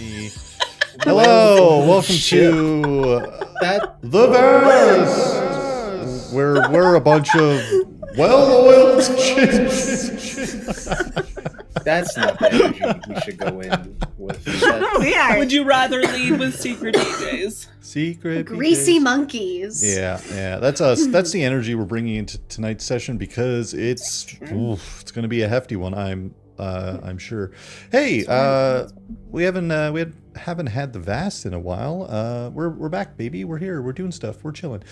me. Hello, welcome to the Verse. We're a bunch of well-oiled chicks. That's not the energy we should go in with. Would you rather lead with secret DJs? Secret greasy PJs. monkeys. Yeah, that's us. That's the energy we're bringing into tonight's session because it's going to be a hefty one. I'm sure. Hey, we haven't had the Vast in a while. We're back, baby. We're here. We're doing stuff. We're chilling.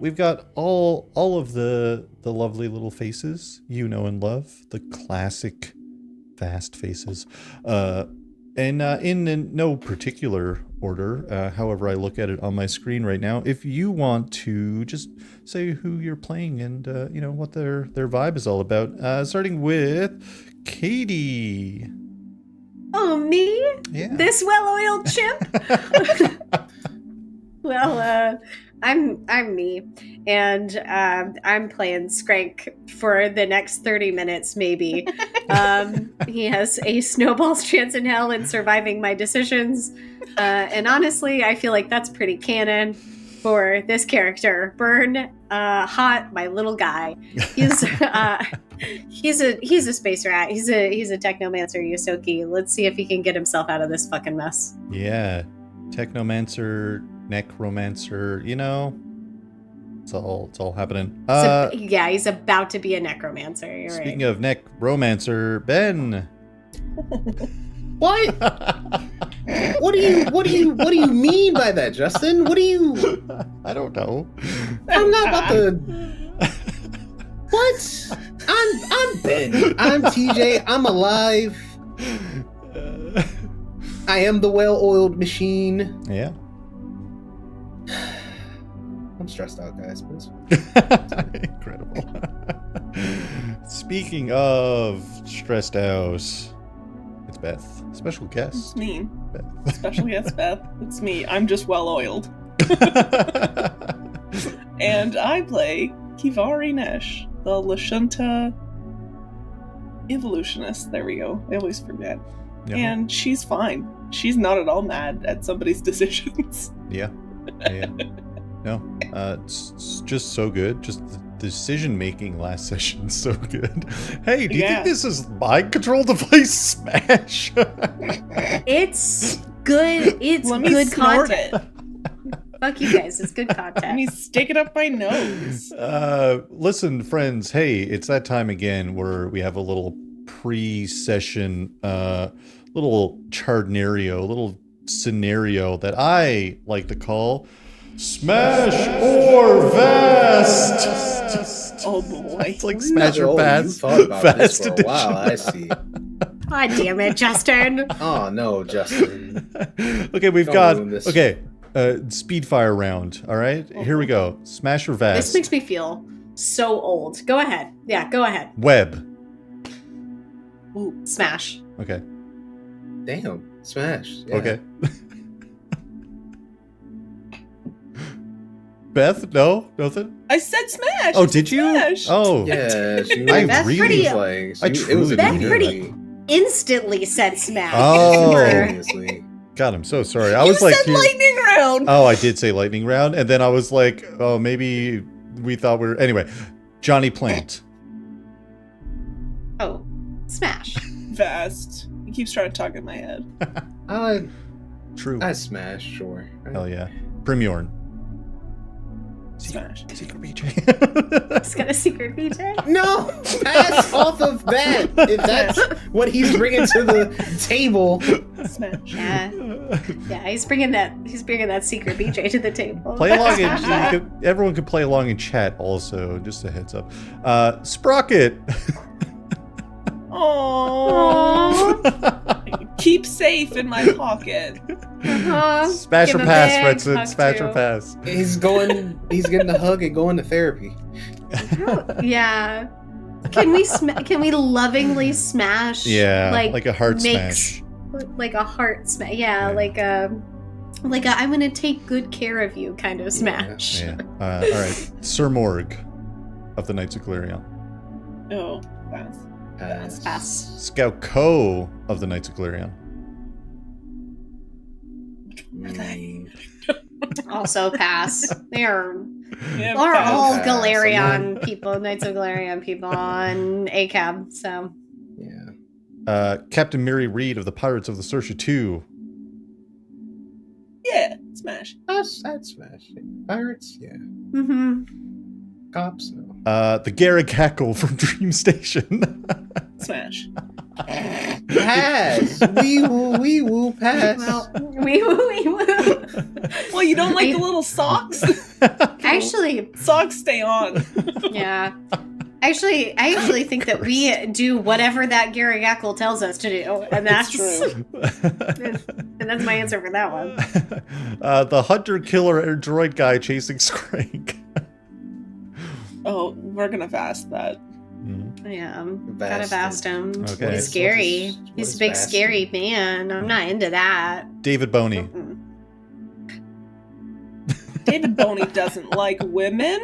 We've got all of the lovely little faces you know and love, the classic Vast faces. And in no particular order, however I look at it on my screen right now. If you want to just say who you're playing and what their vibe is all about, starting with Katie. Oh, me? Yeah. This well-oiled chimp? Well, I'm me, and I'm playing Skrank for the next 30 minutes, maybe. He has a snowball's chance in hell in surviving my decisions, and honestly, I feel like that's pretty canon for this character. Burn, hot, my little guy. He's a space rat. He's a technomancer, Yosoki. Let's see if he can get himself out of this fucking mess. Yeah, technomancer, necromancer. It's all happening. Yeah, he's about to be a necromancer. You're Speaking right. of necromancer, Ben. What? What do you mean by that, Justin? What do you? I don't know. I'm not about to. What? I'm Ben. I'm TJ. I'm alive. I am the well-oiled machine. Yeah. I'm stressed out, guys. But Incredible. Speaking of stressed out, it's Beth. Special guest. It's me. Beth. Special guest Beth. It's me. I'm just well-oiled. And I play Kivari Nesh, the Lashunta evolutionist. There we go. I always forget. Yeah. And she's fine. She's not at all mad at somebody's decisions. Yeah. No, it's just so good. Just the decision-making last session is so good. Hey, do you think this is mind control device smash? It's good. It's Let me good snort content. it. Fuck you guys. It's good Let me content. stick it up my nose. Listen, friends. Hey, it's that time again where we have a little pre-session, little charnario, little scenario that I like to call Smash or Vast. Oh boy. It's like Smash or You Vast. thought about this Vast for a while. I see. God damn it, Justin. Oh no, Justin. Okay, we've Don't got ruin this. speed fire round. All right, here we go. Smash or This Vast. makes me feel so old. Go ahead. Yeah, go ahead. Web. Ooh. Smash. Okay. Damn. Smash. Yeah. Okay. Beth, no, nothing. I said smash. Oh, It's did you? smash. Oh, Yeah, she I That's really. pretty- like, I it was truly That's didn't pretty- Instantly said smash. Oh. Seriously. God, I'm so sorry. I You was like, said lightning round. oh, I did say lightning round, and then I was like, oh, maybe we thought we were. Anyway, Johnny Plant. Oh, smash. Vast. He keeps trying to talk in my head. True. I smash, sure. Hell yeah. Primorn. Smash. Secret BJ. It's got a secret BJ. No, pass off of that. If that's what he's bringing to the table. Smash. Yeah, he's bringing that secret BJ to the table. Play along and everyone can play along in chat also, just a heads up. Sprocket. Aww. Keep safe in my pocket. Smash Give or him a pass, big Redson. hug, Smash or too. pass. He's getting a hug and going to therapy. Yeah. Can we lovingly smash? Yeah, like a heart smash. Like a heart smash. Yeah, like a I'm gonna take good care of you kind of smash. Yeah. All right. Sir Morg of the Knights of Galarian. Oh, pass. Pass. Scout Co of the Knights of Galarian. Also pass. They are Yeah, all pass. Galarian people, Knights of Galarian people on ACAB. So Yeah. Captain Mary Reed of the Pirates of the Sersha 2. Yeah, smash. I'd smash it. Pirates? Yeah. Cops? No. The Garagackle from Dream Station. Smash. Pass! Wee woo, pass. well, we Well, you don't like the little socks? actually, Socks stay on. yeah. Actually, I actually think that we do whatever that Garagackle tells us to do, and that's true. and that's my answer for that one. The hunter-killer droid guy chasing Skrank. Oh, we're gonna fast that. Yeah, gotta vast him. Okay. He's scary. What He's is a big, vasting? scary man. I'm not into that. David Boney. Mm-mm. David Boney doesn't like women.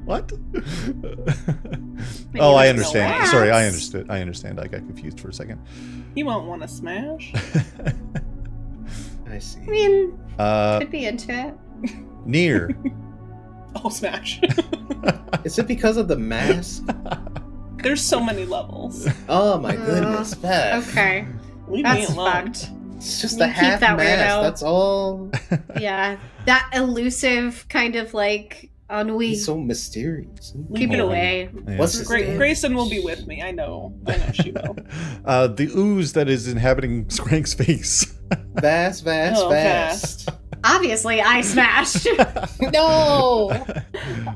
What? Maybe Oh, I like understand. relax. Sorry, I understood. I understand. I got confused for a second. He won't want to smash. I see. I mean, Uh, could be into it. Near. Oh, smash. Is it because of the mask? There's so many levels. Oh my goodness, pass. Okay, Leave me that's alone. fucked. It's just You a keep half that mask. weirdo. That's all. Yeah, that elusive kind of like ennui. He's so mysterious. Keep it Oh. away. Yeah. What's his name? Grayson will be with me. I know she will. The ooze that is inhabiting Skrank's face. Vast. Oh, fast. Obviously, I smashed. No!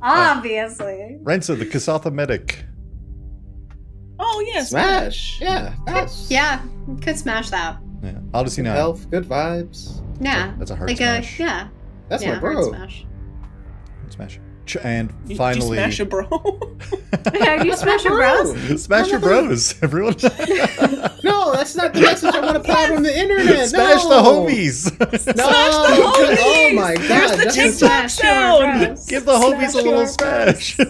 Obviously. Rensa, the Kasatha medic. Oh, yes. Smash! Yeah, fast. Yeah, could smash that. Yeah. Odyssey 9. Health, good vibes. Yeah, That's a hard like smash. yeah, That's yeah, my hard bro. smash. Smash. And You finally, smash a bro. Yeah, you smash your bros. smash your bros, everyone. No, that's not the message I want to put out on the internet. Smash no. the homies. No, homies. oh my There's god. the Justin- TikTok Smash your sound. bros. Give the homies Smash a little your smash. you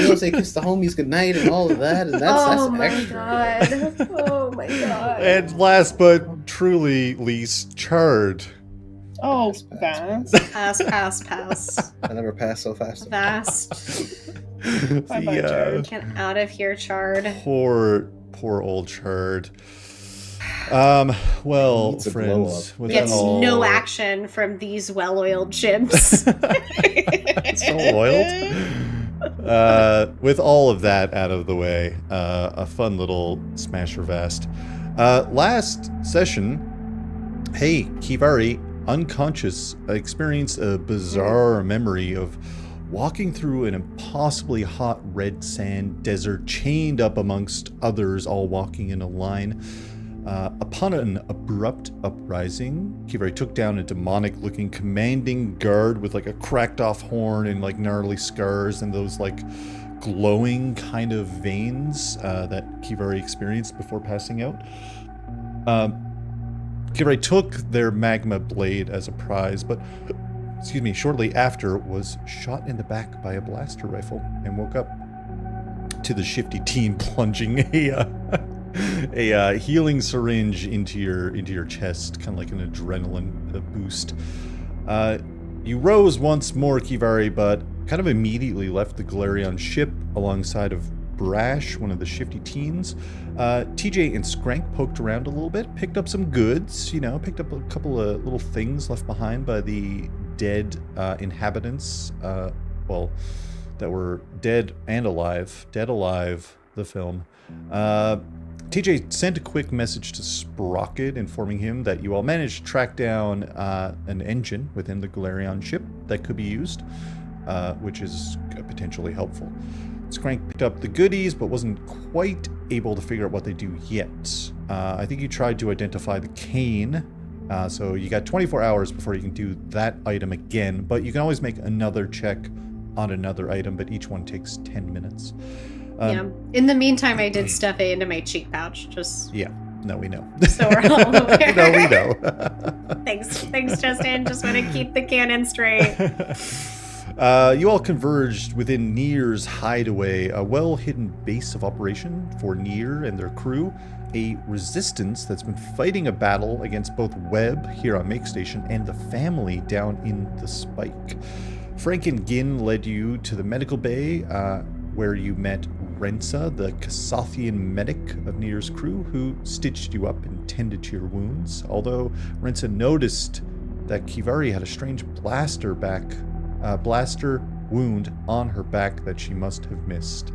don't say kiss the homies goodnight and all of that, and Oh that's my extra. god. Oh my god. And last but truly least, Chard. Oh, Pass, fast. Pass. I never passed so fast. Fast. Bye-bye, The, Chard. Get out of here, Chard. poor old Chard. Well, Needs a glow friends, up. with Gets that all, no action from these well-oiled chimps. so oiled. With all of that out of the way, a fun little Smasher Vast. Last session, hey, Kivari, unconscious, experienced a bizarre memory of walking through an impossibly hot red sand desert, chained up amongst others, all walking in a line. Upon an abrupt uprising, Kivari took down a demonic-looking commanding guard with like a cracked-off horn and like gnarly scars and those like glowing kind of veins that Kivari experienced before passing out. Kivari took their magma blade as a prize, but shortly after was shot in the back by a blaster rifle and woke up to the shifty teen plunging a healing syringe into your chest, kind of like an adrenaline boost. You rose once more, Kivari, but kind of immediately left the Galarian ship alongside of Brash, one of the shifty teens. TJ and Skrank poked around a little bit, picked up some goods, picked up a couple of little things left behind by the dead inhabitants, that were dead and alive. Dead Alive, the film. TJ sent a quick message to Sprocket informing him that you all managed to track down an engine within the Galarian ship that could be used, which is potentially helpful. Skrank picked up the goodies, but wasn't quite able to figure out what they do yet. I think you tried to identify the cane, so you got 24 hours before you can do that item again, but you can always make another check on another item, but each one takes 10 minutes. Yeah. In the meantime, I did stuff it into my cheek pouch, just Yeah, no, we know. so we're all aware. No, we know. Thanks, Justin. Just want to keep the cannon straight. You all converged within Nier's Hideaway, a well-hidden base of operation for Nier and their crew. a resistance that's been fighting a battle against both Webb here on Makestation and the family down in the Spike. Frank and Gin led you to the medical bay, where you met Rensa, the Kasathian medic of Nir's crew, who stitched you up and tended to your wounds. Although Rensa noticed that Kivari had a strange blaster wound on her back that she must have missed.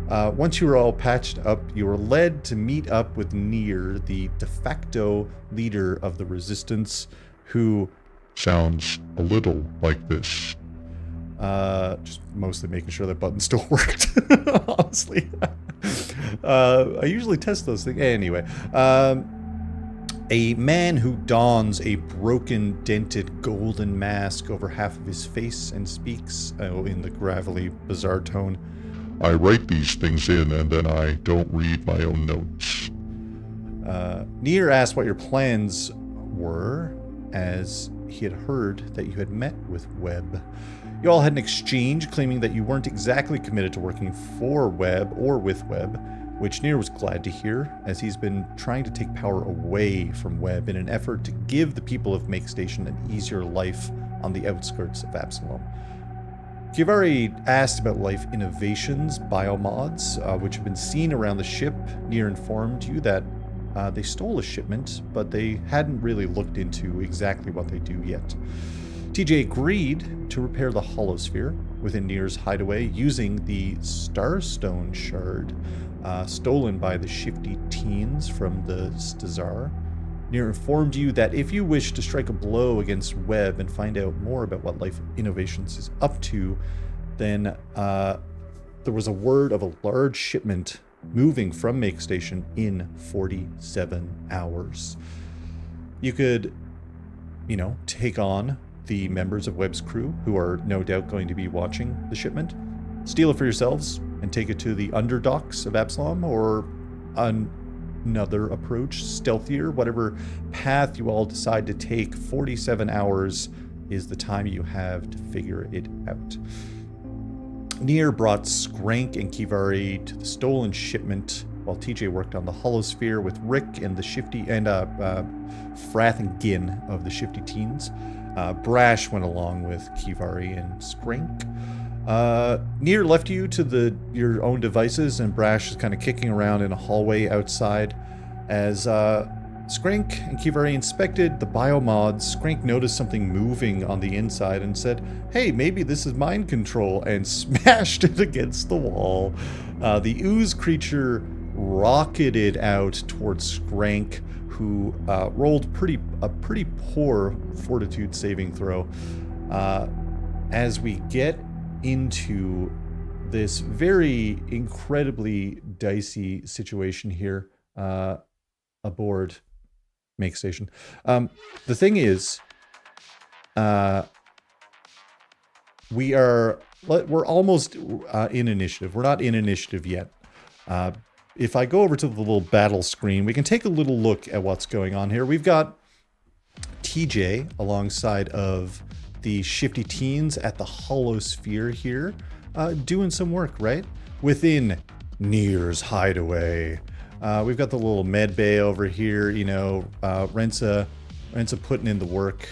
Once you were all patched up, you were led to meet up with Nir, the de facto leader of the resistance, who sounds a little like this. Just mostly making sure that button still worked, honestly. I usually test those things. Anyway, a man who dons a broken, dented, golden mask over half of his face and speaks in the gravelly, bizarre tone. I write these things in and then I don't read my own notes. Nir asked what your plans were, as he had heard that you had met with Webb. You all had an exchange claiming that you weren't exactly committed to working for Webb or with Webb, which Nir was glad to hear, as he's been trying to take power away from Webb in an effort to give the people of Makestation an easier life on the outskirts of Absalom. Kivari asked about life innovations, biomods, which have been seen around the ship. Nir informed you that they stole a shipment, but they hadn't really looked into exactly what they do yet. TJ agreed to repair the Holosphere within Nir's hideaway using the Starstone shard stolen by the shifty teens from the Stazar. Nir informed you that if you wish to strike a blow against Webb and find out more about what Life Innovations is up to, then there was a word of a large shipment moving from Makestation in 47 hours. You could, take on the members of Webb's crew, who are no doubt going to be watching the shipment, steal it for yourselves, and take it to the underdocks of Absalom, or another approach, stealthier, whatever path you all decide to take. 47 hours is the time you have to figure it out. Nir brought Skrank and Kivari to the stolen shipment, while TJ worked on the Holosphere with Rick and the shifty Frath and Gin of the shifty teens. Brash went along with Kivari and Skrank. Nir left you to your own devices, and Brash is kind of kicking around in a hallway outside. As Skrank and Kivari inspected the biomods, Skrank noticed something moving on the inside and said, "Hey, maybe this is mind control," and smashed it against the wall. The ooze creature rocketed out towards Skrank, who rolled a pretty poor fortitude saving throw. As we get into this very incredibly dicey situation here aboard Makestation. The thing is, we're almost in initiative. We're not in initiative yet. If I go over to the little battle screen, we can take a little look at what's going on here. We've got TJ alongside of the shifty teens at the Holosphere here, doing some work, right? Within Nir's hideaway. We've got the little med bay over here, Rensa putting in the work,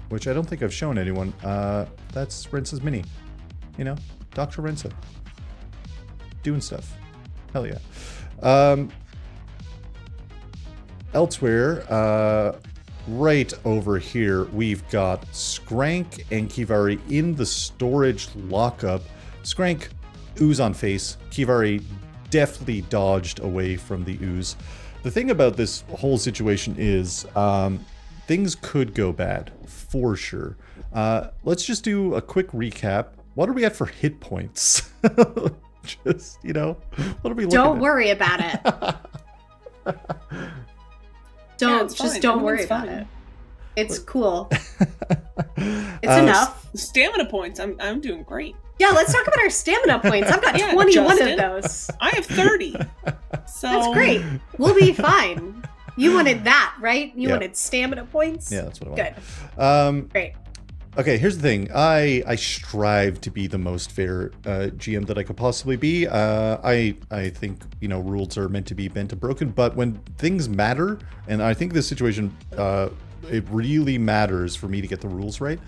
which I don't think I've shown anyone. That's Rensa's mini, Dr. Rensa. Doing stuff. Hell yeah. Elsewhere, right over here, we've got Skrank and Kivari in the storage lockup. Skrank, ooze on face. Kivari deftly dodged away from the ooze. The thing about this whole situation is things could go bad, for sure. Let's just do a quick recap. What are we at for hit points? Just, what are we looking Don't at? worry about it. Don't worry about it. It's cool. It's enough. Stamina points. I'm doing great. Yeah, let's talk about our stamina points. I've got 21 Justin, of those. I have 30. So That's great. We'll be fine. You wanted that, right? You Yeah. wanted stamina points? Yeah, that's what I want. Good. Great. Okay, here's the thing. I strive to be the most fair GM that I could possibly be. I think, rules are meant to be bent and broken, but when things matter, and I think this situation, it really matters for me to get the rules right.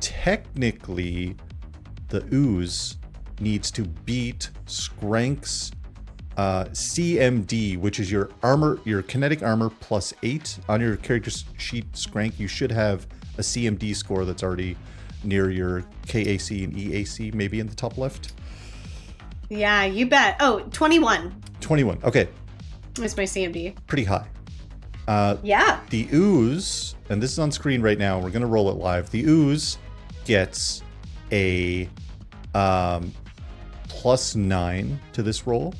Technically, the ooze needs to beat Skrank's CMD, which is your kinetic armor plus 8. On your character sheet, Skrank, you should have a CMD score that's already near your KAC and EAC, maybe in the top left. Yeah, you bet. Oh, 21. 21. Okay. That's my CMD. Pretty high. Yeah. The ooze, and this is on screen right now. We're gonna roll it live. The ooze gets a +9 to this roll,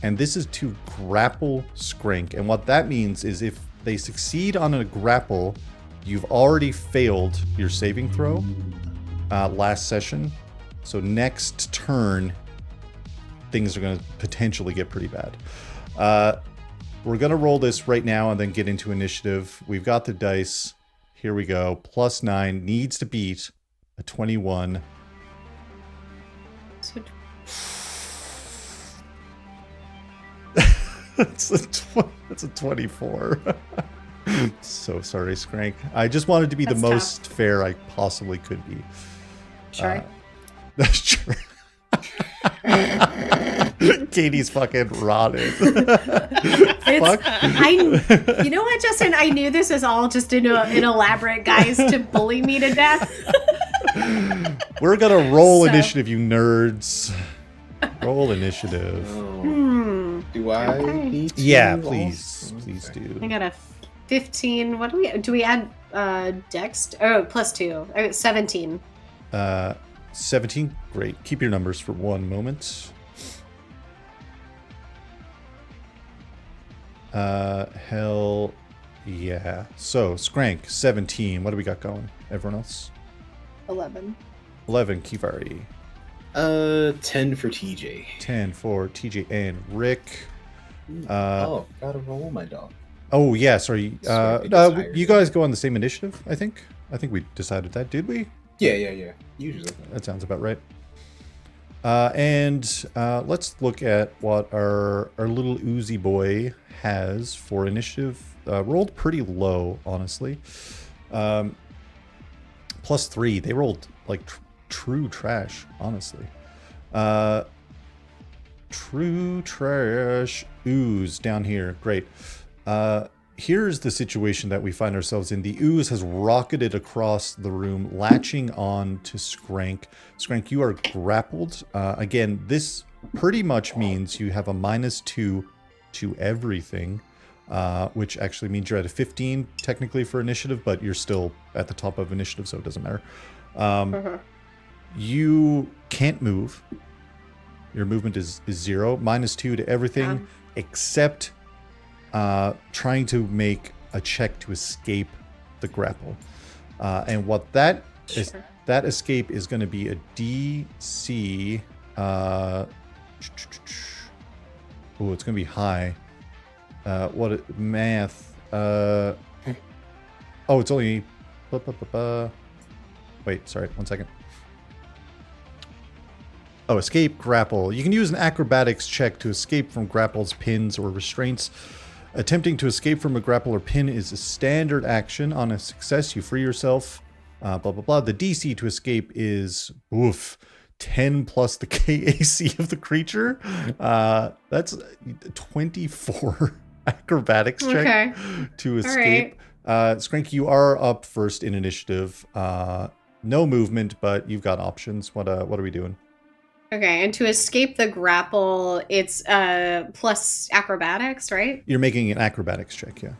and this is to grapple Skrank. And what that means is if they succeed on a grapple, you've already failed your saving throw last session. So next turn, things are going to potentially get pretty bad. We're going to roll this right now and then get into initiative. We've got the dice. Here we go. +9 needs to beat a 21. That's a 24. So sorry, Skrank. I just wanted to be That's the most fair I possibly could be. Sure. Sure. Katie's fucking rotted. Fuck. You know what, Justin? I knew this was all just an elaborate guise to bully me to death. We're gonna roll initiative, you nerds. Roll initiative. Do I need to? Yeah, please do. I got a 15. What do we add dex? Oh, +2. 17. 17. Great. Keep your numbers for one moment. Hell yeah. So, Skrank, 17. What do we got going? Everyone else? 11. 11, Kivari. 10 for TJ. 10 for TJ and Rick. Gotta roll my dog. Oh, yeah, sorry. Sorry, you guys go on the same initiative, I think? I think we decided that, did we? Yeah. Usually. That sounds about right. And let's look at what our little oozy boy has for initiative. Rolled pretty low, honestly. +3. They rolled like true trash, honestly. True trash. Ooze down here. Great. Here's the situation that we find ourselves in. The ooze has rocketed across the room, latching on to Skrank. Skrank, you are grappled. Again, this pretty much means you have a -2 to everything, which actually means you're at a 15 technically for initiative, but you're still at the top of initiative, so it doesn't matter. You can't move. Your movement is 0. -2 to everything except trying to make a check to escape the grapple. And what that is, that escape is going to be a DC. It's going to be high. Math? It's only. Wait, sorry, 1 second. Oh, escape grapple. You can use an acrobatics check to escape from grapples, pins, or restraints. Attempting to escape from a grapple or pin is a standard action. On a success, you free yourself. Blah, blah, blah. The DC to escape is 10 plus the KAC of the creature. That's 24 acrobatics check to escape. Right. Skrank, you are up first in initiative. No movement, but you've got options. What are we doing? Okay, and to escape the grapple, it's plus acrobatics, right? You're making an acrobatics check, yeah.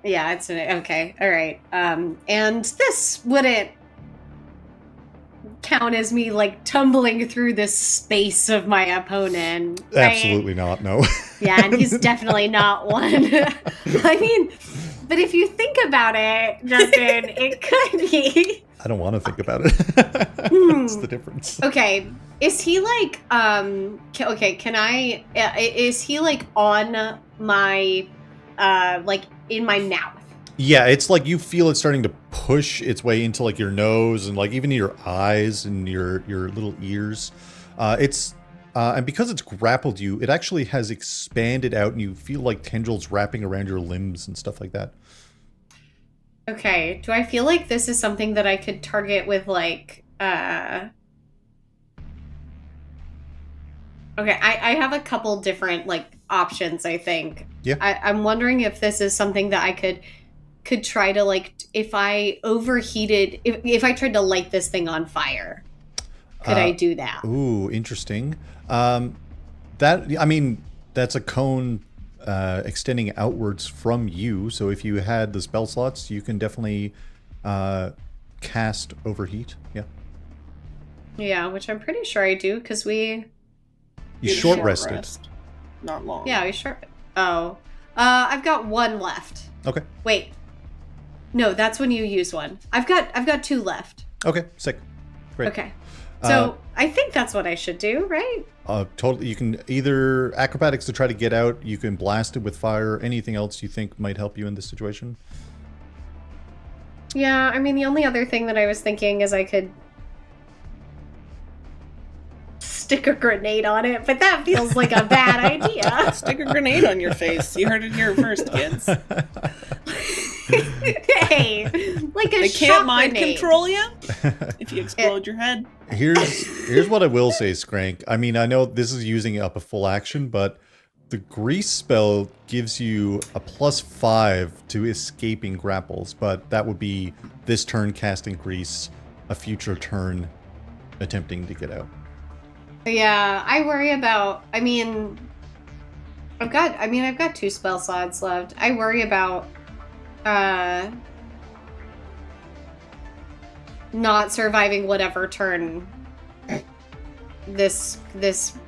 Yeah, it's okay. All right. And this wouldn't count as me like tumbling through this space of my opponent. Right? Absolutely not. No. Yeah, and he's definitely not one. I mean, but if you think about it, Justin, it could be. I don't want to think about it. That's the difference. Okay. Is he like, is he like on my, like in my mouth? Yeah, it's like you feel it starting to push its way into like your nose and like even your eyes and your little ears. And because it's grappled you, it actually has expanded out and you feel like tendrils wrapping around your limbs and stuff like that. Okay. Do I feel like this is something that I could target with like Okay, I have a couple different like options, I think. Yeah. I'm wondering if this is something that I could try to like if I overheated if I tried to light this thing on fire. Could I do that? Ooh, interesting. That's a cone extending outwards from you, so if you had the spell slots, you can definitely cast overheat. Yeah. Yeah, which I'm pretty sure I do because we You short rested. rest. Not long. Yeah, we short. Oh, I've got one left. Okay. Wait, no, that's when you use one. I've got two left. Okay. Sick. Great. Okay, so I think that's what I should do, right? Totally. You can either acrobatics to try to get out. You can blast it with fire. Anything else you think might help you in this situation? Yeah, I mean the only other thing that I was thinking is I could stick a grenade on it, but that feels like a bad idea. Stick a grenade on your face. You heard it here first, kids. Hey, like a They shot can't mind grenade. control you if you explode your head. Here's what I will say, Skrank. I mean, I know this is using up a full action, but the grease spell gives you a +5 to escaping grapples, but that would be this turn casting grease, a future turn attempting to get out. Yeah, I worry about. I mean, I've got 2 spell slots left. I worry about not surviving whatever turn this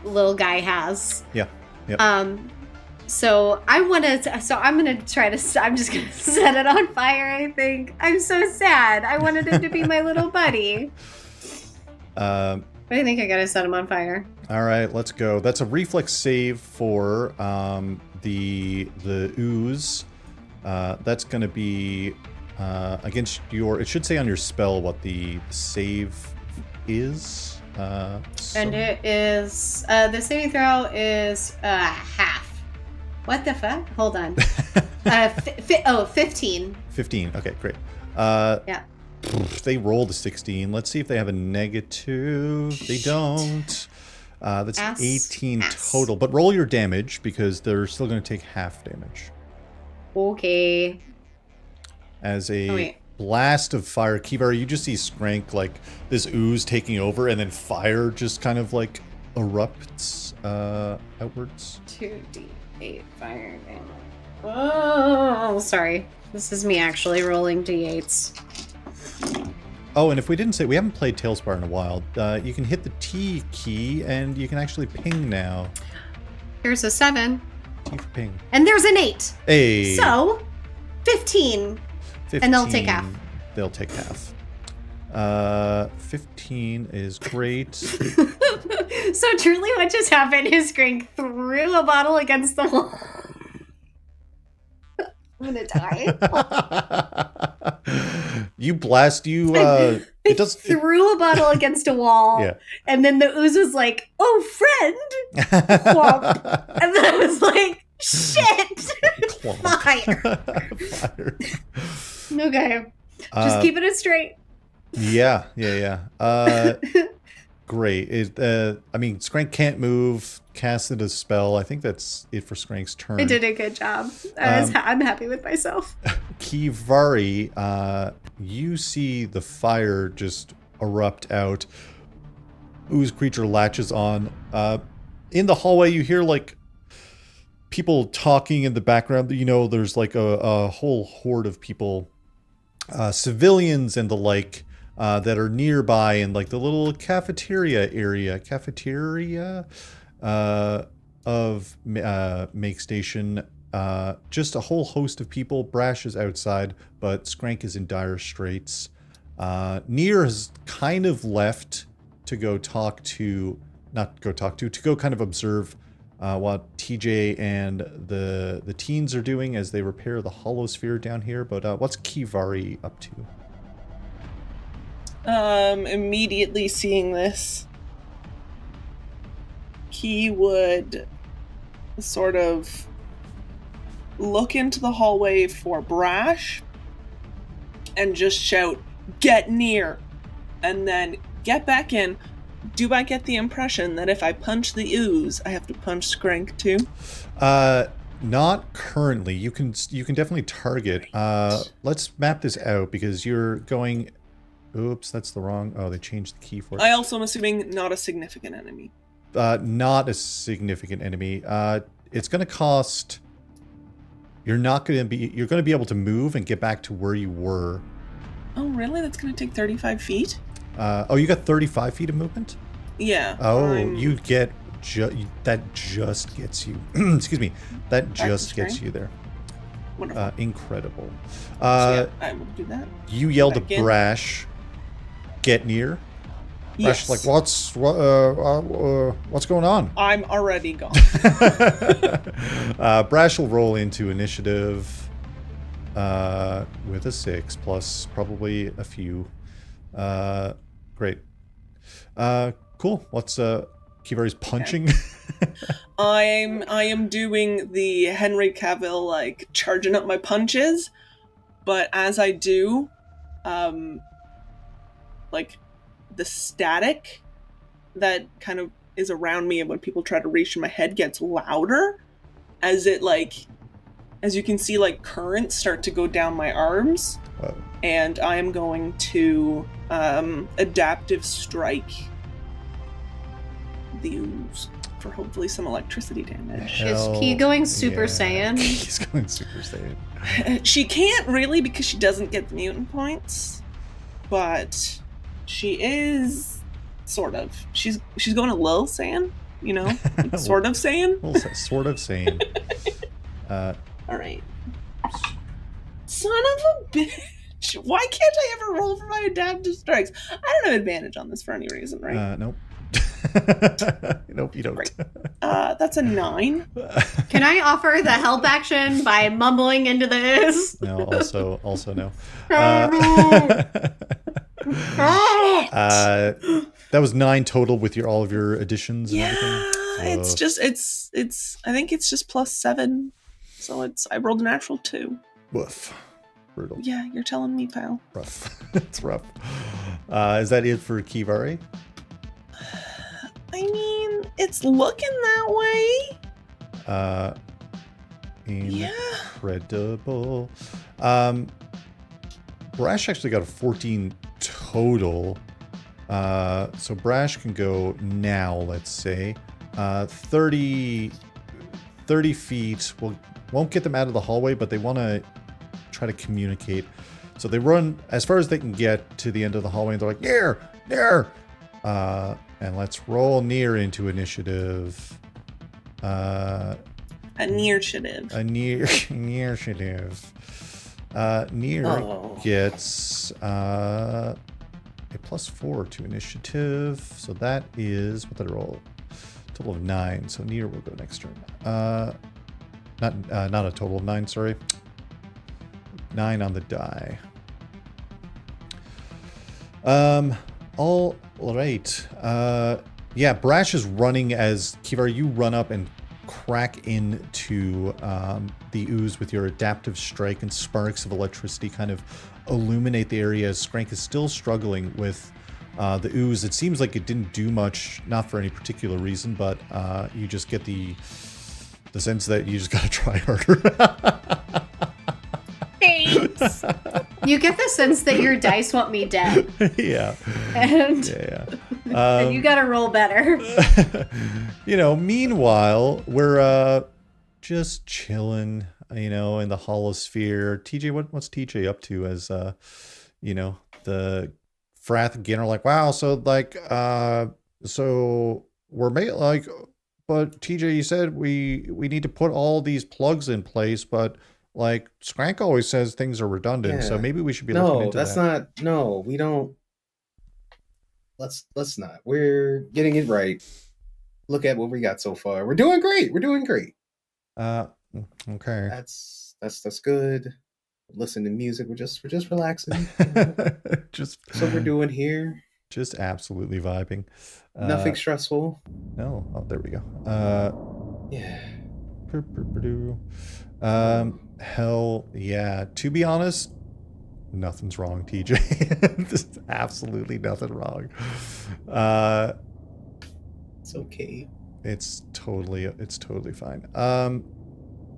little guy has. Yeah. Yep. So I'm gonna try to. I'm just gonna set it on fire. I think I'm so sad. I wanted him to be my little buddy. But I think I gotta set him on fire. All right, let's go. That's a reflex save for the ooze. That's going to be against your. It should say on your spell what the save is. And it is the saving throw is half. What the fuck? Hold on. 15. 15. Okay, great. Yeah. They rolled a 16. Let's see if they have a negative. They don't. That's 18 total. But roll your damage because they're still going to take half damage. Okay. As a blast of fire, Kivari, you just see Skrank like this ooze taking over, and then fire just kind of like erupts outwards. 2d8 fire damage. Oh, sorry. This is me actually rolling d8s. Oh, and if we didn't say, we haven't played Tailspire in a while. You can hit the T key, and you can actually ping now. Here's a 7. T for ping. And there's an 8. Hey. So, 15. 15. And they'll take half. They'll take half. 15 is great. So truly what just happened is Skrank threw a bottle against the wall. I'm gonna die. You blast you. It does. Threw a bottle against a wall. Yeah. And then the ooze was like, "Oh, friend." Clomp. And then I was like, "Shit." Fire. Fire. Okay. Just keeping it straight. Yeah. Great. Skrank can't move. Casted a spell. I think that's it for Skrank's turn. I did a good job. I'm happy with myself. Kivari, you see the fire just erupt out. Ooze creature latches on. In the hallway, you hear like people talking in the background. You know, there's like a whole horde of people, civilians and the like, that are nearby in like the little cafeteria of Makestation. Just a whole host of people. Brash is outside, but Skrank is in dire straits. Nier has kind of left to go kind of observe what TJ and the teens are doing as they repair the Holosphere down here. But what's Kivari up to? Immediately seeing this, he would sort of look into the hallway for Brash and just shout, "Get near!" and then get back in. Do I get the impression that if I punch the ooze, I have to punch Skrank too? Not currently. You can definitely target. Let's map this out because you're going. Oops, that's the wrong. Oh, they changed the key for it. I also am assuming not a significant enemy. Not a significant enemy. It's going to cost. You're going to be able to move and get back to where you were. Oh, really? That's going to take 35 feet? Oh, you got 35 feet of movement? Yeah. Oh, you get that just gets you. Excuse me. That just gets you there. Wonderful. Incredible. So yeah, I will do that. You yelled at Brash, "Get near." Yes. Brash, what's going on? I'm already gone. Brash will roll into initiative with a 6 plus probably a few. Great. Cool. What's Kivari's punching? I am doing the Henry Cavill, like, charging up my punches, but as I do, like, the static that kind of is around me and when people try to reach my head gets louder as it, like, as you can see, like, currents start to go down my arms. Whoa. And I am going to adaptive strike the ooze for hopefully some electricity damage. Is he going Super Saiyan? He's going Super Saiyan. She can't really because she doesn't get the mutant points, but she is sort of. She's going a little Saiyan, you know, like sort of Saiyan. Sort of Saiyan. All right. Son of a bitch! Why can't I ever roll for my adaptive strikes? I don't have advantage on this for any reason, right? Nope. Nope, you don't. Great. That's a 9. Can I offer the help action by mumbling into this? No, also no. That was 9 total with all of your additions and everything. I think it's just plus 7. So I rolled a natural 2. Woof. Brutal. Yeah, you're telling me, pal. Rough. It's rough. Is that it for Kivari? I mean, it's looking that way. Incredible. Brash actually got a 14 total. So Brash can go now, let's say. 30 feet. Won't get them out of the hallway, but they want to try to communicate. So they run as far as they can get to the end of the hallway, and they're like, near! And let's roll near into initiative. A near-shitive. Near gets a +4 to initiative. So that is, what did I roll? Total of 9. So near will go next turn. Not a total of 9, sorry. 9 on the die. All right. Yeah, Brash is running as Kivari, you run up and crack into the ooze with your adaptive strike, and sparks of electricity kind of illuminate the area as Skrank is still struggling with the ooze. It seems like it didn't do much, not for any particular reason, but you just get the sense that you just gotta try harder. Thanks. You get the sense that your dice want me dead. Yeah. And, and you gotta roll better. Meanwhile, we're just chilling, in the holosphere. TJ, what's TJ up to as, the Frath again are like, wow, so we're but TJ, you said we need to put all these plugs in place, but Skrank always says things are redundant, so maybe we should be looking into that. No, we don't. Let's not. We're getting it right. look at what we got so far. We're doing great. We're doing great. Okay. That's good. Listen to music. We're just relaxing. Just So we're doing here. Just absolutely vibing. Nothing stressful. No. Oh, there we go. Yeah. Hell yeah. To be honest, nothing's wrong, TJ. There's absolutely nothing wrong. It's okay. It's totally fine.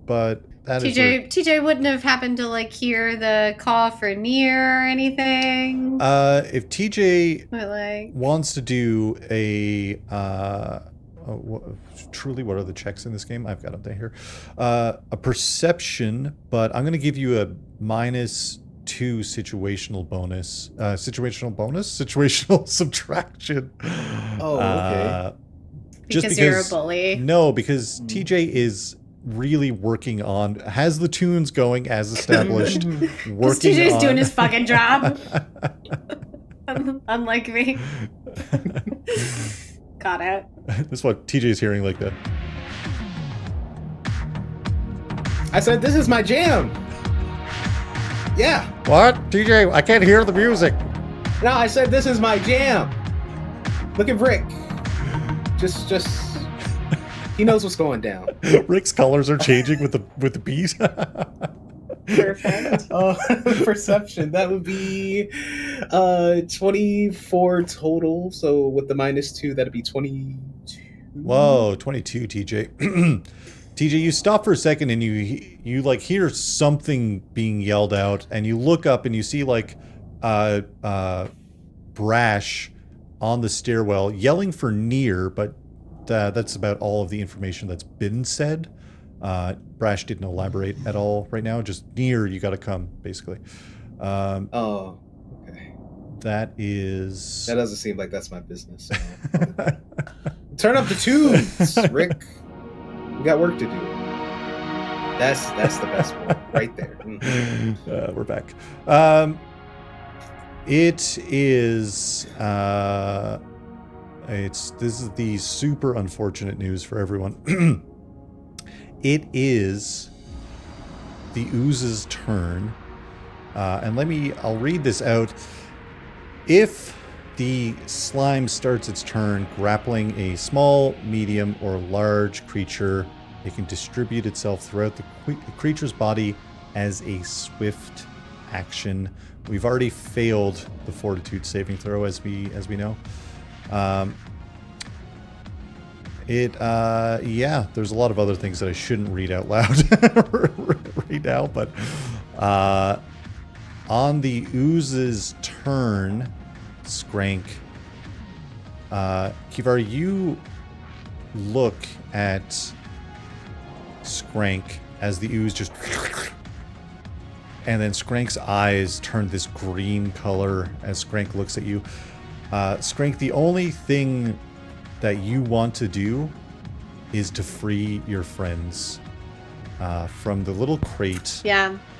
But that is TJ wouldn't have happened to like hear the call for near or anything. if TJ But wants to do a truly, what are the checks in this game? I've got them here. A perception, but I'm going to give you a -2 situational bonus. Situational subtraction. Oh, okay. because you're a bully. No, because TJ is really working on, has the tunes going as established. Working TJ's on, doing his fucking job. Unlike me. Got it. That's what TJ's hearing like that. I said, this is my jam. Yeah. What? TJ, I can't hear the music. No, I said, this is my jam. Look at Rick. Just he knows what's going down. Rick's colors are changing with the beat. Perfect. Perception. That would be 24 total. So with the -2, that'd be 22. Whoa, 22, TJ. TJ, you stop for a second and you like hear something being yelled out, and you look up and you see like Brash on the stairwell yelling for near, but that's about all of the information that's been said. Brash didn't elaborate at all right now. Just near, you got to come, basically. Oh, okay. That doesn't seem like that's my business. So. Turn up the tunes, Rick. We got work to do. That's the best one right there. We're back. It is. This is the super unfortunate news for everyone. It is the ooze's turn, and I'll read this out. If the slime starts its turn grappling a small, medium, or large creature, it can distribute itself throughout the creature's body as a swift action. We've already failed the Fortitude saving throw, as we know. Yeah, there's a lot of other things that I shouldn't read out loud right now, but on the ooze's turn, Skrank, Kivari, you look at Skrank as the ooze just, and then Skrank's eyes turn this green color as Skrank looks at you. Skrank, the only thing that you want to do is to free your friends from the little crate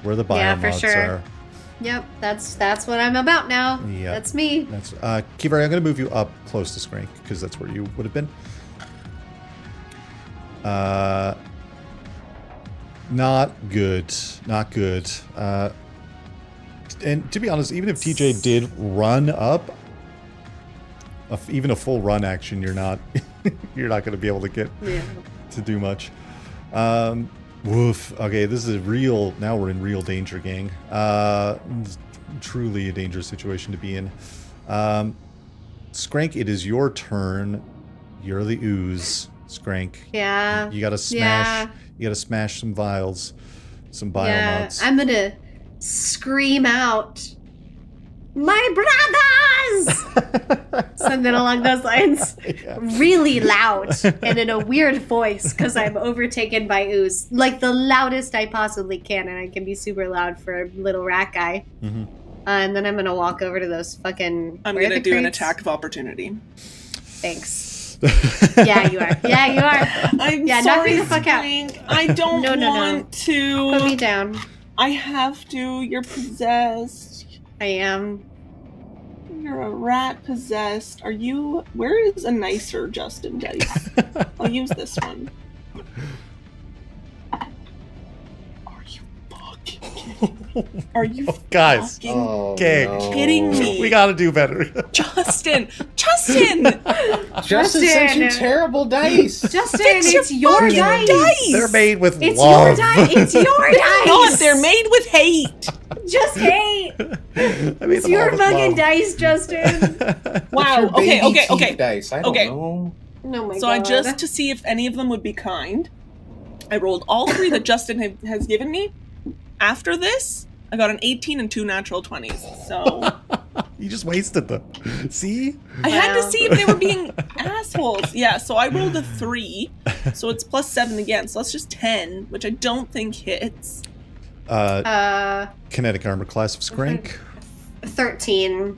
where the biomods are. Yep, that's what I'm about now. Yep. That's me. That's Kivari, I'm going to move you up close to Skrank because that's where you would have been. Not good. Not good. And to be honest, even if TJ did run up, even a full run action, you're not going to be able to get to do much. Woof. Okay, this is now we're in real danger, gang. Truly a dangerous situation to be in. Skrank, it is your turn. You're the ooze, Skrank. Yeah. You gotta smash. Yeah. You gotta smash some vials, some biomods. Yeah, I'm gonna scream out, "My brothers!" Something along those lines. Yeah. Really loud and in a weird voice because I'm overtaken by ooze. Like the loudest I possibly can, and I can be super loud for a little rat guy. Mm-hmm. And then I'm going to walk over to those fucking... I'm going to do an attack of opportunity. Thanks. Yeah, you are. Yeah, you are. I'm sorry, knock me the fuck out. I don't want to. Put me down. I have to. You're possessed. I am. You're a rat possessed. Are you? Where is a nicer Justin dice? I'll use this one. Are you fucking? Are you Guys, fucking okay. kidding me? We gotta do better. Justin! Justin sent you terrible dice. Justin, Fix it's your dice. They're made with It's love. your dice. It's your dice. God, they're made with hate. Just hate. I made It's them all your with fucking love. dice, Justin. Wow. Your baby Okay. teeth Dice. I don't know. Oh my So god. just to see if any of them would be kind, I rolled all 3 that Justin has given me. After this, I got an 18 and 2 natural 20s. So You just wasted them. See? I had to Wow. see if they were being assholes. Yeah, so I rolled a 3. So it's plus 7 again. So that's just 10, which I don't think hits. Kinetic armor class of Skrank. 13.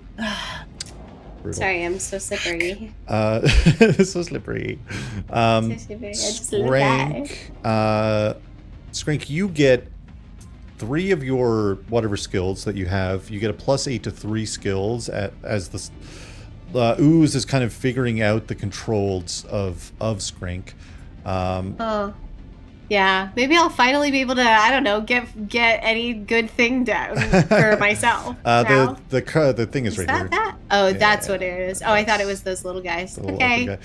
Brutal. Sorry, I'm so slippery. So slippery. So slippery. I just look at Skrank, Skrank, you get 3 of your whatever skills that you have. You get a plus 8 to 3 skills as the ooze is kind of figuring out the controls of Skrank. Oh. Yeah, maybe I'll finally be able to, I don't know, get any good thing down for myself. now. The thing is right that here. that? Oh, Yeah, that's what it is. Oh, I thought it was those little guys. The little Okay, open guy.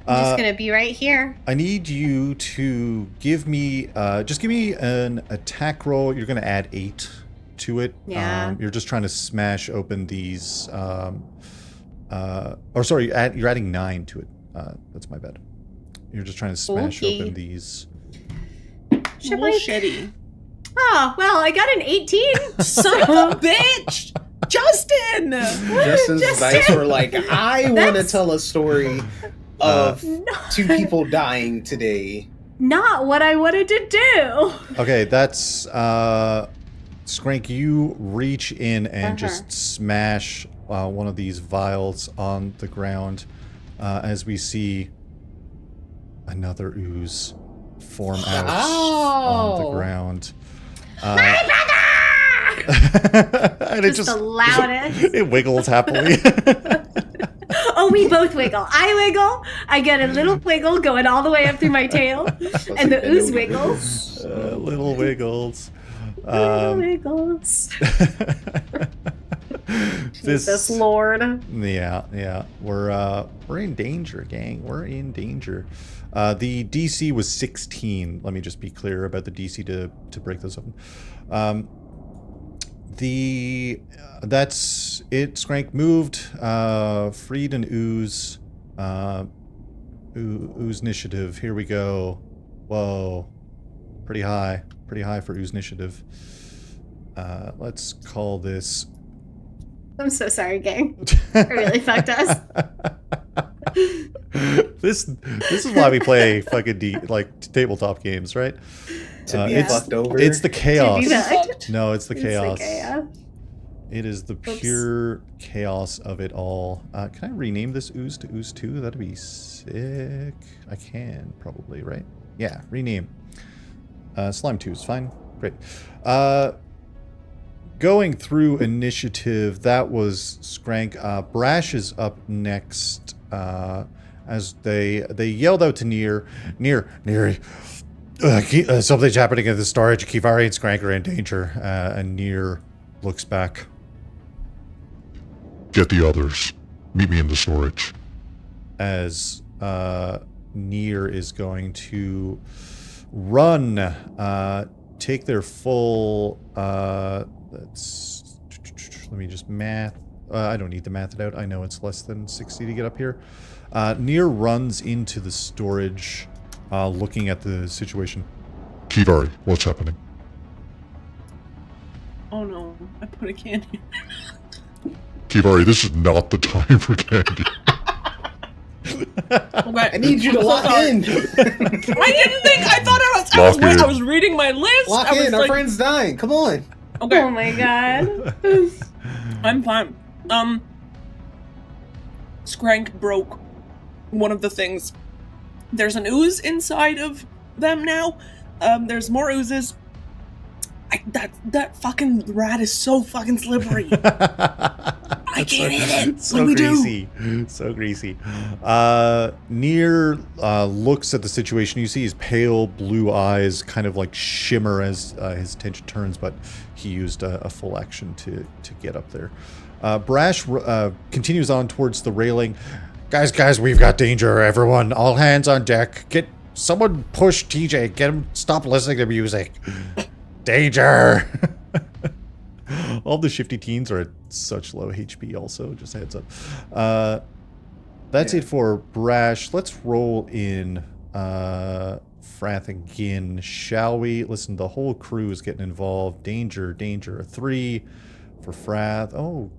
I'm just gonna be right here. I need you to give me, just give me an attack roll. You're going to add 8 to it. Yeah. You're just trying to smash open these, or sorry, you're adding 9 to it. That's my bad. You're just trying to smash Okay. open these. Bullshitty. Oh, well, I got an 18. Son of a bitch! Justin! Justin's dice were like, I want to tell a story of Not- 2 people dying today. Not what I wanted to do. Okay, that's, Skrank, you reach in and just smash one of these vials on the ground as we see another ooze form out on the ground. My brother! And Just the loudest. It wiggles happily. Oh, we both wiggle. I wiggle. I get a little wiggle going all the way up through my tail. And the ooze wiggles. Little wiggles. Little wiggles. Jesus Lord. Yeah. We're in danger, gang. We're in danger. The DC was 16. Let me just be clear about the DC to break those open. That's it. Skrank moved, freed an ooze. Ooze initiative. Here we go. Whoa, pretty high for ooze initiative. Let's call this. I'm so sorry, gang. I really fucked us. This is why we play fucking tabletop games, right? To be fucked over. It's the chaos. To be fucked. No, it's the chaos. It's like a, It is the pure chaos of it all. Can I rename this ooze to ooze 2? That'd be sick. I can probably, right? Yeah, rename. Slime 2 is fine. Great. Going through initiative, that was Skrank. Brash is up next. As they yelled out to Near, something's happening at the storage. Kivari and Skrank are in danger. And Near looks back. Get the others. Meet me in the storage. As Near is going to run, take their full. Let me just math. I don't need to math it out. I know it's less than 60 to get up here. Near runs into the storage, looking at the situation. Kivari, what's happening? Oh no, I put a candy. Kivari, this is not the time for candy. Okay. I need you to lock in. I didn't think. I thought I was reading my list. Lock I was in. Our friend's dying. Come on. Okay. oh my god. I'm fine. Skrank broke one of the things. There's an ooze inside of them now. There's more oozes. That fucking rat is so fucking slippery. I I can't hit it. So What do we do? greasy. So greasy. Near looks at the situation. You see his pale blue eyes kind of like shimmer as his attention turns, but he used a full action to get up there. Brash continues on towards the railing. Guys, we've got danger. Everyone, all hands on deck. Someone push TJ. Get him. Stop listening to music. Danger. All the shifty teens are at such low HP also, just a heads up. That's it for Brash. Let's roll in Frath again, shall we? Listen, the whole crew is getting involved. Danger. A 3 for Frath. Oh,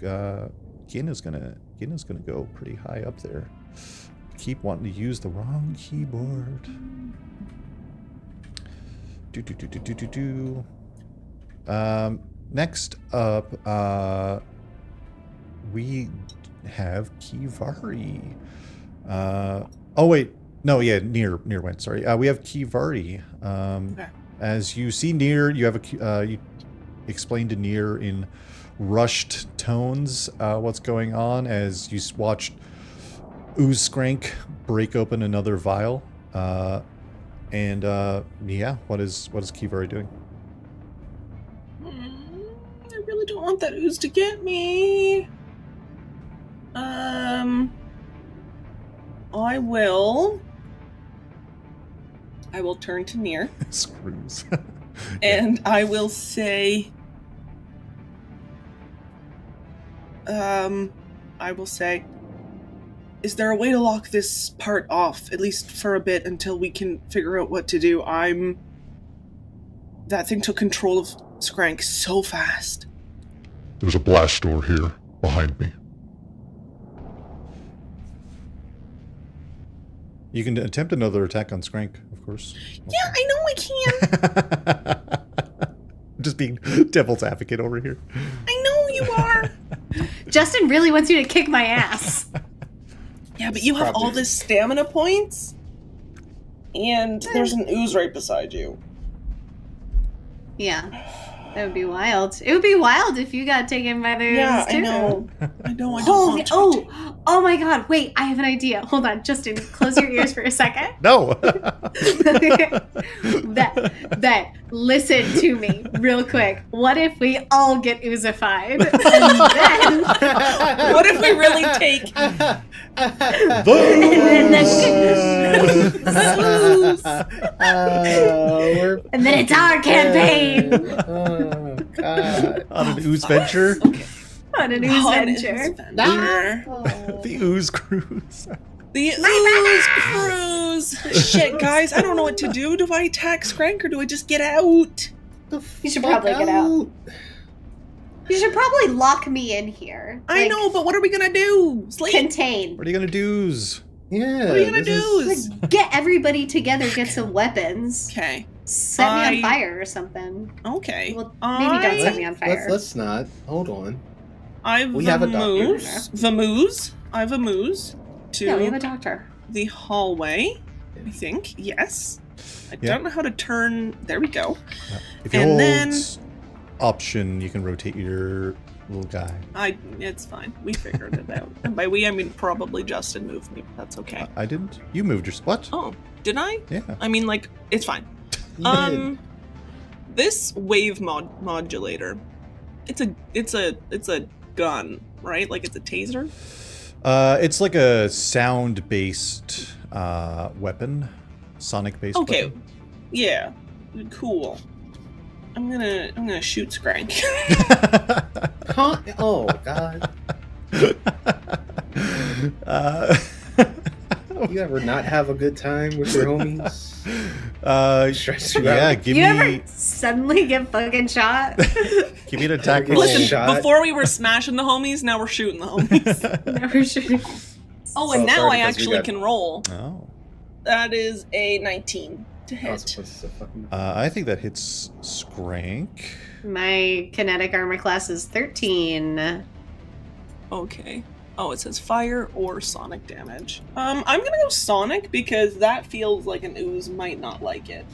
Gin is gonna go pretty high up there. Keep wanting to use the wrong keyboard. Next up, we have Kivari. Oh wait, no, yeah, Near went. Sorry, we have Kivari. Okay. As you see Near, you have you explain to Near in rushed tones what's going on as you watched Skrank break open another vial. And yeah, what is Kivari doing? I really don't want that ooze to get me. I will turn to Near. Screws. And I will say, is there a way to lock this part off, at least for a bit, until we can figure out what to do? That thing took control of Skrank so fast. There's a blast door here, behind me. You can attempt another attack on Skrank, of course. Yeah, I know I can. Just being devil's advocate over here. I know you are. Justin really wants you to kick my ass. Yeah, but you have all this stamina points, and there's an ooze right beside you. Yeah, that would be wild. It would be wild if you got taken by the Yeah, too. I know. I don't Holy, want to. oh my god, wait, I have an idea. Hold on, Justin, close your ears for a second. No. That, listen to me real quick. What if we all get oozified? And then... What if we really take... And then it's our campaign. Oh, God. On an ooze venture. Okay. On an ooze venture. The ooze cruise. The ooze cruise. Shit, guys, I don't know what to do. Do I attack Skrank or do I just get out? You should probably get out. You should probably lock me in here. I know, but what are we gonna do? Sleep? Contain. What are you gonna do? Yeah. What are you gonna do? Like, get everybody together, get some weapons. Okay. Set me on fire or something. Okay. Well, maybe don't set me on fire. Let's not. Hold on. We have a doctor. I have a moose to Yeah, we have a doctor. the hallway, I think. Yes. I don't know how to turn. There we go. If you And hold then- option, you can rotate your little guy. It's fine. We figured it out. And by we, I mean probably Justin moved me, but that's okay. I didn't. You moved your what? Oh, did I? Yeah. I mean, like, it's fine. This wave modulator, it's a gun, right? Like it's a taser. It's like a sound-based weapon, sonic-based. Okay. Weapon. Yeah. Cool. I'm gonna shoot Skrank. Huh? Oh, God. You ever not have a good time with your homies? Stress you yeah, out? give You me. ever suddenly get fucking shot? Give me an attack. Listen, roll. Listen, shot. before we were smashing the homies, now we're shooting the homies. Never should. Oh, and Oh, now sorry, I because we actually got- can roll. Oh. That is a 19 to hit. Consequences of fucking... I think that hits Skrank. My kinetic armor class is 13. Okay. Oh, it says fire or sonic damage. I'm gonna go sonic because that feels like an ooze might not like it.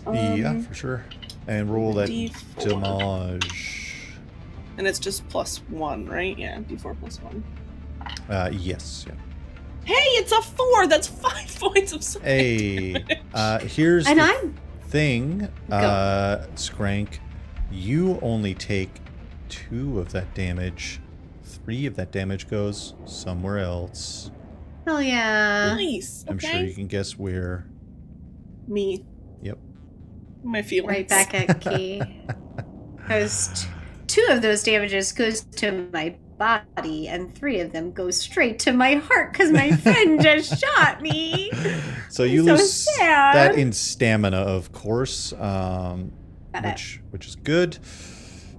Yeah, for sure. And roll that D4. damage. And it's just +1, right? Yeah, d4 +1. Yes. Yeah. Hey, it's a 4! That's 5 points of psychic Hey, here's And the thing, Skrank. You only take 2 of that damage. 3 of that damage goes somewhere else. Oh yeah. Nice. I'm Okay. sure you can guess where. Me. Yep. My feelings. Right back at Key. Because 2 of those damages goes to my body, and 3 of them go straight to my heart because my friend just shot me. So you So lose sad. that in stamina, of course, it. which is good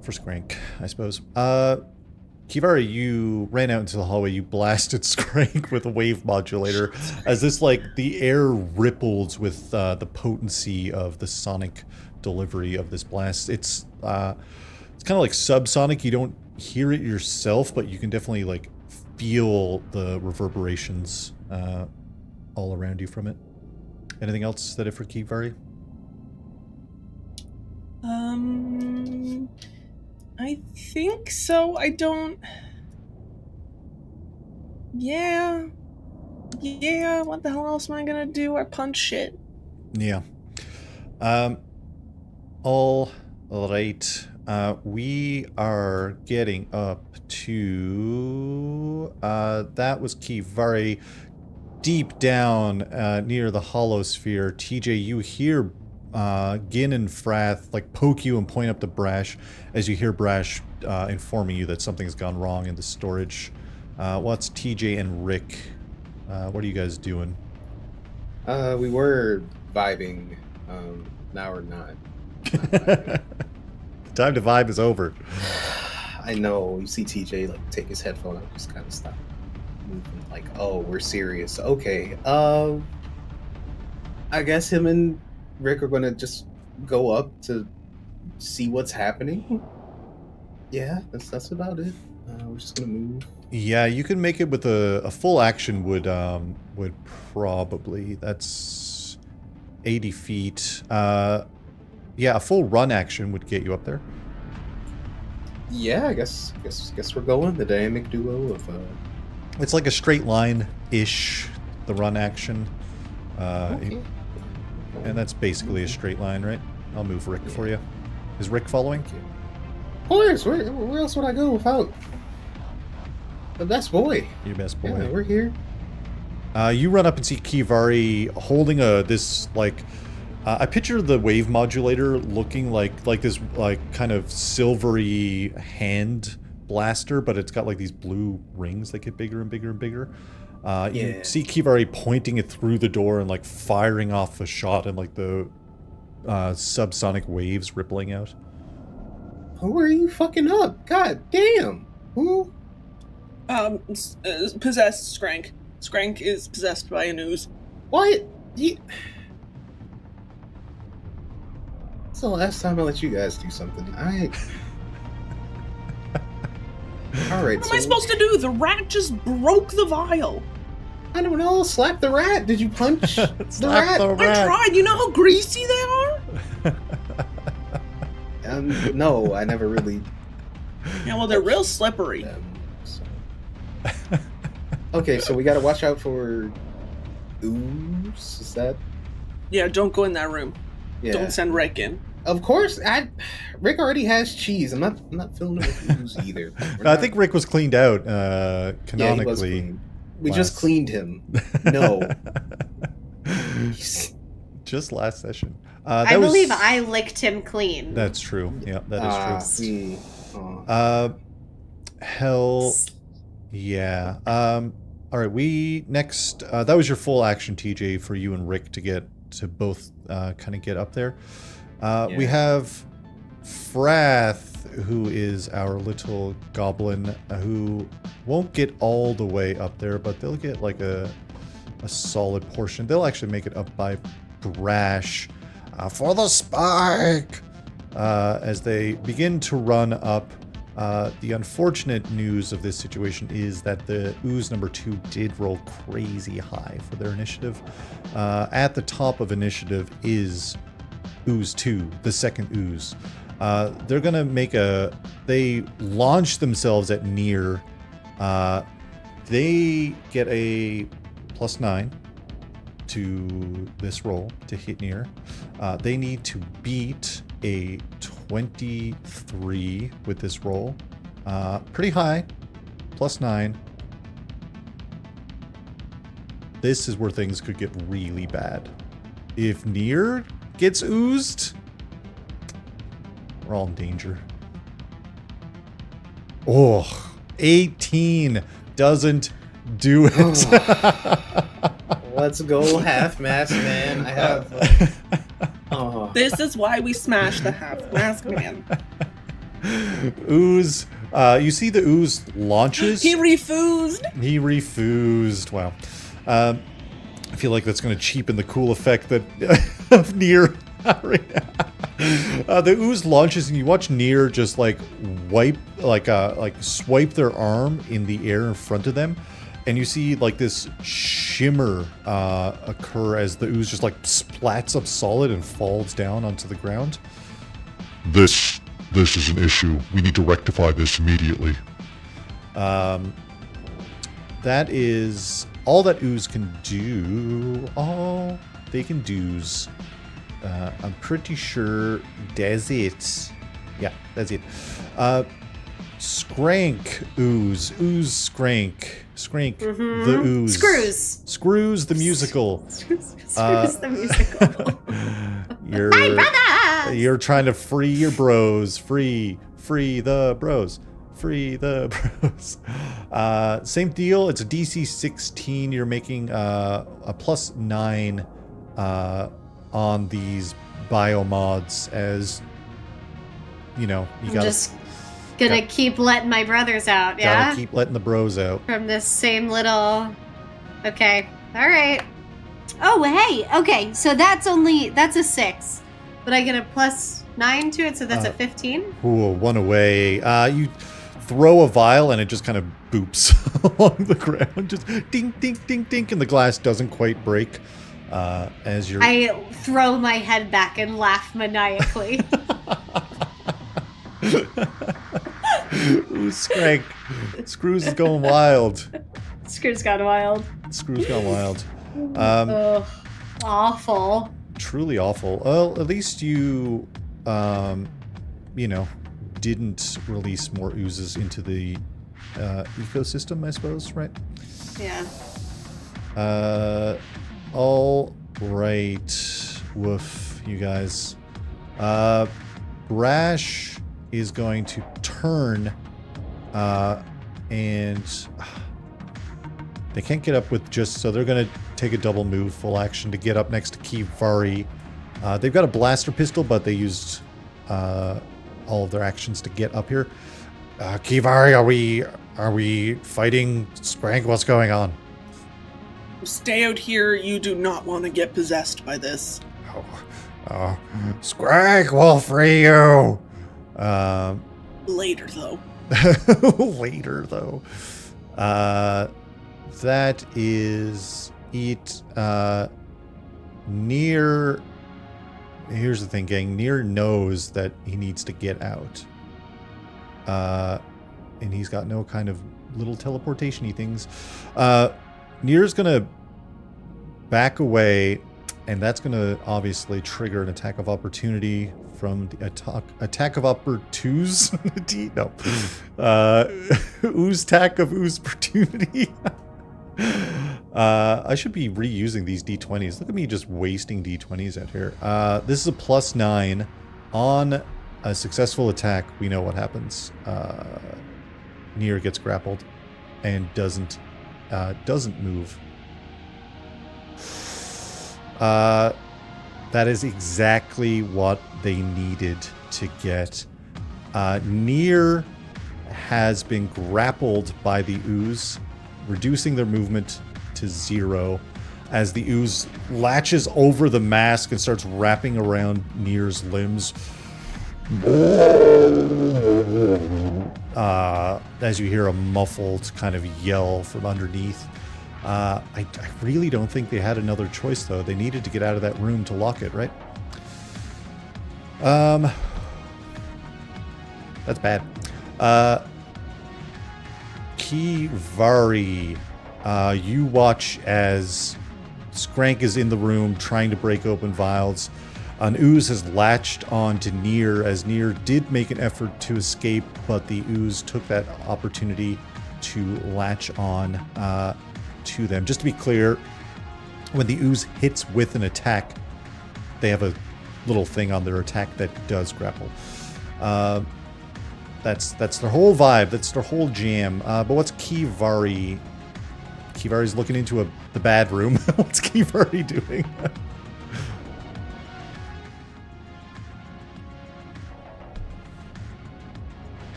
for Skrank, I suppose. Kivari, you ran out into the hallway. You blasted Skrank with a wave modulator, as this the air ripples with the potency of the sonic delivery of this blast. It's kind of like subsonic. You don't hear it yourself, but you can definitely feel the reverberations all around you from it. Anything else that it for Kivari? I think so. I don't. Yeah. What the hell else am I gonna do? I punch shit. Yeah. All right. We are getting up to that was Kivari. Deep down near the Holosphere, TJ, you hear Gin and Frath poke you and point up to Brash as you hear Brash informing you that something's gone wrong in the storage. What's TJ and Rick? What are you guys doing? We were vibing. Now we're not. Vibing. Time to vibe is over. I know. You see TJ take his headphone out, just kind of stop moving. Oh, we're serious. Okay. I guess him and Rick are gonna just go up to see what's happening. Yeah, that's about it. We're just gonna move. Yeah, you can make it with a full action would probably, that's 80 feet. Yeah, a full run action would get you up there. Yeah, I guess we're going the dynamic duo of. It's like a straight line-ish, the run action. Okay. And that's basically a straight line, right? I'll move Rick for you. Is Rick following? Of course, where else would I go without the best boy? Your best boy. Yeah, we're here. You run up and see Kivari holding this I picture the wave modulator looking like this kind of silvery hand blaster, but it's got these blue rings that get bigger and bigger and bigger. You see Kivari pointing it through the door and firing off a shot, and the subsonic waves rippling out. Who are you fucking up? God damn. Who? Possessed Skrank. Skrank is possessed by an ooze. What? It's the last time I let you guys do something. Alright, What am I supposed to do? The rat just broke the vial. I don't know. Slap the rat. Did you punch the rat? I tried. You know how greasy they are? No, I never really. Yeah, well, they're real slippery. So. Okay, so we gotta watch out for ooze. Is that? Yeah, don't go in that room. Yeah. Don't send Rick in. Of course, Rick already has cheese. I'm not filling it with ooze either. I think Rick was cleaned out canonically. Yeah, he was clean. We just cleaned him. No. Just last session. I believe I licked him clean. That's true. Yeah, that is true. We, Hell yeah. All right, we next. That was your full action, TJ, for you and Rick to both kind of get up there. We have Frath, who is our little goblin, who won't get all the way up there, but they'll get a solid portion. They'll actually make it up by Brash for the spike as they begin to run up. The unfortunate news of this situation is that the ooze number 2 did roll crazy high for their initiative. At the top of initiative is ooze 2, the second ooze. They're gonna make they launch themselves at Nier. They get a +9 to this roll to hit Nier. They need to beat a 23 with this roll. Pretty high, +9. This is where things could get really bad. If Nier gets oozed, we're all in danger. Oh, 18 doesn't do it. Let's go half-mask, man. I have... oh. This is why we smash the half-mask man. Ooze. You see the ooze launches. He refused. He refused. Wow. I feel like that's going to cheapen the cool effect that of Nier right now. The ooze launches, and you watch Nier just like swipe their arm in the air in front of them, and you see like this shimmer occur as the ooze just like splats up solid and falls down onto the ground. This is an issue. We need to rectify this immediately. That is all that ooze can do. All they can do's. I'm pretty sure that's it. Yeah, that's it. Skrank ooze. Ooze Skrank. Skrank the ooze. Screws the musical. Screws the musical. You're trying to free your bros. Free the bros. Free the bros. Same deal. It's a DC 16. You're making a +9 on these biomods, as you know. You I'm just gonna keep letting my brothers out. Yeah. Gotta keep letting the bros out from this same little. Okay. All right. Oh hey. Okay. So that's a 6, but I get a +9 to it, so that's a 15. Ooh, one away. You throw a vial and it just kind of boops along the ground, just ding, ding, ding, ding, and the glass doesn't quite break. As you're... I throw my head back and laugh maniacally. Ooh, Skrank. Screws is going wild. Screws gone wild. Screws gone wild. Awful. Truly awful. Well, at least you, didn't release more oozes into the ecosystem, I suppose, right? Yeah. All right. Woof, you guys. Brash is going to turn, and they can't get up with just, so they're going to take a double move, full action, to get up next to Kivari. They've got a blaster pistol, but they used all of their actions to get up here. Kivari, are we fighting Skrank? What's going on? Stay out here. You do not want to get possessed by this. Skrank will free you. Later, though. Later, though. That is it. Nier. Here's the thing, gang. Nier knows that he needs to get out. And he's got no kind of little teleportation-y things. Nier's gonna back away, and that's gonna obviously trigger an attack of opportunity from the attack of opportunities. No. Ooze tack of ooze opportunity. I should be reusing these d20s. Look at me just wasting d20s out here. This is a +9 on a successful attack. We know what happens. Nier gets grappled and doesn't move. That is exactly what they needed to get. Nier has been grappled by the ooze, reducing their movement to 0 as the ooze latches over the mask and starts wrapping around Nier's limbs. As you hear a muffled kind of yell from underneath. I really don't think they had another choice, though. They needed to get out of that room to lock it, right? That's bad. Kivari, you watch as Skrank is in the room trying to break open vials. An ooze has latched on to Nier, as Nier did make an effort to escape, but the ooze took that opportunity to latch on to them. Just to be clear, when the ooze hits with an attack, they have a little thing on their attack that does grapple. That's their whole vibe. That's their whole jam. But what's Kivari? Kivari's looking into the bad room. What's Kivari doing?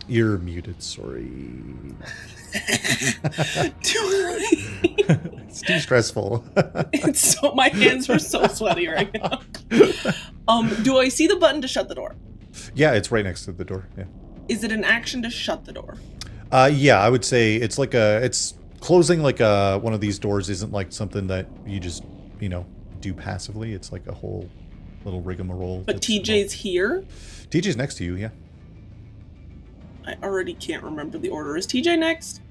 You're muted, sorry. It's too stressful. My hands were so sweaty right now. Do I see the button to shut the door? Yeah, it's right next to the door. Yeah. Is it an action to shut the door? Yeah, I would say it's like it's closing like one of these doors isn't like something that you just, do passively. It's like a whole little rigmarole. But TJ's here? TJ's next to you, yeah. I already can't remember the order. Is TJ next?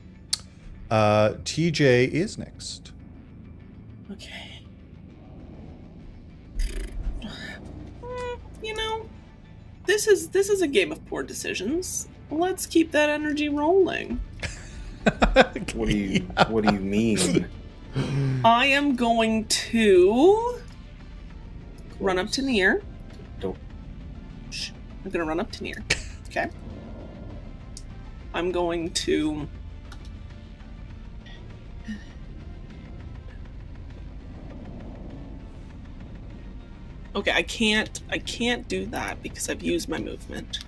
TJ is next. Okay. This is a game of poor decisions. Let's keep that energy rolling. What do you mean? I am going to run up to Nier. Don't. Shh. I'm gonna run up to Nier. Okay. I'm going to... Okay, I can't do that because I've used my movement.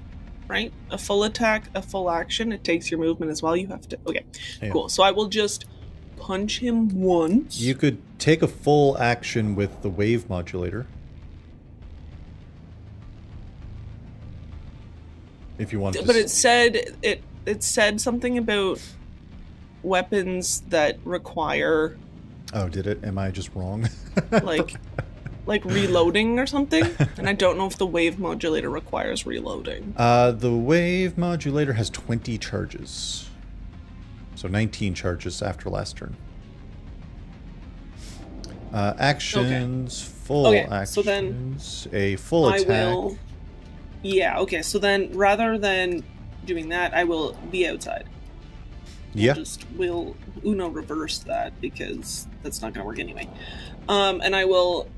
Right? A full attack, a full action, it takes your movement as well. You have to... Okay, yeah. Cool. So I will just punch him once. You could take a full action with the wave modulator. If you want to... But it said something about weapons that require... Oh, did it? Am I just wrong? like reloading or something? And I don't know if the wave modulator requires reloading. The wave modulator has 20 charges. So 19 charges after last turn. Actions, okay. Full actions, so then a full attack. Okay, so then rather than doing that, I will be outside. Yeah. We'll Uno reverse that because that's not going to work anyway. And I will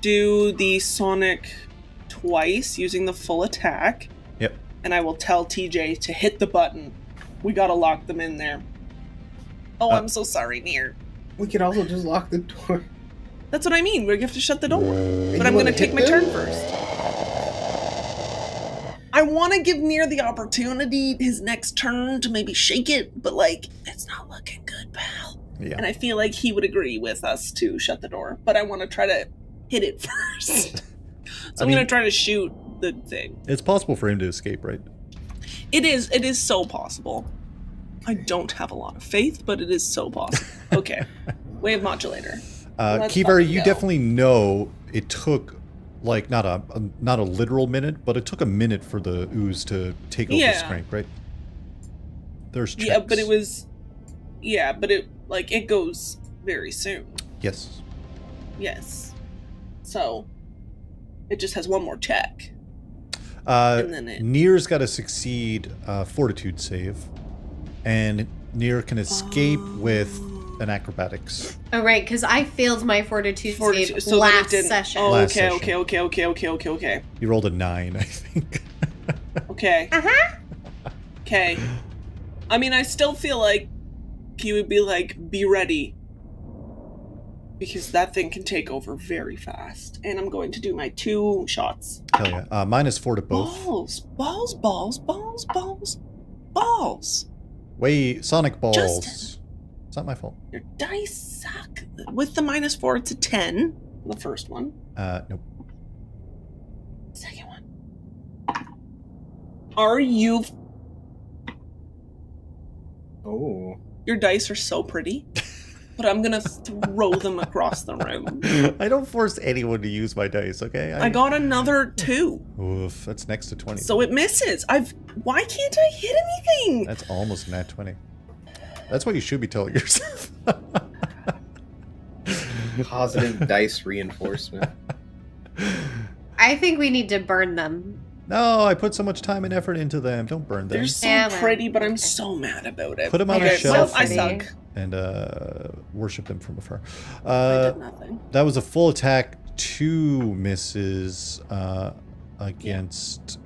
do the Sonic twice using the full attack. Yep. And I will tell TJ to hit the button. We gotta lock them in there. Oh, I'm so sorry, Nier. We could also just lock the door. That's what I mean. We have to shut the door. But I'm gonna take my turn first. I want to give Nier the opportunity his next turn to maybe shake it, but it's not looking good, pal. Yeah. And I feel like he would agree with us to shut the door, but I want to try to hit it first. So I'm going to try to shoot the thing. It's possible for him to escape, right? It is so possible. I don't have a lot of faith, but it is so possible. Okay. Wave modulator. Kivari, you definitely know it took not a literal minute, but it took a minute for the ooze to take over Skrank, right? There's checks. Yeah, but it was... Yeah, but it goes very soon. Yes. Yes. So, it just has one more check. Nier's got to succeed fortitude save, and Nier can escape with an acrobatics. Oh, right, because I failed my fortitude save last session. Oh, okay. You rolled a 9, I think. Okay. Okay. I mean, I still feel like he would be be ready. Because that thing can take over very fast. And I'm going to do my 2 shots. Hell yeah. -4 to both. Balls. Way, Sonic balls. Justin. It's not my fault. Your dice suck. With the -4, it's a 10. The first one. Nope. Second one. Are you... Oh. Your dice are so pretty. but I'm gonna throw them across the room. I don't force anyone to use my dice, okay? I got another 2. Oof, that's next to 20. So it misses. Why can't I hit anything? That's almost nat 20. That's what you should be telling yourself. Positive dice reinforcement. I think we need to burn them. No, I put so much time and effort into them. Don't burn them. They're so Yeah, well. pretty, but I'm so mad about it. Put them on a Okay, shelf. well, I suck. And worship them from afar. I did nothing. That was a full attack. 2 misses against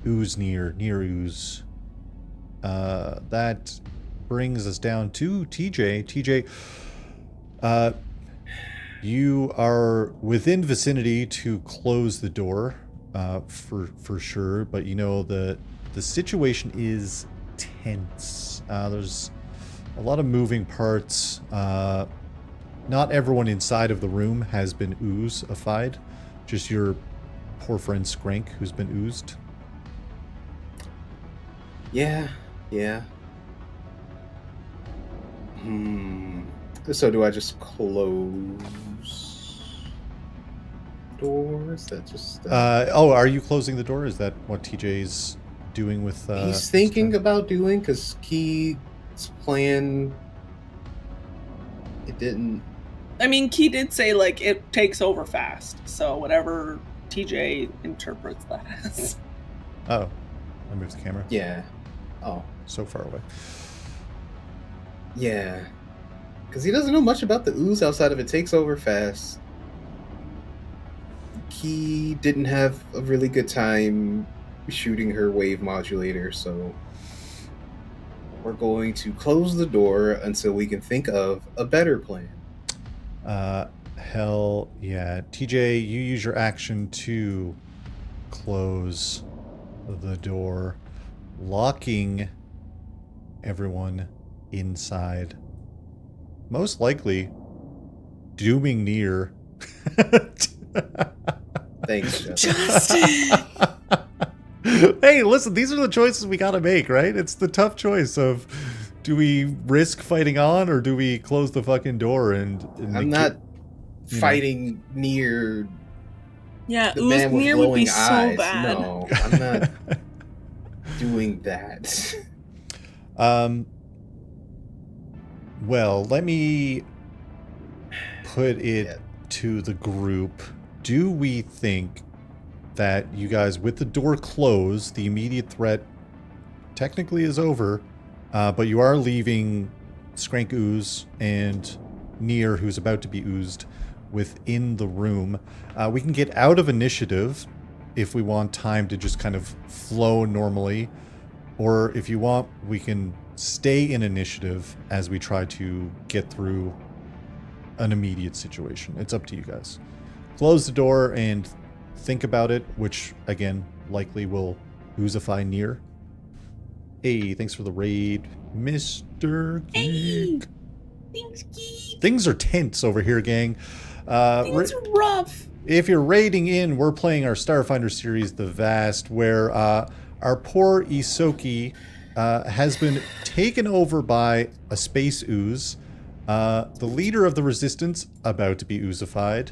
ooze near ooze. That brings us down to TJ. TJ, you are within vicinity to close the door, for sure, but you know the situation is tense. There's a lot of moving parts. Not everyone inside of the room has been ooze-ified. Just your poor friend Skrank, who's been oozed. Yeah. So do I just close doors? That just are you closing the door? Is that what TJ's doing with he's thinking about doing, because Key's plan, it didn't. I mean, Key did say, like, it takes over fast, so whatever TJ interprets that as. Oh, I moved the camera. Yeah. Oh. So far away. Yeah. Because he doesn't know much about the ooze outside of it takes over fast. Key didn't have a really good time shooting her wave modulator, so we're going to close the door until we can think of a better plan. Hell yeah. TJ, you use your action to close the door, locking everyone inside. Most likely dooming near. Thanks, Justin. Hey, listen, these are the choices we gotta make, right? It's the tough choice of, do we risk fighting on, or do we close the fucking door and I'm not fighting near. Yeah, The ooze man with near would be glowing so eyes. bad. No, I'm not doing that. Well, let me put it to the group. Do we think that you guys, with the door closed, the immediate threat technically is over, but you are leaving Skrank Ooze and Near, who's about to be oozed, within the room. We can get out of initiative if we want time to just kind of flow normally, or if you want, we can stay in initiative as we try to get through an immediate situation. It's up to you guys. Close the door and think about it, which again likely will oozify Near. Hey, thanks for the raid, Mr. Geek. Hey, thanks, Geek. Things are tense over here, gang. Things are rough. If you're raiding in, we're playing our Starfinder series, The Vast, where our poor Isoki has been taken over by a space ooze, the leader of the resistance about to be oozified,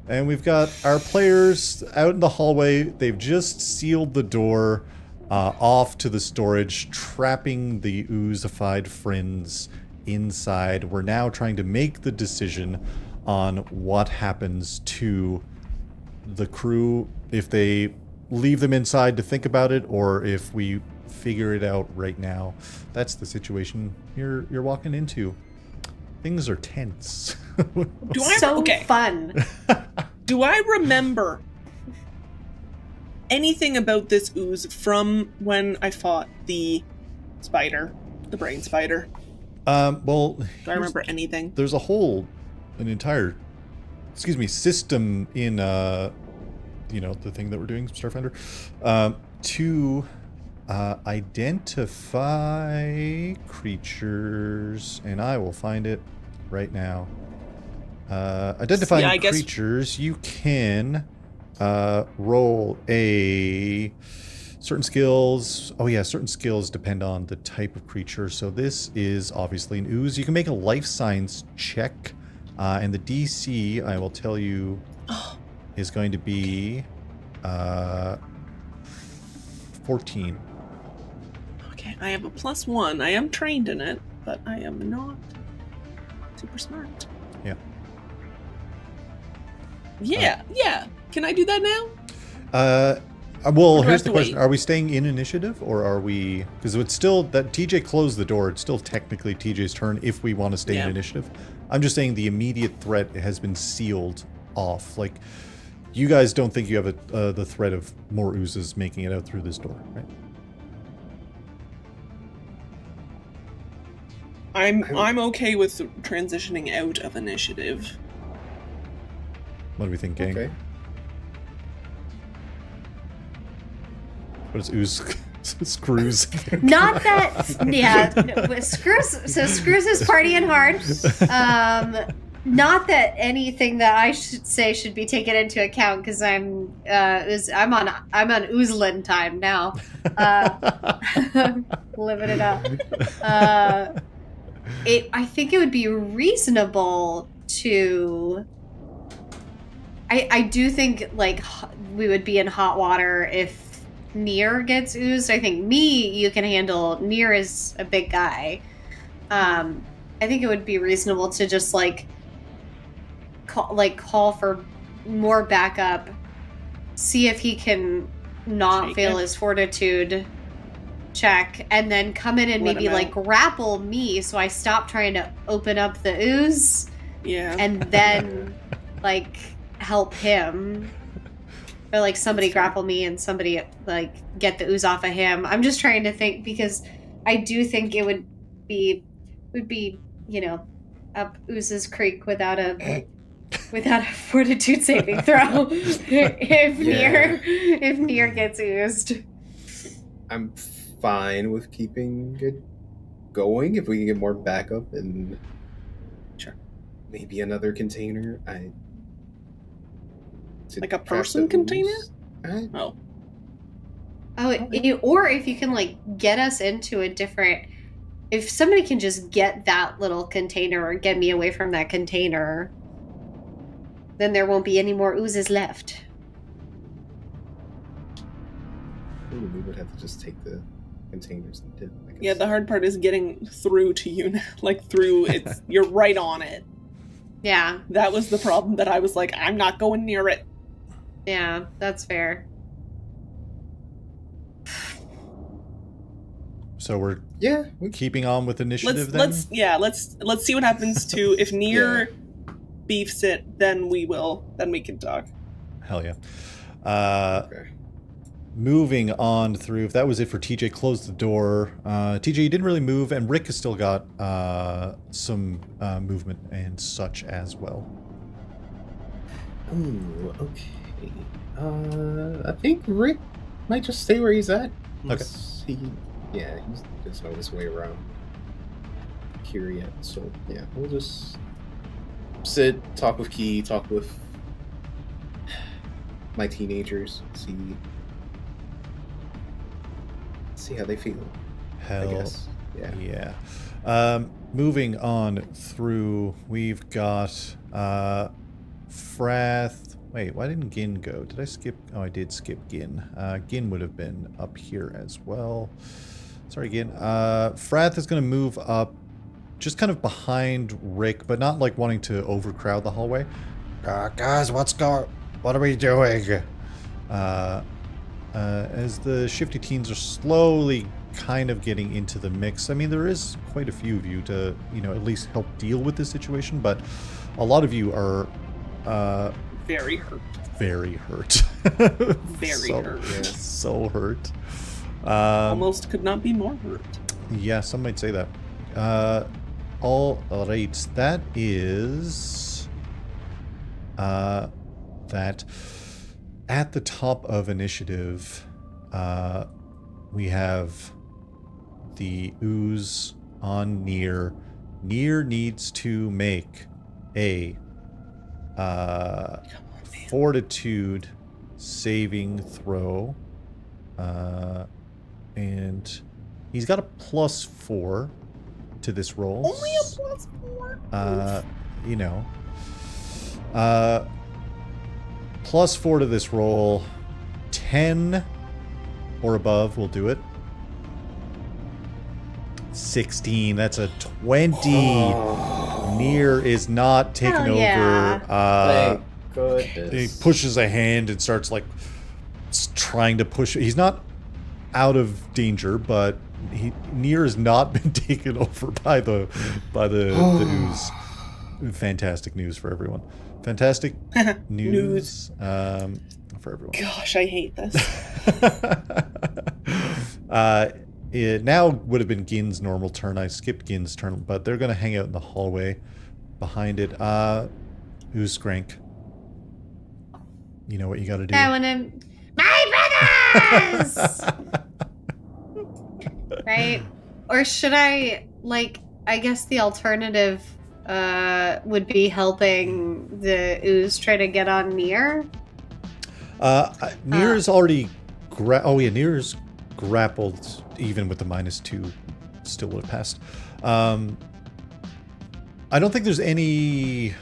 and we've got our players out in the hallway. They've just sealed the door off to the storage, trapping the oozified friends inside. We're now trying to make the decision on what happens to the crew, if they leave them inside to think about it, or if we figure it out right now. That's the situation you're walking into. Things are tense. Fun. Do I remember anything about this ooze from when I fought the spider, the brain spider? Well, Do I remember anything? There's an entire system in the thing that we're doing, Starfinder, to identify creatures, and I will find it right now. Identifying creatures, you can roll a Certain skills, oh yeah, certain skills depend on the type of creature. So this is obviously an ooze. You can make a life science check, and the DC, I will tell you, is going to be 14. Okay, I have a +1. I am trained in it, but I am not super smart. Yeah. Yeah. Can I do that now? Well, Or do I here's have the to question. wait? Are we staying in initiative, or are we... Because it's still... That TJ closed the door. It's still technically TJ's turn if we want to stay in Yeah. initiative. I'm just saying the immediate threat has been sealed off. Like, you guys don't think you have the threat of more oozes making it out through this door, right? I'm okay with transitioning out of initiative. What do we think, gang? Okay. What is ooze? Screws. Not that, yeah. Screws. So Screws is partying hard. Not that anything that I should say should be taken into account because I'm on Oozlin time now, living it up. I think it would be reasonable to. I do think like we would be in hot water if Nier gets oozed. I think you can handle. Nier is a big guy. I think it would be reasonable to just call for more backup, see if he can not Shake fail it. his fortitude check, and then come in and Let maybe him out. grapple me so I stop trying to open up the ooze, Yeah. and then help him. Or somebody That's fair. grapple me and somebody get the ooze off of him. I'm just trying to think because I do think it would be up Ooze's Creek without a fortitude saving throw if Nier gets oozed. I'm fine with keeping it going if we can get more backup and Sure. maybe another container. Like a person container? Oh. Or if you can get us into a different. If somebody can just get that little container or get me away from that container, then there won't be any more oozes left. We would have to just take the containers and dip, I guess. Yeah, the hard part is getting through to you. You're right on it. Yeah, That was the problem that I was like, I'm not going near it. yeah, that's fair. So we're we keeping on with initiative then? Let's see what happens to if Nier beefs it, then we can talk. Hell yeah. Okay. Moving on through, if that was it for TJ, close the door. TJ, you didn't really move, and Rick has still got some movement and such as well. Ooh, okay. I think Rick might just stay where he's at. He's just on his way around here yet. So yeah, we'll just sit, talk with Key, talk with my teenagers, see how they feel. I Hell guess. yeah. Moving on through, we've got Frath. Wait, why didn't Gin go? Did I skip? Oh, I did skip Gin. Gin would have been up here as well. Sorry, Gin. Frath is going to move up just kind of behind Rick, but not wanting to overcrowd the hallway. Guys, what are we doing? As the shifty teens are slowly kind of getting into the mix. I mean, there is quite a few of you to, at least help deal with this situation, but a lot of you are Very hurt. very hurt. Very hurt. So hurt. Almost could not be more hurt. Yeah, some might say that. All right, that is that. At the top of initiative, we have the ooze on Nier. Nier needs to make a fortitude saving throw. And he's got a +4 to this roll. Only a +4? You know. +4 to this roll. 10 or above will do it. 16. That's a 20. Nier is not taken Hell yeah. over. Thank goodness. He pushes a hand and starts like trying to push. He's not out of danger, but Nier has not been taken over by the ooze. Fantastic news for everyone. Fantastic news for everyone. Gosh, I hate this. It now would have been Gin's normal turn. I skipped Gin's turn, but they're going to hang out in the hallway behind it. Who's Skrank? You know what you got to do. I want to... My brothers! Right? Or should I, like, I guess the alternative would be helping the ooze try to get on Nier? Nier's already... Nier's grappled, even with the -2. Still would have passed. I don't think there's any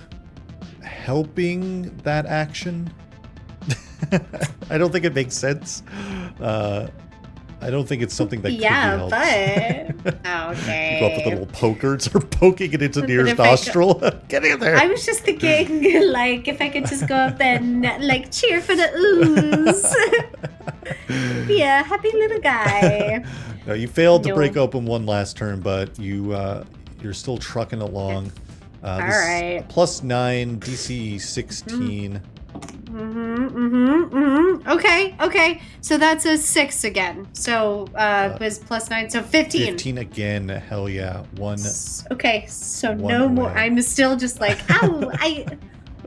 helping that action. I don't think it makes sense. I don't think it's something that could be helped. But... okay. You go up with a little poker, start poking it into Nier's nostril. Get in there! I was just thinking, like, if I could just go up there and, like, cheer for the ooze. Yeah, happy little guy. No, you failed to break open one last turn, but you're still trucking along. All right. +9, DC 16. Okay. So that's a 6 again. So was +9, so 15. 15 again. Hell yeah. One. Okay, so One no more. away. I'm still just like, ow,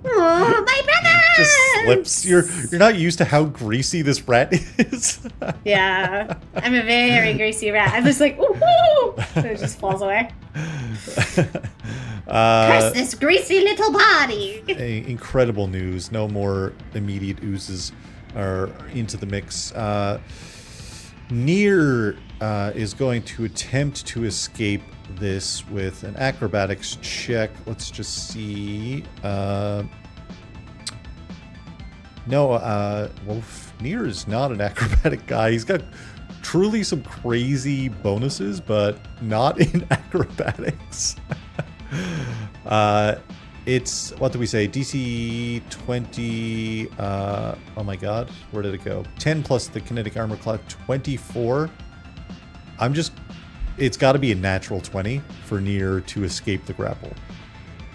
oh, my brother! Just slips. You're not used to how greasy this rat is. Yeah, I'm a very greasy rat. I'm just like, ooh, so it just falls away. Curse this greasy little body. Incredible news. No more immediate oozes are into the mix. Nier is going to attempt to escape this with an acrobatics check. Let's just see. Nier is not an acrobatic guy. He's got truly some crazy bonuses, but not in acrobatics. It's, what do we say, DC 20, oh my god, where did it go? 10 plus the kinetic armor class, 24. It's got to be a natural 20 for Nier to escape the grapple.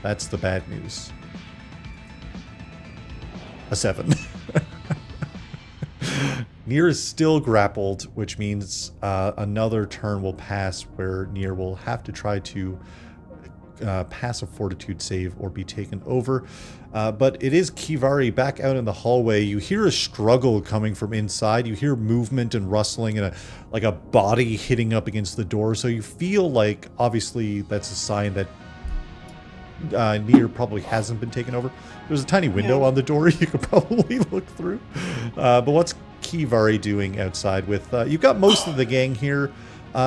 That's the bad news. A 7. Nier is still grappled, which means another turn will pass where Nier will have to try to pass a fortitude save or be taken over. But it is Kivari back out in the hallway. You hear a struggle coming from inside. You hear movement and rustling and like a body hitting up against the door. So you feel like, obviously, that's a sign that Nier probably hasn't been taken over. There's a tiny window on the door you could probably look through. But what's Kivari doing outside with... you've got most of the gang here.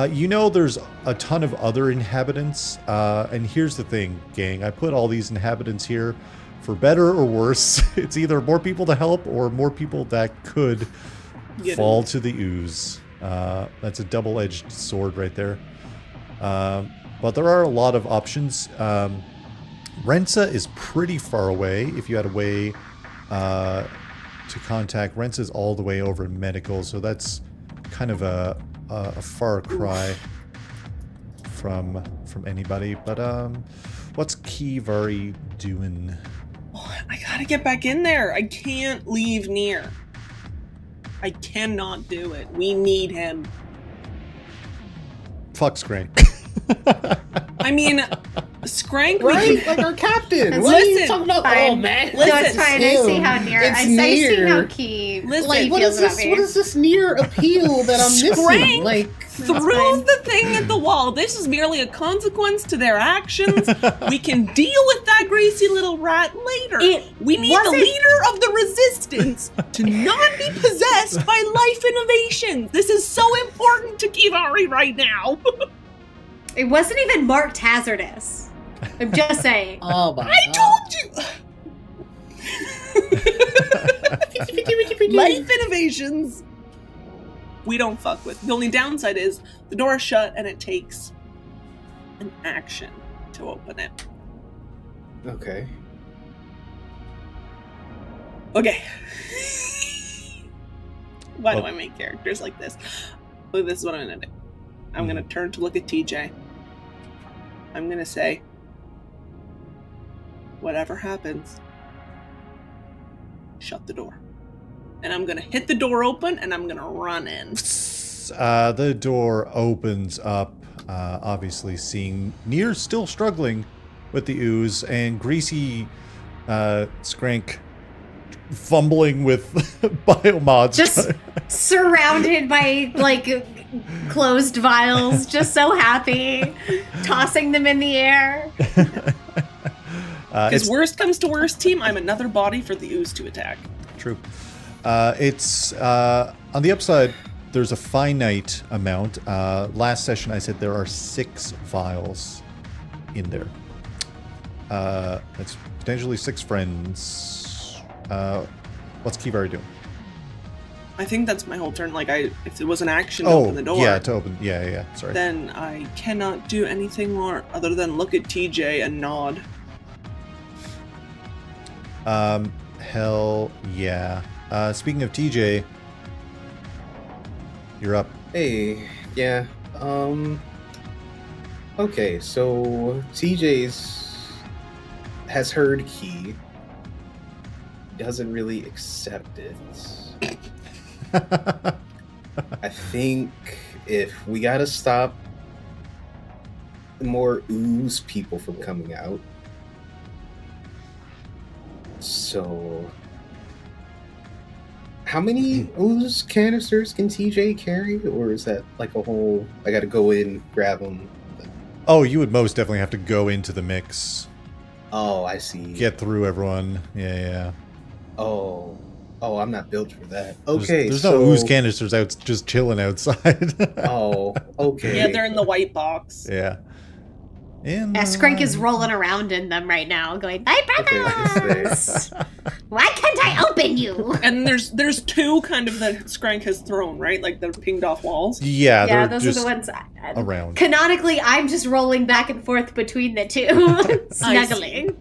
You know there's a ton of other inhabitants. And here's the thing, gang. I put all these inhabitants here for better or worse. It's either more people to help or more people that could fall to the ooze. That's a double-edged sword right there. But there are a lot of options. Rensa is pretty far away. If you had a way to contact, Rensa's all the way over in medical, so that's kind of a far cry from anybody. But what's Kivari doing? Oh, I gotta get back in there. I can't leave Nier. I cannot do it. We need him. Fuck Skrank. I mean, Skrank, right? Like our captain. What Listen, are you talking about? fine. Oh man, No, it's fine. I see how Nier. It's I see Nier. how Key Listen, like, What feels is this? about me. What is this Nier appeal that I'm missing? Skrank Like, through fine. the thing at the wall. This is merely a consequence to their actions. We can deal with that greasy little rat later. We need the leader of the resistance to not be possessed by life innovations. This is so important to Kivari right now. It wasn't even marked hazardous. I'm just saying. Oh my I told you. Life innovations. We don't fuck with. The only downside is the door is shut and it takes an action to open it. Okay. Okay. Why do I make characters like this? Well, this is what I'm gonna do. I'm gonna turn to look at TJ. I'm gonna say, whatever happens, shut the door. And I'm gonna hit the door open and I'm gonna run in. The door opens up, obviously seeing Nier still struggling with the ooze, and greasy Skrank fumbling with biomods. Just surrounded by, like, closed vials, just so happy, tossing them in the air. Because worst comes to worst, team, I'm another body for the ooze to attack. True. It's on the upside, there's a finite amount. Last session I said there are 6 vials in there. That's potentially 6 friends. What's Kivari doing? I think that's my whole turn. Like, if there was an action to open the door. Yeah, to open. Yeah. Sorry. Then I cannot do anything more other than look at TJ and nod. Hell yeah. Speaking of TJ, you're up. Hey, yeah. Okay, so has heard key. Doesn't really accept it. I think if we gotta stop more ooze people from coming out. So how many ooze canisters can TJ carry? Or is that like a whole, I gotta go in, grab them? Oh, you would most definitely have to go into the mix. Oh, I see. Get through everyone. Yeah. Oh, I'm not built for that. Okay, there's no ooze canisters out just chilling outside. Oh, okay. Yeah, they're in the white box. Yeah. Skrank is rolling around in them right now, going, "My brothers! Why can't I open you?" And there's 2 kind of that Skrank has thrown, right? Like they're pinged off walls. Yeah, those just are the ones around. Canonically, I'm just rolling back and forth between the 2, snuggling.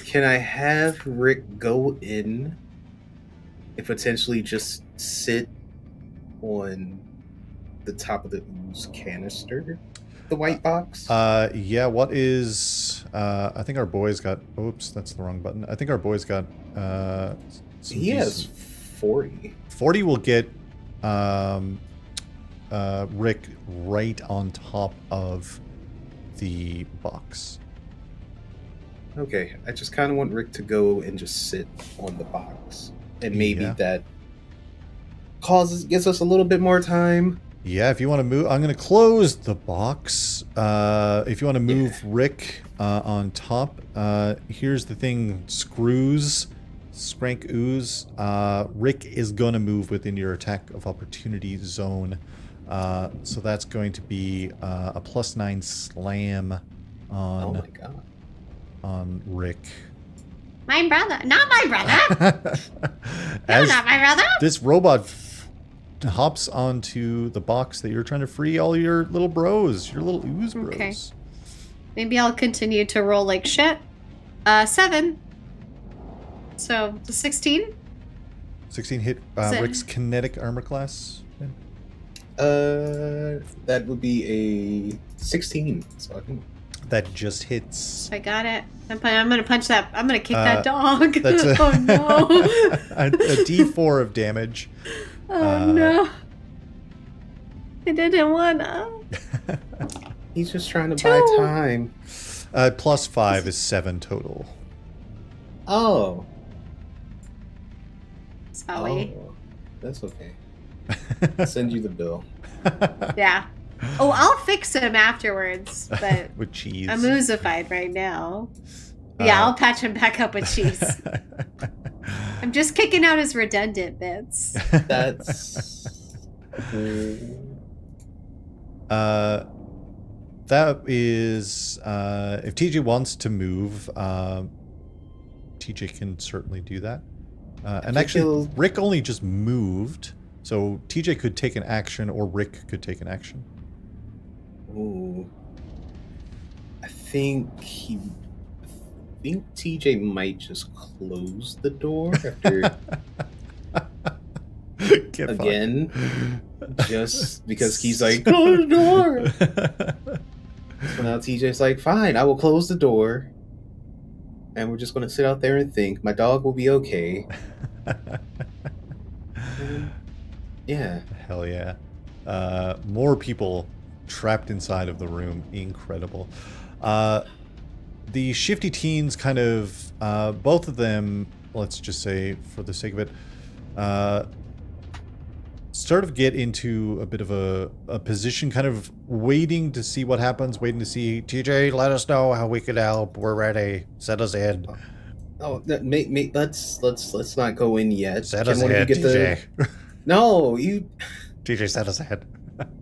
Can I have Rick go in and potentially just sit on the top of the ooze canister? The white box? Yeah, what is... I think our boy's got... Oops, that's the wrong button. I think our boy's got... he has 40. 40 will get Rick right on top of the box. Okay, I just kind of want Rick to go and just sit on the box. And maybe that gives us a little bit more time. Yeah, if you want to move... I'm going to close the box. If you want to move Rick on top, here's the thing. Skrank ooze. Rick is going to move within your attack of opportunity zone. So that's going to be a +9 slam on... Oh my god. On Rick. My brother. Not my brother. You're not my brother. This robot hops onto the box that you're trying to free all your little bros, your little ooze bros. Okay. Maybe I'll continue to roll like shit. 7. So, 16? 16 hit Rick's kinetic armor class. That would be a 16. So I think that just hits. I got it. I'm gonna punch that. I'm gonna kick that dog. That's oh no! a D4 of damage. Oh no! I didn't wanna. He's just trying to buy time. +5 is 7 total. Oh. Sorry. Oh, that's okay. I'll send you the bill. Yeah. Oh, I'll fix him afterwards, but With cheese. I'm oozeified right now. Yeah, I'll patch him back up with cheese. I'm just kicking out his redundant bits. That's... That is, if TJ wants to move, TJ can certainly do that. And actually, Rick only just moved, so TJ could take an action, or Rick could take an action. Ooh. I think TJ might just close the door after... Again, just because he's like, close the door. So now TJ's like, fine, I will close the door, and we're just going to sit out there and think. My dog will be okay. Yeah. Hell yeah. More people trapped inside of the room. Incredible. The shifty teens kind of, both of them, let's just say for the sake of it, sort of get into a bit of a position, kind of waiting to see what happens, waiting to see, TJ, let us know how we could help. We're ready. Set us in. Oh, let's not go in yet. Set us in, TJ. No, you... TJ, set us in.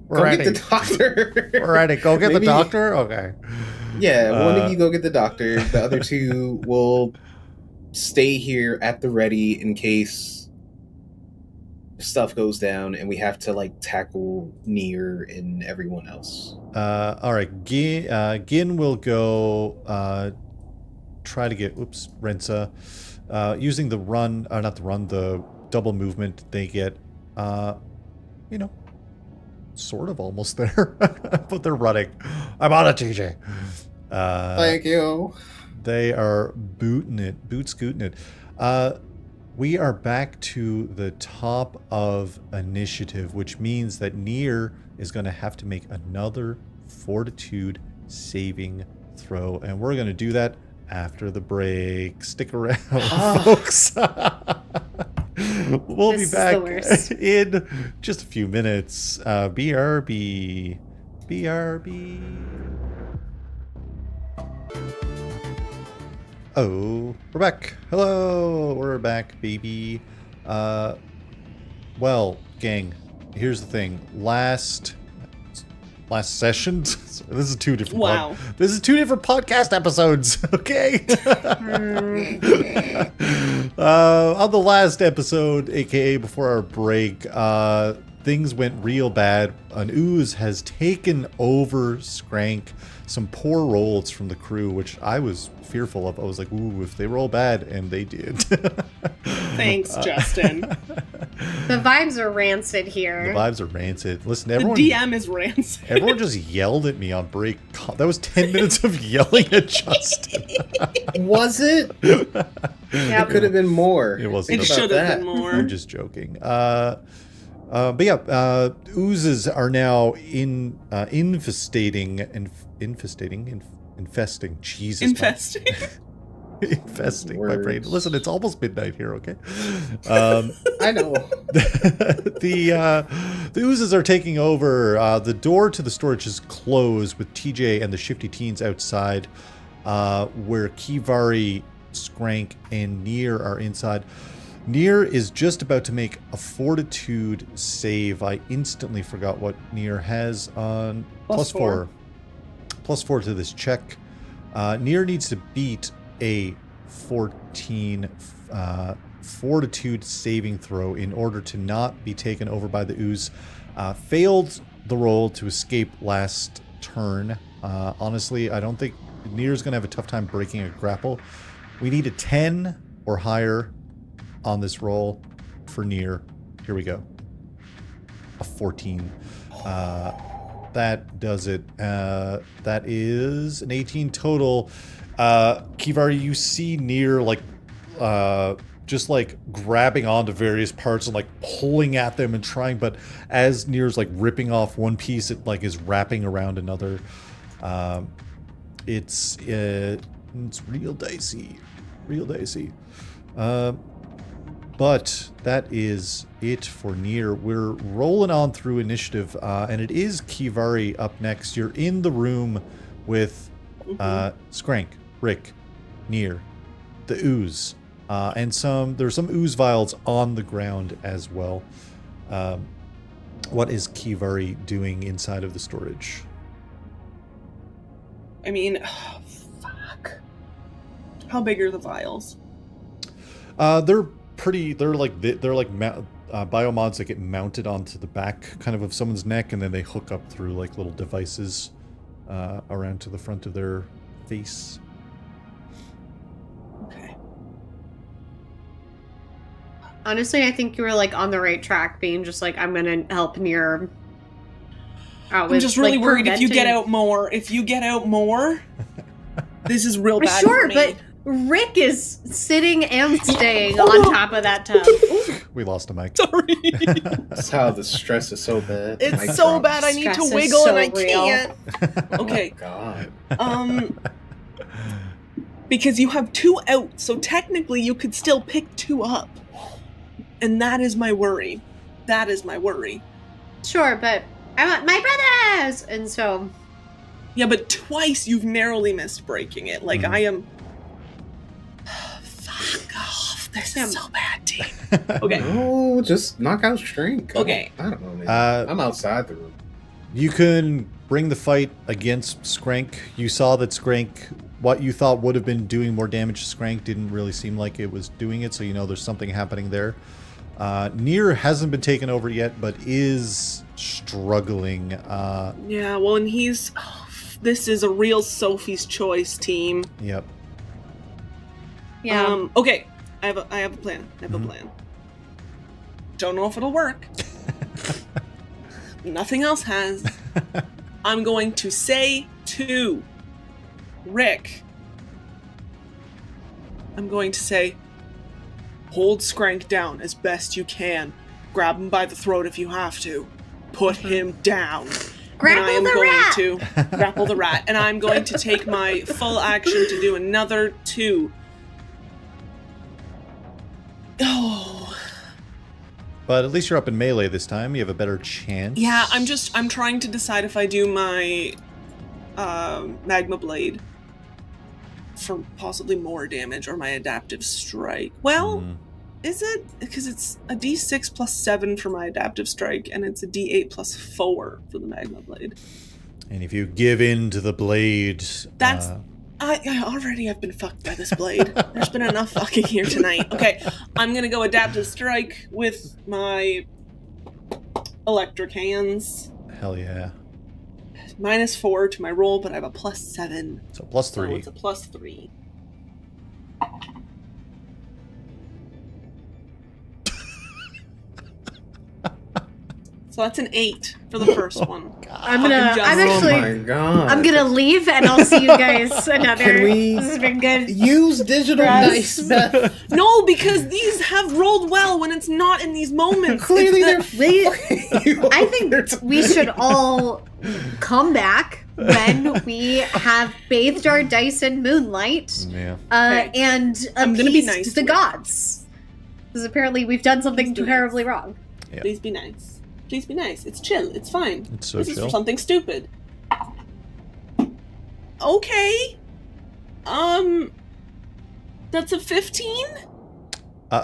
Go get the doctor. We're ready. Go get the doctor? Okay. Yeah, one of you go get the doctor. The other two will stay here at the ready in case stuff goes down and we have to like tackle Nier and everyone else. All right. Gin will go try to get Rensa using the run, not the run, the double movement. They get sort of almost there, but they're running. I'm on it, TJ. Thank you. They are boot scooting it. We are back to the top of initiative, which means that Nier is going to have to make another fortitude saving throw, and we're going to do that after the break. Stick around, folks. We'll be back in just a few minutes. BRB. Oh, we're back. Hello, we're back, baby. Well, gang, here's the thing. Last session. This is two different. Wow. This is two different podcast episodes. Okay. On the last episode, aka before our break, things went real bad. An ooze has taken over Skrank. Some poor rolls from the crew, which I was fearful of. I was like, ooh, if they roll bad, and they did. Thanks, Justin. The vibes are rancid here. The vibes are rancid. Listen, everyone... The DM is rancid. Everyone just yelled at me on break. That was 10 minutes of yelling at Justin. Was it? Yep. It could have been more. It wasn't. It should have been more. I'm just joking. But yeah, oozes are now infesting. Jesus. Infesting. Infesting my brain. Listen, it's almost midnight here, okay? I know. The oozes are taking over. The door to the storage is closed with TJ and the shifty teens outside, where Kivari, Skrank, and Nier are inside. Nier is just about to make a fortitude save. I instantly forgot what Nier has on +4. +4 to this check. Nier needs to beat a 14 fortitude saving throw in order to not be taken over by the ooze. Failed the roll to escape last turn. Honestly, I don't think Nier's going to have a tough time breaking a grapple. We need a 10 or higher on this roll for Nier. Here we go. A 14. That does it. That is an 18 total. Kivari, you see Nier like just like grabbing onto various parts and like pulling at them and trying, but as Nier's like ripping off one piece, it like is wrapping around another. It's real dicey. Real dicey. But But that is it for Nier. We're rolling on through initiative, and it is Kivari up next. You're in the room with Skrank, Rick, Nier, the ooze, and there's some ooze vials on the ground as well. What is Kivari doing inside of the storage? I mean, fuck. How big are the vials? They're like biomods that get mounted onto the back kind of someone's neck, and then they hook up through like little devices around to the front of their face. Okay. Honestly, I think you were like on the right track, being just like, I'm gonna help Nier out. I'm just really like, worried if you get preventing- out more. This is real bad Sure, for me. but Rick is sitting and staying on top of that tub. We lost a mic. Sorry. That's how the stress is so bad. It's Mic so drops. bad I need Stress to is wiggle so and I real. can't. Oh Okay. my God. Because you have 2 out, so technically you could still pick 2 up. And that is my worry. Sure, but I want my brothers! And so, Yeah, but twice you've narrowly missed breaking it. Like, I am... Fuck off. This is so bad, team. Okay. No, just knock out Skrank. Okay. I don't know, man. Uh, I'm outside the room. You can bring the fight against Skrank. You saw that Skrank, what you thought would have been doing more damage to Skrank, didn't really seem like it was doing it, so you know there's something happening there. Nier hasn't been taken over yet, but is struggling. Yeah, well, and he's... this is a real Sophie's Choice team. Yep. yeah. Okay, I have a plan. Don't know if it'll work. Nothing else has. I'm going to say to Rick, I'm going to say, hold Skrank down as best you can. Grab him by the throat if you have to. Put him down. Grapple and I am the going rat! to grapple the rat, and I'm going to take my full action to do another 2. Oh. But at least you're up in melee this time. You have a better chance. Yeah, I'm trying to decide if I do my magma blade for possibly more damage or my adaptive strike. Well, is it? Because it's a d6 plus 7 for my adaptive strike, and it's a d8 plus 4 for the magma blade. And if you give in to the blade... That's... I already have been fucked by this blade. There's been enough fucking here tonight. Okay, I'm gonna go adaptive strike with my electric hands. Hell yeah. -4 to my roll, but I have a +7. So +3. So it's a +3. So that's an 8 for the first one. I'm Fucking actually, Oh my God. I'm gonna leave and I'll see you guys another. Can we- This has been good. Use digital Yes. dice, Beth. No, because these have rolled well when it's not in these moments. Clearly It's I think we should all come back when we have bathed our dice in moonlight Yeah. Okay. and I'm gonna be appeased nice the to it. gods. Because apparently we've done something Please be terribly wrong. Please be nice. Please be nice. It's chill. It's fine. It's so this is chill. for something stupid. Okay. That's a 15?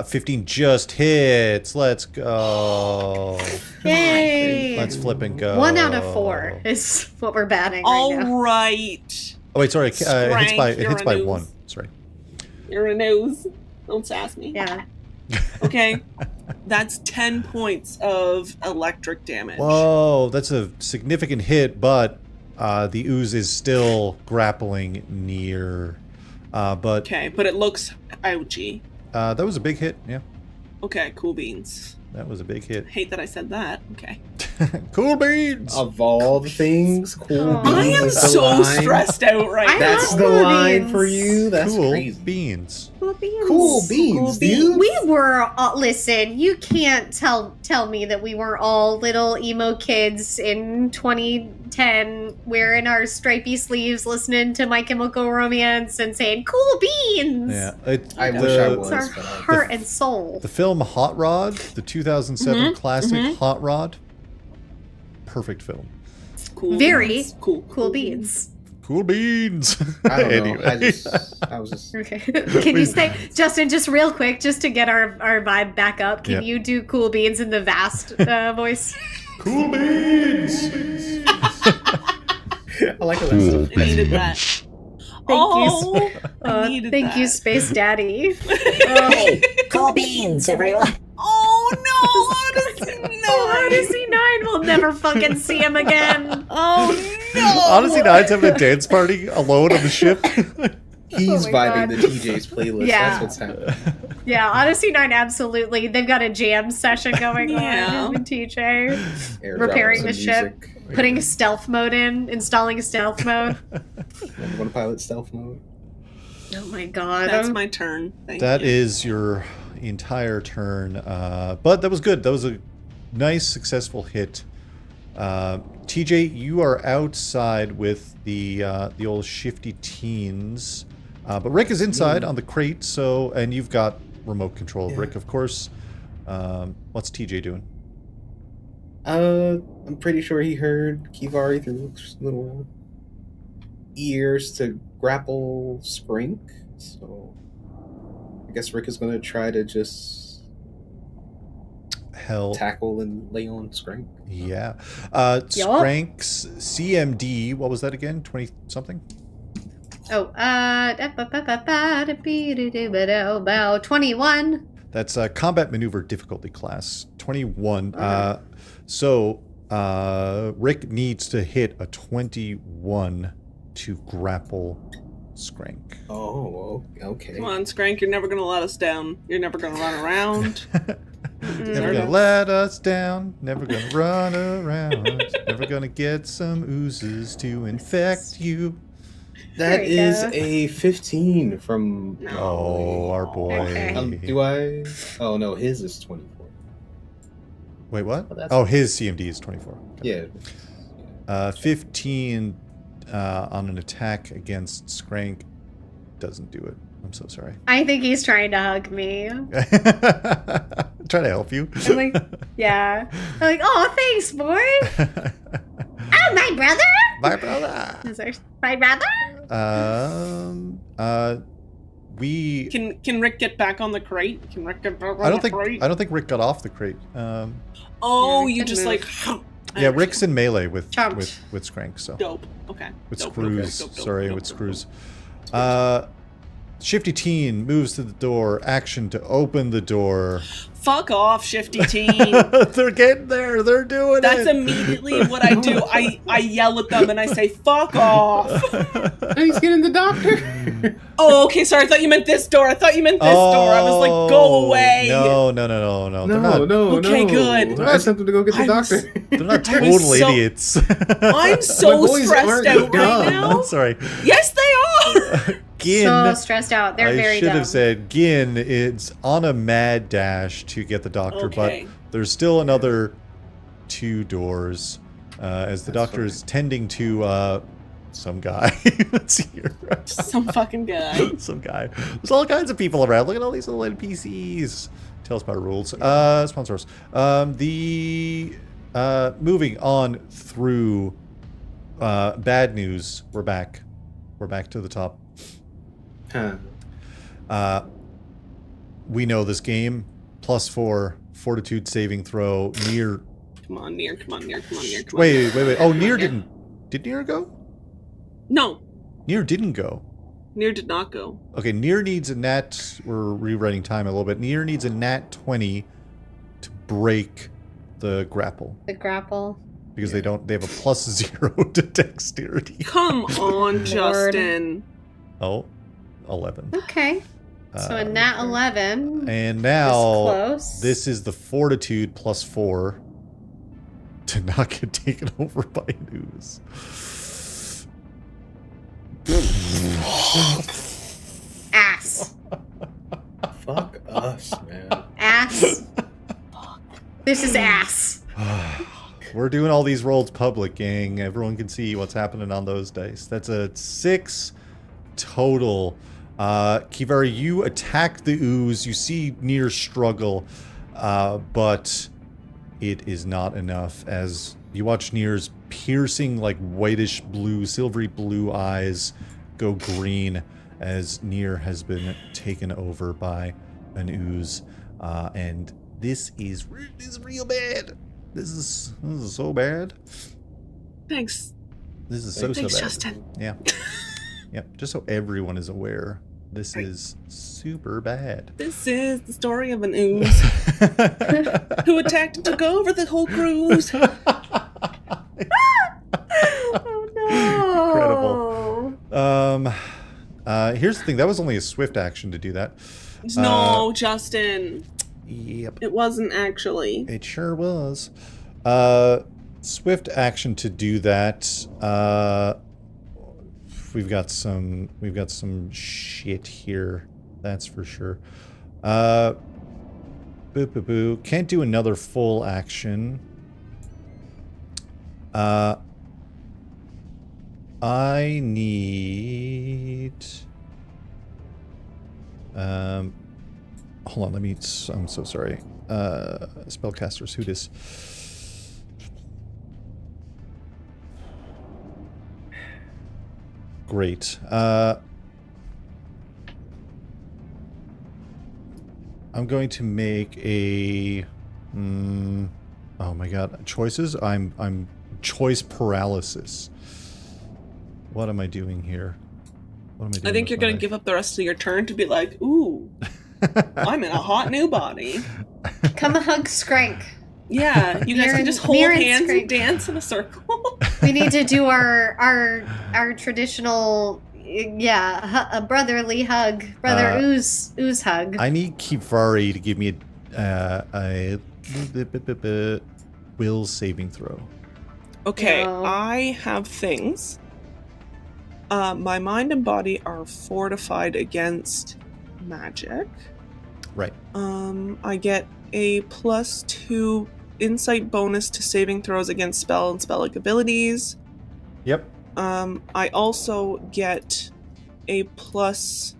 15 just hits. Let's go. Yay! Let's flip and go. 1 out of 4 is what we're batting All right now. right. Oh wait, sorry. It Skrank, hits by you're a 1. noob. Sorry. You're a nose. Don't sass me. Yeah. Okay. That's 10 points of electric damage. Whoa, that's a significant hit, but the ooze is still grappling near. But Okay, but it looks ouchy. that was a big hit. Yeah, Okay, cool beans. that was a big hit. Hate that I said that. Okay. Cool beans. Of all the things, cool I beans I am is the so line. stressed out right I now. That's love the cool line beans. for you. That's Cool crazy. beans. Cool beans. Cool beans, dude. We were listen, you can't tell me that we weren't all little emo kids in 2010 wearing our stripy sleeves, listening to My Chemical Romance and saying "Cool beans." Yeah. I wish I It's was. our but I- heart and soul. The film Hot Rod, the 2007 classic Hot Rod. Perfect film. Cool Very beans. Cool beans. Cool beans. I don't know. Anyway. I was just. Okay. Can you say, Justin, just real quick, just to get our vibe back up, can Yeah. you do Cool Beans in the vast voice? Cool beans. I like how Cool that's I needed that. beans. Oh, I needed Thank you, that. Space Daddy. Hey, cool beans, everyone. Oh no, Odyssey, no. Odyssey 9 will never fucking see him again. Oh no. Honestly, Nine's having a dance party alone on the ship. He's Oh my vibing God. the TJ's playlist. Yeah. That's what's happening. Yeah, Odyssey 9, absolutely. They've got a jam session going Yeah. on with TJ. Airdropping Repairing some the ship. music. Putting stealth mode in, installing stealth mode. Want to pilot stealth mode? Oh my god. That's my turn. Thank That you. is your entire turn. But that was good. That was a nice, successful hit. TJ, you are outside with the old shifty teens. But Rick is inside on the crate, and you've got remote control of Rick, of course. What's TJ doing? I'm pretty sure he heard Kivari through his little ears to grapple Skrank. So I guess Rick is going to try to just Hell, tackle and lay on Skrank. yeah. Skrank's CMD, what was that again? 20 something? Oh, 21. That's combat maneuver difficulty class 21. Rick needs to hit a 21 to grapple Skrank. Oh, okay. Come on, Skrank, you're never gonna let us down. You're never gonna run around. Never gonna let us down. Never gonna run around. Never gonna get some oozes to infect you. That There we is go. a 15 from. Oh, our boy. Okay. Do I? Oh no, his is 24. Wait, what? Oh, that's- Oh, his CMD is 24. Yeah. 15 on an attack against Skrank doesn't do it. I'm so sorry. I think he's trying to hug me. Trying to help you. I'm like, yeah. I'm like, oh, thanks, boy. Oh, my brother? My brother. Is there my brother? We. Can Rick get back on the crate? Can Rick get back on I don't the think. crate? I don't think Rick got off the crate. Oh, Yeah, you Rick just can like. Yeah, Rick's in melee with Chomped. with Skrank. So Dope. Okay. with Dope, screws. dope, dope, Sorry, dope, with dope, screws. Shifty Teen moves to the door. Action to open the door. Fuck off, Shifty Teen. They're getting there. They're doing That's it. immediately what I do. I yell at them and I say, fuck off. Oh, he's getting the doctor. Oh, okay, sorry. I thought you meant this door. I thought you meant this door. I was like, go away. No. They're not, Okay, good. I sent him to go get the I'm doctor. they're not I was total so- idiots. I'm so My boys stressed aren't out dumb. right now. Sorry. Yes, they are. Gin. So stressed out. They're I very should dumb. have said Gin is on a mad dash to get the doctor, Okay. but there's still another 2 doors as the That's doctor is tending to some guy. Let's see here. Some fucking guy. Some guy. There's all kinds of people around. Look at all these little NPCs. Tell us about rules. Sponsors. Moving on through bad news. We're back. We're back to the top. Huh. We know this game. +4 fortitude saving throw. Near. Come on, Near. Come on, Near. Come on, Near. Come on. Wait. Oh, Near didn't. Did Near go? No, Near didn't go. Near did not go. Okay, Near needs a nat. We're rewriting time a little bit. Near needs a nat 20 to break the grapple The grapple. because they have a +0 to dexterity. Come on, Justin. Oh, 11. Okay. So a nat 11. And is now close. this is the fortitude +4. to not get taken over by an ooze. Ass. Fuck us, man. Ass. This is ass. We're doing all these rolls public, gang. Everyone can see what's happening on those dice. That's a 6 total. Kivari, you attack the ooze. You see Nier struggle, but it is not enough as you watch Nier's piercing, like whitish blue, silvery blue eyes go green as Nier has been taken over by an ooze. And this is real bad. This is so bad. Thanks. This is Thanks, so bad. Justin. Yeah. Yeah. Just so everyone is aware, this is super bad. This is the story of an ooze who attacked and took over the whole cruise. Oh no. Incredible. Here's the thing. That was only a swift action to do that. No, Justin. Yep. It wasn't actually. It sure was. Swift action to do that. We've got some shit here. That's for sure. Boo boo boo. Can't do another full action. I need hold on, I'm so sorry. Spellcasters, who dis? Great. I'm going to make a oh my god, choices? I'm choice paralysis. What am I doing here? What am I doing? I think you're going to give up the rest of your turn to be like, ooh, I'm in a hot new body. Come hug Skrank. Yeah, you guys can just hold hands and dance in a circle. We need to do our traditional, a brotherly hug, ooze hug. I need Kivari to give me a will saving throw. Okay, No. I have things. My mind and body are fortified against magic. Right. I get a +2 insight bonus to saving throws against spell and spell-like abilities. Yep. I also get a plus.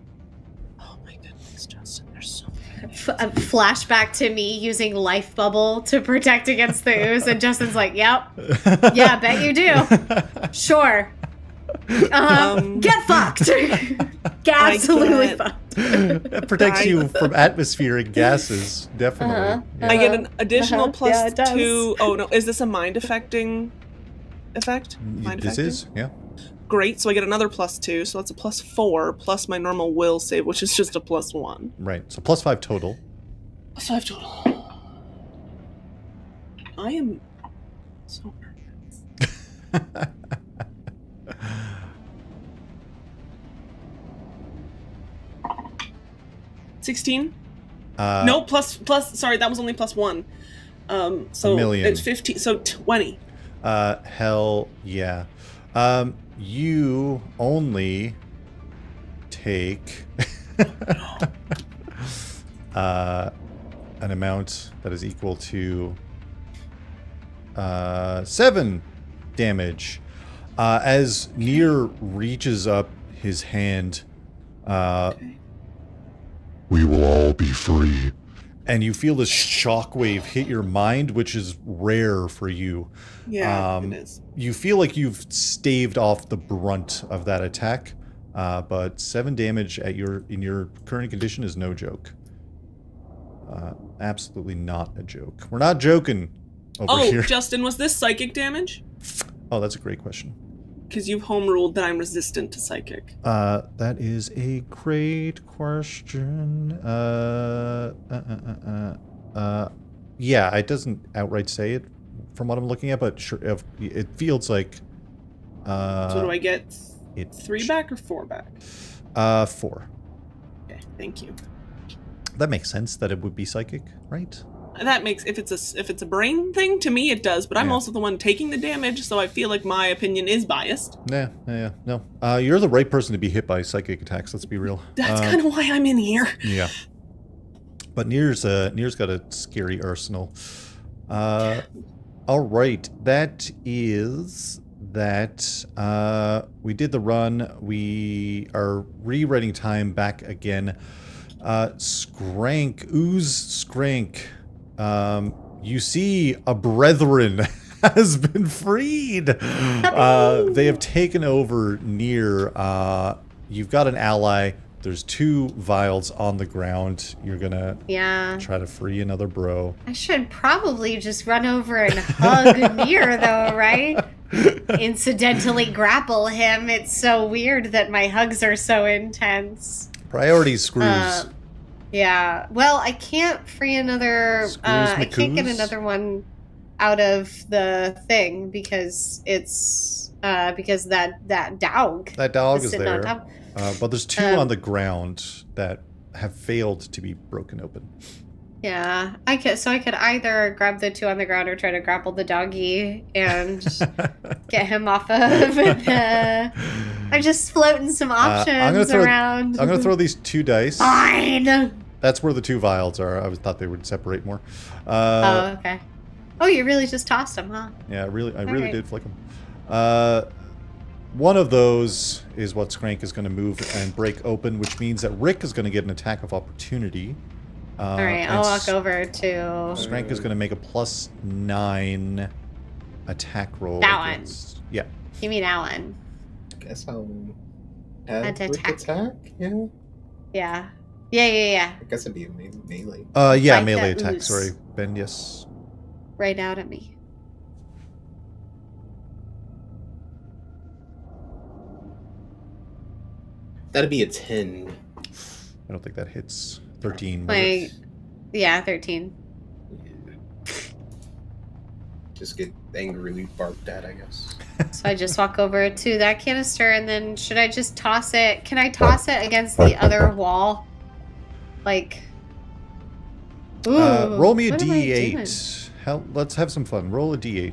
Oh my goodness, Justin, there's so many. Flashback to me using life bubble to protect against the ooze, and Justin's like, "Yep, yeah, bet you do. Sure. Get fucked. Absolutely fucked." It protects you from atmospheric gases, definitely. I get an additional Yeah, it does. +2. Oh no, is this a mind affecting effect? Mind This affecting? is, yeah. Great, so I get another +2, so that's a +4 plus my normal will save, which is just a +1. Right. So +5 total. +5 total. I am so nervous. 16? No, plus. Sorry, that was only +1. So A million. it's 15. So 20. Hell yeah. You only take an amount that is equal to 7 damage. As Nier reaches up his hand, We will all be free. and you feel this shockwave hit your mind, which is rare for you. Yeah, it is. You feel like you've staved off the brunt of that attack, but 7 damage in your current condition is no joke. Absolutely not a joke. We're not joking over here. Justin, was this psychic damage? Oh, that's a great question. Because you've home ruled that I'm resistant to psychic. That is a great question. Yeah, it doesn't outright say it from what I'm looking at, but sure, it feels like. So do I get 3 back or 4 back? 4. Okay, thank you. That makes sense that it would be psychic, right? that makes if it's a brain thing to me it does, but I'm Yeah. also the one taking the damage, so I feel like my opinion is biased. Yeah, no. You're the right person to be hit by psychic attacks. Let's be real. That's kind of why I'm in here. Yeah. But Nir's got a scary arsenal. All right, that is that. We did the run. We are rewriting time back again. Skrank, you see a brethren has been freed. They have taken over Nir. You've got an ally. There's 2 vials on the ground. You're gonna try to free another bro. I should probably just run over and hug Nir, though, right? Incidentally grapple him. It's so weird that my hugs are so intense. Priorities screws. Yeah. Well, I can't free another. I can't get another one out of the thing because it's because that dog. That dog is sitting on there. top. But there's 2 on the ground that have failed to be broken open. Yeah, I could either grab the 2 on the ground or try to grapple the doggy and get him off of the... I'm just floating some options around. I'm going to throw these 2 dice. Fine! That's where the 2 vials are. I thought they would separate more. Oh, okay. Oh, you really just tossed them, huh? Yeah, I really did flick them. One of those is what Skrank is going to move and break open, which means that Rick is going to get an attack of opportunity. Alright, I'll walk over to... Skrank is going to make a +9 attack roll. That one. Yeah. You mean that one? I guess I'll have Rick attack? Yeah? Yeah. Yeah. I guess it'd be a melee. Yeah, Like melee that attack, ooze. sorry. Ben, yes. Right out at me. That'd be a 10. I don't think that hits. 13. Like, yeah, 13. Yeah. Just get angrily barked at, I guess. So I just walk over to that canister, and then should I just toss it? Can I toss it against the other wall? Like, ooh, roll me a what am I doing? D8. Let's have some fun. Roll a D8.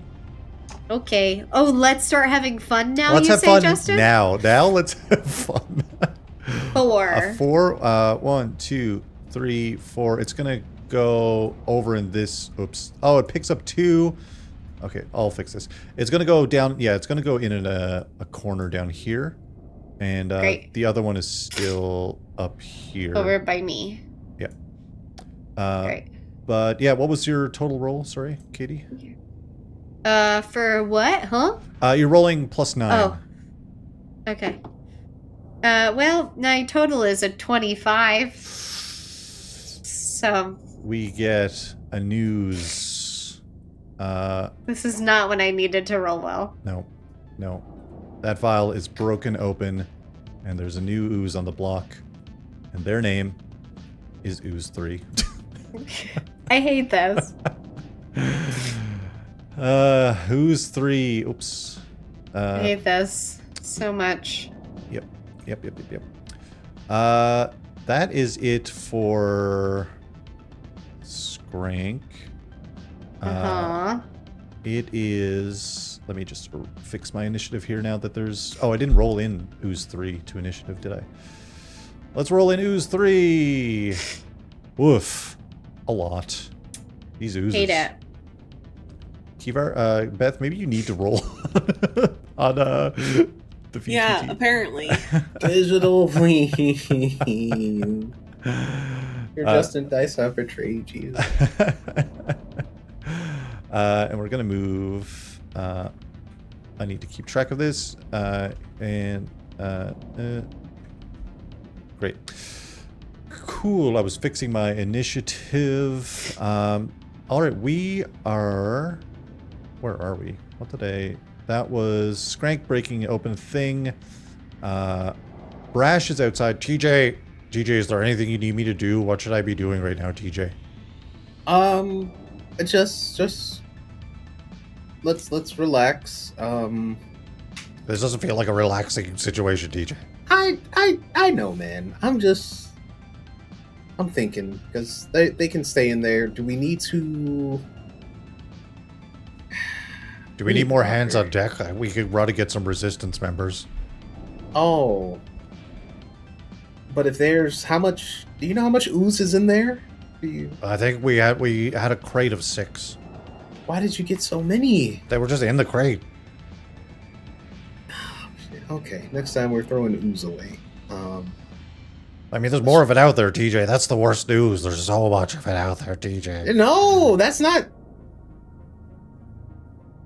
Okay. Oh, let's start having fun now. Let's you have say, fun Justin? now. Now let's have fun. 4. A 4. 1, 2, 3, 4. It's gonna go over in this. Oops. Oh, it picks up 2. Okay, I'll fix this. It's gonna go down. Yeah, it's gonna go in a corner down here, and the other one is still up here. Over by me. Yeah. Great. But yeah, what was your total roll? Sorry, Katie. For what? Huh? You're rolling +9. Oh. Okay. Well, my total is a 25. So We get a news. this is not when I needed to roll well. No. That vial is broken open, and there's a new ooze on the block, and their name is Ooze 3. I hate this. Ooze 3. Oops. I hate this so much. Yep. That is it for Skrank. It is... Let me just fix my initiative here now that there's... Oh, I didn't roll in Ooze 3 to initiative, did I? Let's roll in Ooze 3. Woof. A lot. These oozes. Hate it. Kivar, Beth, maybe you need to roll on the VTT. Yeah, apparently. Digital, please. You're Justin Dice have betrayed you. And we're going to move... I need to keep track of this. Great. Cool. I was fixing my initiative. All right, we are... Where are we? What did I... That was Skrank breaking open a thing. Brash is outside. TJ, is there anything you need me to do? What should I be doing right now, TJ? Just let's relax. This doesn't feel like a relaxing situation, TJ. I know, man. I'm just I'm thinking, because they can stay in there. Do we need to... Do we need more hands on deck? We could run to get some resistance members. Oh. But if there's... How much... Do you know how much ooze is in there? Do you... I think we had a crate of 6. Why did you get so many? They were just in the crate. Okay, next time we're throwing ooze away. I mean, there's more of it out there, TJ. That's the worst news. There's so much of it out there, TJ. No, that's not...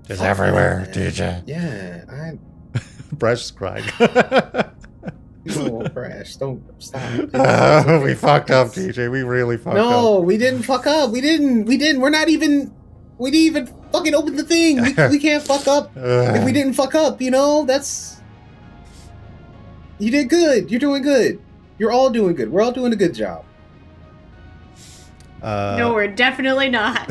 It's everywhere, TJ. Yeah, Brash is crying. No, Brash, don't stop. We fucked up, TJ. We really fucked up. No, we didn't fuck up. We didn't. We didn't even fucking open the thing. We can't fuck up if we didn't fuck up, you know? That's... You did good. You're doing good. You're all doing good. We're all doing a good job. No, we're definitely not.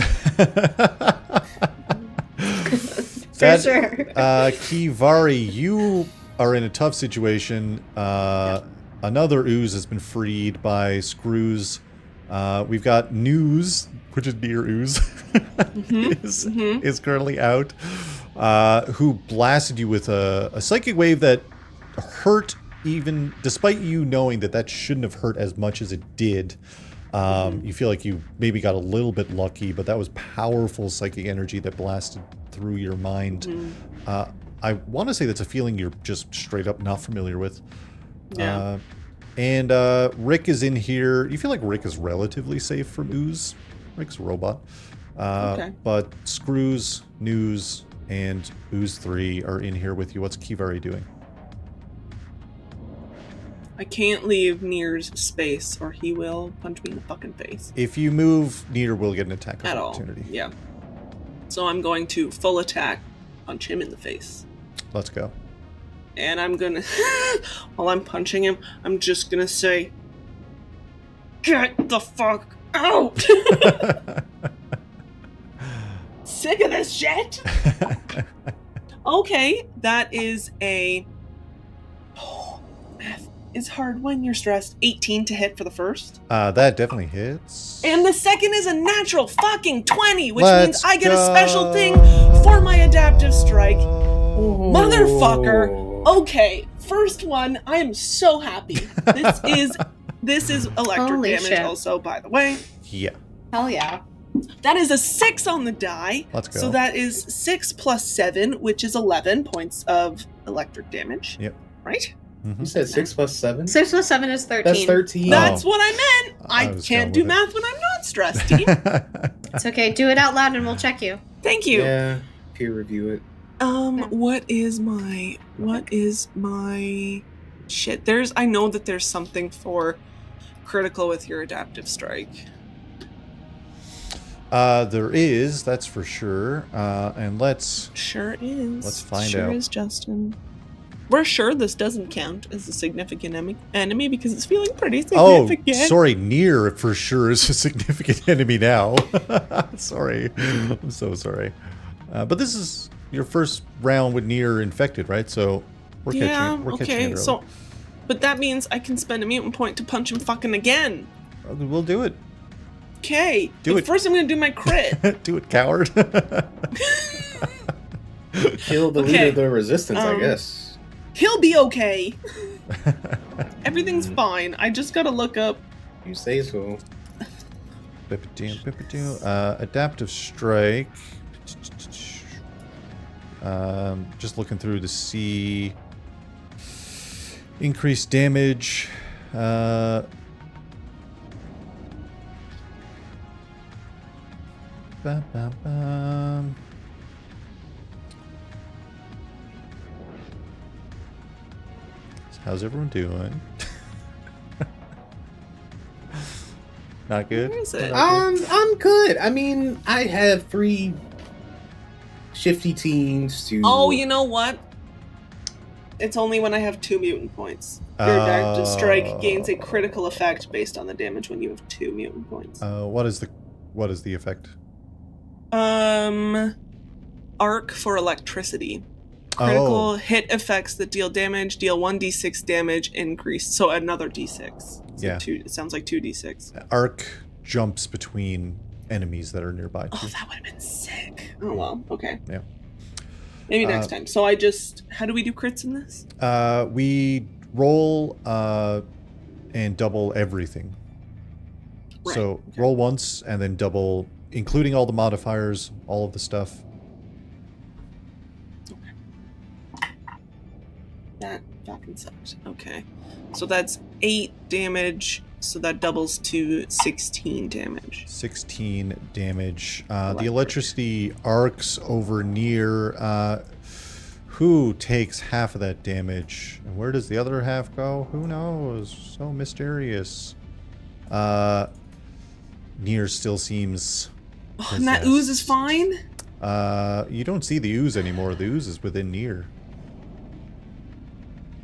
For sure. Kivari, you are in a tough situation. Another ooze has been freed by Screws. We've got News, which is near ooze, is currently out, who blasted you with a psychic wave that hurt, even despite you knowing that shouldn't have hurt as much as it did. You feel like you maybe got a little bit lucky, but that was powerful psychic energy that blasted through your mind. I want to say that's a feeling you're just straight up not familiar with. Yeah. And Rick is in here. You feel like Rick is relatively safe from ooze. Rick's a robot. Okay. But Screws, News, and Ooze 3 are in here with you. What's Kivari doing? I can't leave Nier's space or he will punch me in the fucking face. If you move, Nier will get an attack of At opportunity. all. Yeah. So I'm going to full attack, punch him in the face. Let's go. And I'm gonna, while I'm punching him, I'm just gonna say, "Get the fuck out!" Sick of this shit. Okay, that is a... math is hard when you're stressed. 18 to hit for the first. That definitely hits. And the second is a natural fucking 20, which Let's means I get go. a special thing for my adaptive strike. Motherfucker. Okay, first one. I am so happy. This is electric Holy damage shit. also, by the way. Yeah. Hell yeah. That is a 6 on the die. Let's go. So that is 6 plus 7, which is 11 points of electric damage. Yep. Right? You said 6 plus 7? 6 plus 7 is 13. That's 13. That's what I meant. I I was can't going do with math when I'm not stressed, team. It's okay. Do it out loud and we'll check you. Thank you. Yeah, peer review it. What is my shit? I know that there's something for critical with your adaptive strike. There is, that's for sure. And let's Sure is. Let's find sure out. Sure is, Justin. We're sure this doesn't count as a significant enemy because it's feeling pretty significant. Oh, sorry, Nier for sure is a significant enemy now. Sorry. I'm so sorry. But this is your first round with Nier infected, right? So we're catching it early. So, but that means I can spend a mutant point to punch him fucking again. We'll do it. Okay. Do but it. First I'm gonna do my crit. Do it, coward. Kill the leader of the resistance, I guess. He'll be okay. Everything's fine. I just gotta look up. You say so. Adaptive strike. Just looking through to see increased damage. How's everyone doing? Not good? Where is it? I'm good. I mean, I have 3 shifty teams to... Oh, you know what? It's only when I have 2 mutant points. Your adaptive strike gains a critical effect based on the damage when you have 2 mutant points. What is the effect? Arc for electricity. Critical hit effects that deal damage, deal 1d6 damage increased, so another d6. Yeah. It sounds like 2d6. Arc jumps between enemies that are nearby. Oh, that would have been sick. Oh well, okay. Yeah. Maybe next time. So how do we do crits in this? We roll and double everything. Right, So okay. roll once and then double, including all the modifiers, all of the stuff. That fucking sucks. Okay. So that's 8 damage. So that doubles to 16 damage. 16 damage. The Electric. electricity arcs over near. Who takes half of that damage? And where does the other half go? Who knows? So mysterious. Near still seems. Oh, and that ooze is fine? You don't see the ooze anymore. The ooze is within near.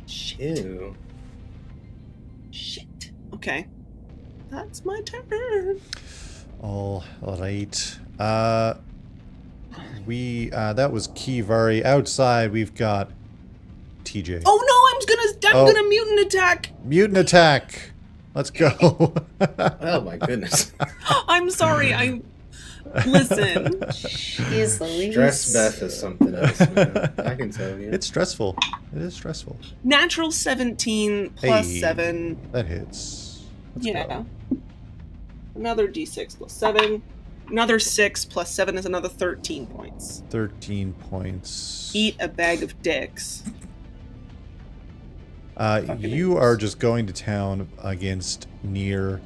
Chill. Shit. Okay. That's my turn. All right. That was Kivari. Outside, we've got TJ. Oh no, I'm gonna mutant attack. Mutant attack. Let's go. Oh my goodness. I'm sorry. Listen. Jeez Louise. Stress Beth is something else, man. I can tell you. It's stressful. It is stressful. Natural 17 plus Hey, 7. That hits. Let's Yeah. go. Another d6 plus 7. Another 6 plus 7 is another 13 points. 13 points. Eat a bag of dicks. You are just going to town against Near.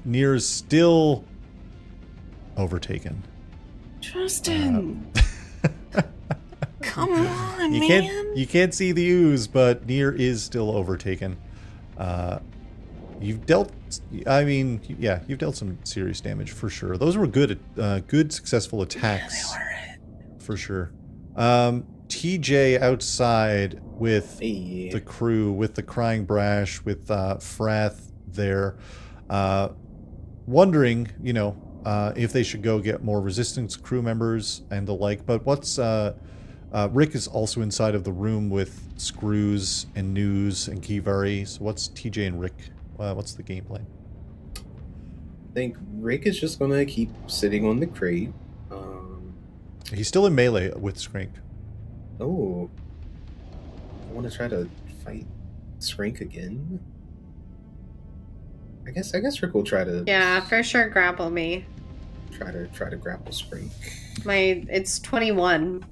Near is still overtaken. Justin. Come on, You man. you can't see the ooze, but Near is still overtaken. You've dealt. I mean, yeah, you've dealt some serious damage for sure. Those were good successful attacks. Yeah, for sure. TJ outside with Hey. the crew, with the Crying Brash, with Frath there, wondering, if they should go get more Resistance crew members and the like. But Rick is also inside of the room with Screws and News and Kivari. So what's TJ and Rick? What's the game plan? I think Rick is just gonna keep sitting on the crate. He's still in melee with Skrank. Oh, I want to try to fight Skrank again. I guess Rick will try to Yeah, for sure grapple me. try to grapple Skrank. It's 21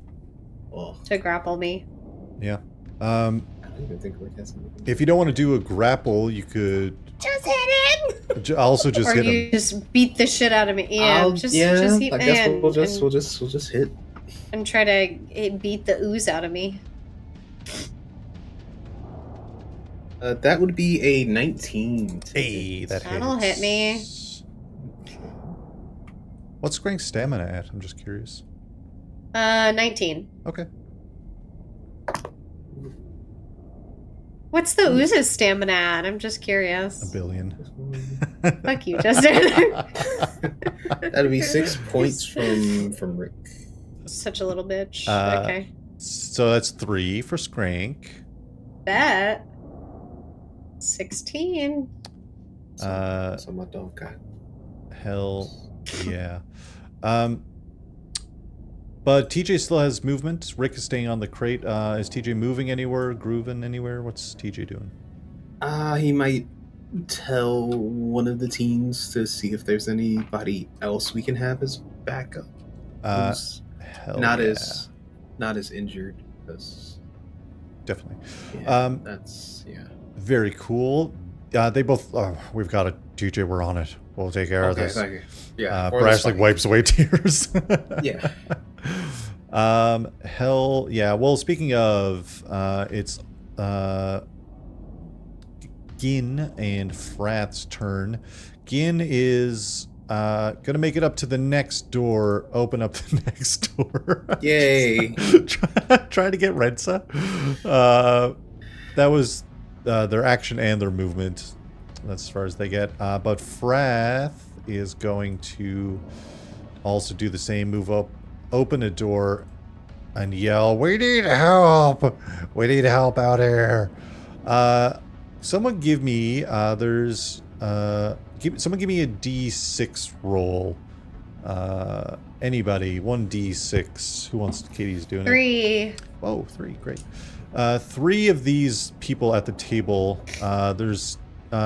Oh, to grapple me. Yeah. I don't even think Rick has anything. If you don't want to do a grapple, you could Just hit him! also just Or hit you him. just beat the shit out of me. Yeah, just hit I guess me we'll just hit. and try to beat the ooze out of me. That would be a 19. Hey, that hits. That'll hit me. What's Skrank's stamina at? I'm just curious. 19. Okay. What's the ooze's stamina at? I'm just curious. 1 billion. Fuck you, Justin. That'd be 6 points from Rick. Such a little bitch. Okay. So that's 3 for Skrank. Bet. 16. So my dog got. Hell yeah. But TJ still has movement. Rick is staying on the crate. Is TJ moving anywhere? Grooving anywhere? What's TJ doing? He might tell one of the teams to see if there's anybody else we can have as backup. Who's Hell not yeah. as injured. Because Definitely. that's Very cool. They both. We've got it, TJ. We're on it. We'll take care of this. Thank you. Yeah. Brash wipes away tears. Yeah. Hell yeah. Well, speaking of, it's Gin and Frath's turn. Gin is gonna make it up to the next door. Open up the next door. Yay. Trying to get Rensa. That was their action and their movement. That's as far as they get. But Frath is going to also do the same. Move up, open a door, and yell, "We need help! We need help out here!" Someone give me someone give me a D6 roll. Anybody, 1d6. Who wants? Katie's doing 3. it. Oh, 3, great. 3 of these people at the table. There's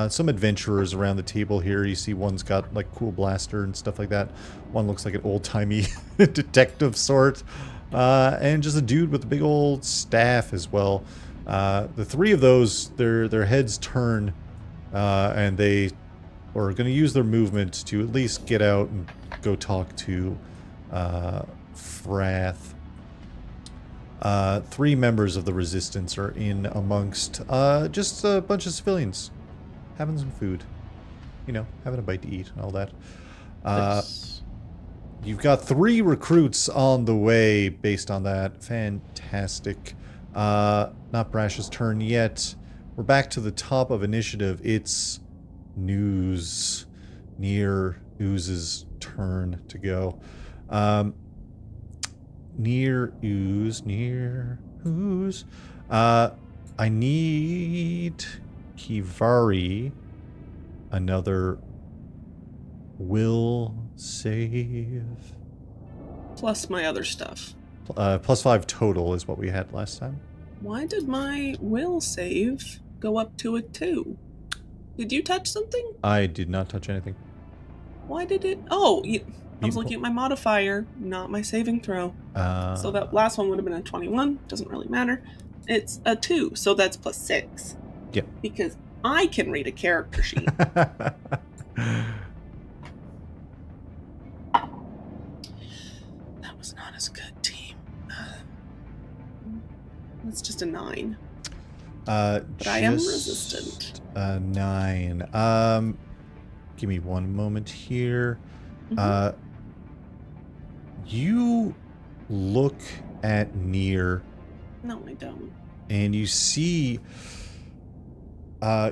some adventurers around the table here. You see one's got like cool blaster and stuff like that. One looks like an old-timey detective sort. And just a dude with a big old staff as well. The 3 of those, their heads turn, and they are going to use their movement to at least get out and go talk to Frath. 3 members of the resistance are in amongst just a bunch of civilians having some food, you know, having a bite to eat and all that. You've got 3 recruits on the way based on that. Fantastic. Not Brash's turn yet. We're back to the top of initiative. It's News. Near Ooze's turn to go. Near Ooze. I need Kivari another will save. Plus my other stuff. Plus 5 total is what we had last time. Why did my will save go up to a 2? Did you touch something? I did not touch anything. Why did it? Oh, I was looking at my modifier, not my saving throw. So that last one would have been a 21. Doesn't really matter. It's a 2, so that's plus 6. Yep. Because I can read a character sheet. That was not as good, team. That's just a 9. But I am resistant. 9. Give me one moment here. Mm-hmm. You look at Near. No, I don't. And you see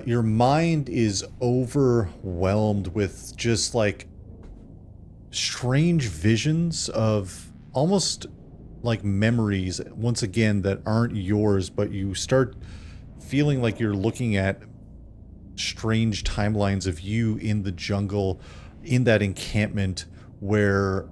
your mind is overwhelmed with just like strange visions of almost like memories once again that aren't yours, but you start feeling like you're looking at strange timelines of you in the jungle, in that encampment where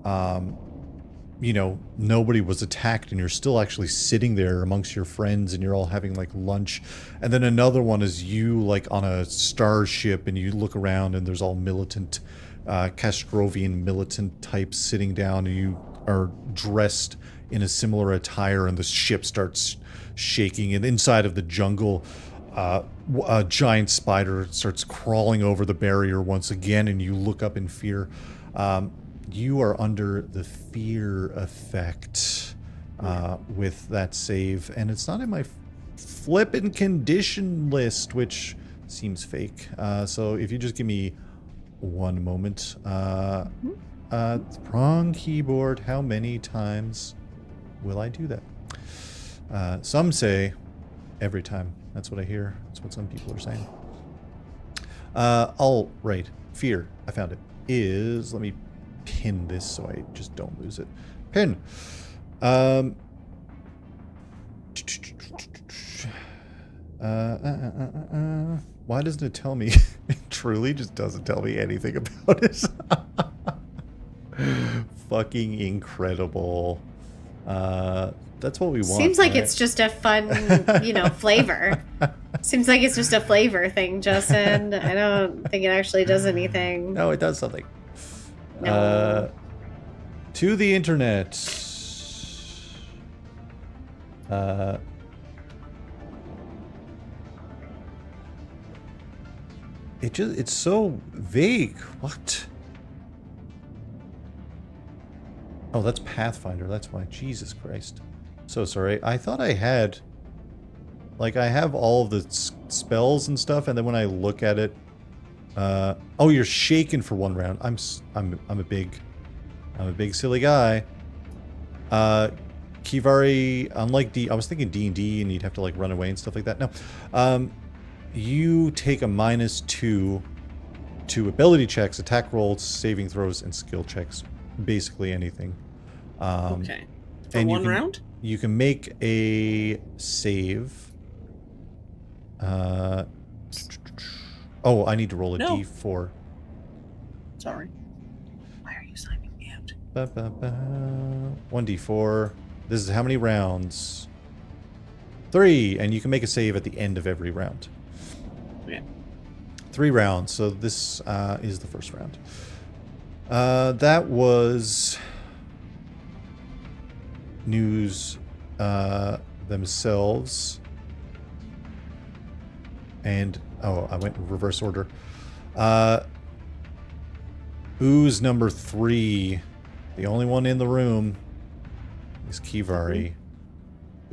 you know, nobody was attacked and you're still actually sitting there amongst your friends and you're all having like lunch. And then another one is you like on a starship and you look around and there's all militant Castrovian militant types sitting down and you are dressed in a similar attire and the ship starts shaking, and inside of the jungle a giant spider starts crawling over the barrier once again, and you look up in fear. You are under the fear effect with that save, and it's not in my flippin' condition list, which seems fake. So if you just give me one moment. Wrong keyboard. How many times will I do that? Some say every time. That's what I hear. That's what some people are saying. All right. Fear. I found it. Is, let me pin this so I just don't lose it. Pin. Why doesn't it tell me? It truly just doesn't tell me anything about it. Fucking incredible. That's what we want. Seems like right? it's just a fun, flavor. Seems like it's just a flavor thing, Justin. I don't think it actually does anything. No, it does something. No. To the internet. It's so vague. What? Oh, that's Pathfinder. That's why. Jesus Christ. So sorry. I thought I had... Like, I have all of the spells and stuff, and then when I look at it... oh, you're shaken for one round. I'm a big silly guy. Kivari, unlike I was thinking D&D, and you'd have to, like, run away and stuff like that. No. You take a -2 to ability checks, attack rolls, saving throws, and skill checks. Basically anything. Okay. For and one round? You can make a save. Oh, I need to roll a No. d4. Sorry. Why are you signing me out? 1d4. This is how many rounds? 3, and you can make a save at the end of every round. Okay. 3 rounds, so this is the first round. That was news themselves. And, oh, I went in reverse order. Ooze number 3, the only one in the room, is Kivari.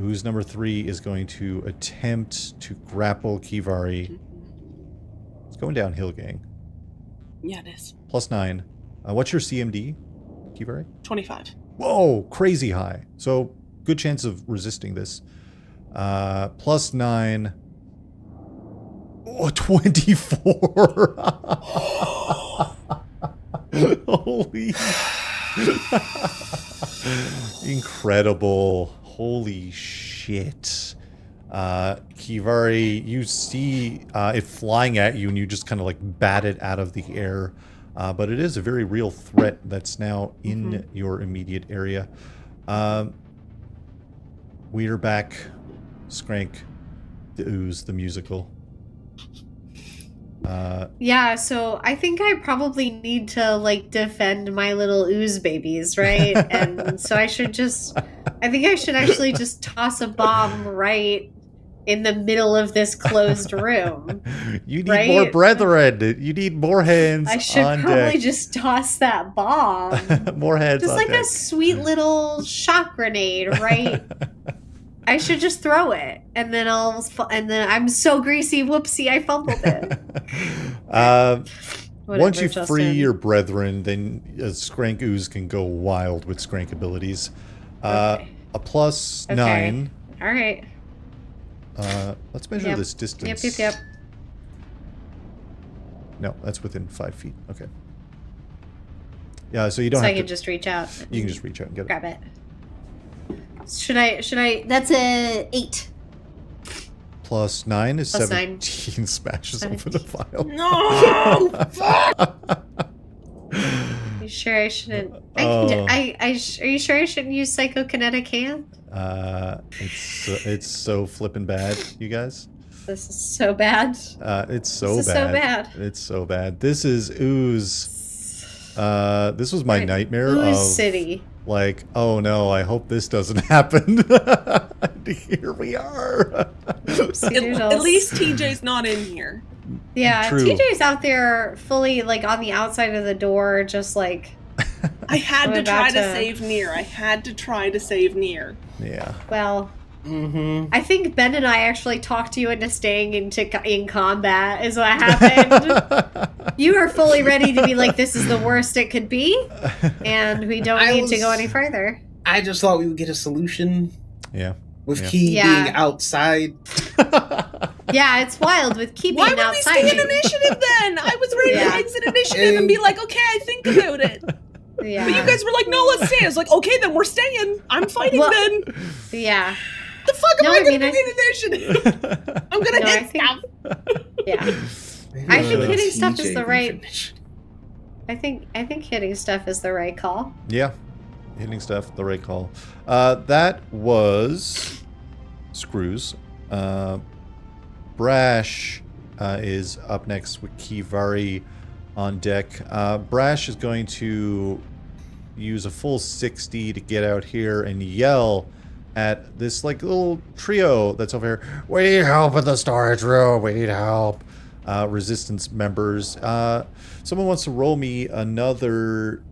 Ooze number 3 is going to attempt to grapple Kivari. It's going downhill, gang. Yeah, it is. +9. What's your CMD, Kivari? 25. Whoa, crazy high. So, good chance of resisting this. +9. Oh, 24. Holy. Incredible. Holy shit. Kivari, you see it flying at you and you just kind of like bat it out of the air. But it is a very real threat that's now in your immediate area. We're back. Skrank, the Ooze, the musical. Yeah, so I think I probably need to like defend my little ooze babies, right? And so I think I should actually just toss a bomb right in the middle of this closed room. You need more brethren. You need more hands I should on probably deck. just toss that bomb. More hands Just on like deck. a sweet little shock grenade, right? I should just throw it, and then I'm so greasy. Whoopsie! I fumbled it. Once you Justin. free your brethren, then Skrank Ooze can go wild with Skrank abilities. Okay. A +9. Okay. All right. Let's measure Yep. this distance. Yep. No, that's within 5 feet. Okay. Yeah, so you don't So have I can to. just reach out. You can just reach out and get it. grab it. Should I? That's a 8. +9 is Plus 17. Smashes over the file. No! You sure I shouldn't? Oh. Are you sure I shouldn't use psychokinetic hand? It's so flippin' bad, you guys. This is so bad. It's so This is bad. so bad. It's so bad. This is Ooze. This was my Right. nightmare Ooze of City. like, oh no, I hope this doesn't happen. Here we are. At least TJ's not in here. Yeah, True. TJ's out there fully like on the outside of the door, just like I had I'm to try about to to- save Nier. I had to try to save Nier. Yeah. well. Mm-hmm. I think Ben and I actually talked you into staying in combat. Is what happened. You are fully ready to be like, this is the worst it could be, and we don't need to go any further. I just thought we would get a solution Yeah. with Yeah. Key Yeah. being outside. Yeah, it's wild with keeping Why would we outside. stay in initiative then? I was ready Yeah. to exit initiative and be like, okay, I think about it. Yeah, But you guys were like, no, let's stay. I was like, okay, then we're staying. I'm fighting Well- then. yeah, The fuck am No, I I going mean, to do in initiative? I'm going to No, I hit think- stuff. yeah. Maybe I think let hitting stuff TJ is the leave right- initiative. I think hitting stuff is the right call. Yeah. Hitting stuff, the right call. That was Screws. Brash is up next with Kivari on deck. Brash is going to use a full 60 to get out here and yell at this like little trio that's over here. We need help in the storage room. We need help. Resistance members. Someone wants to roll me another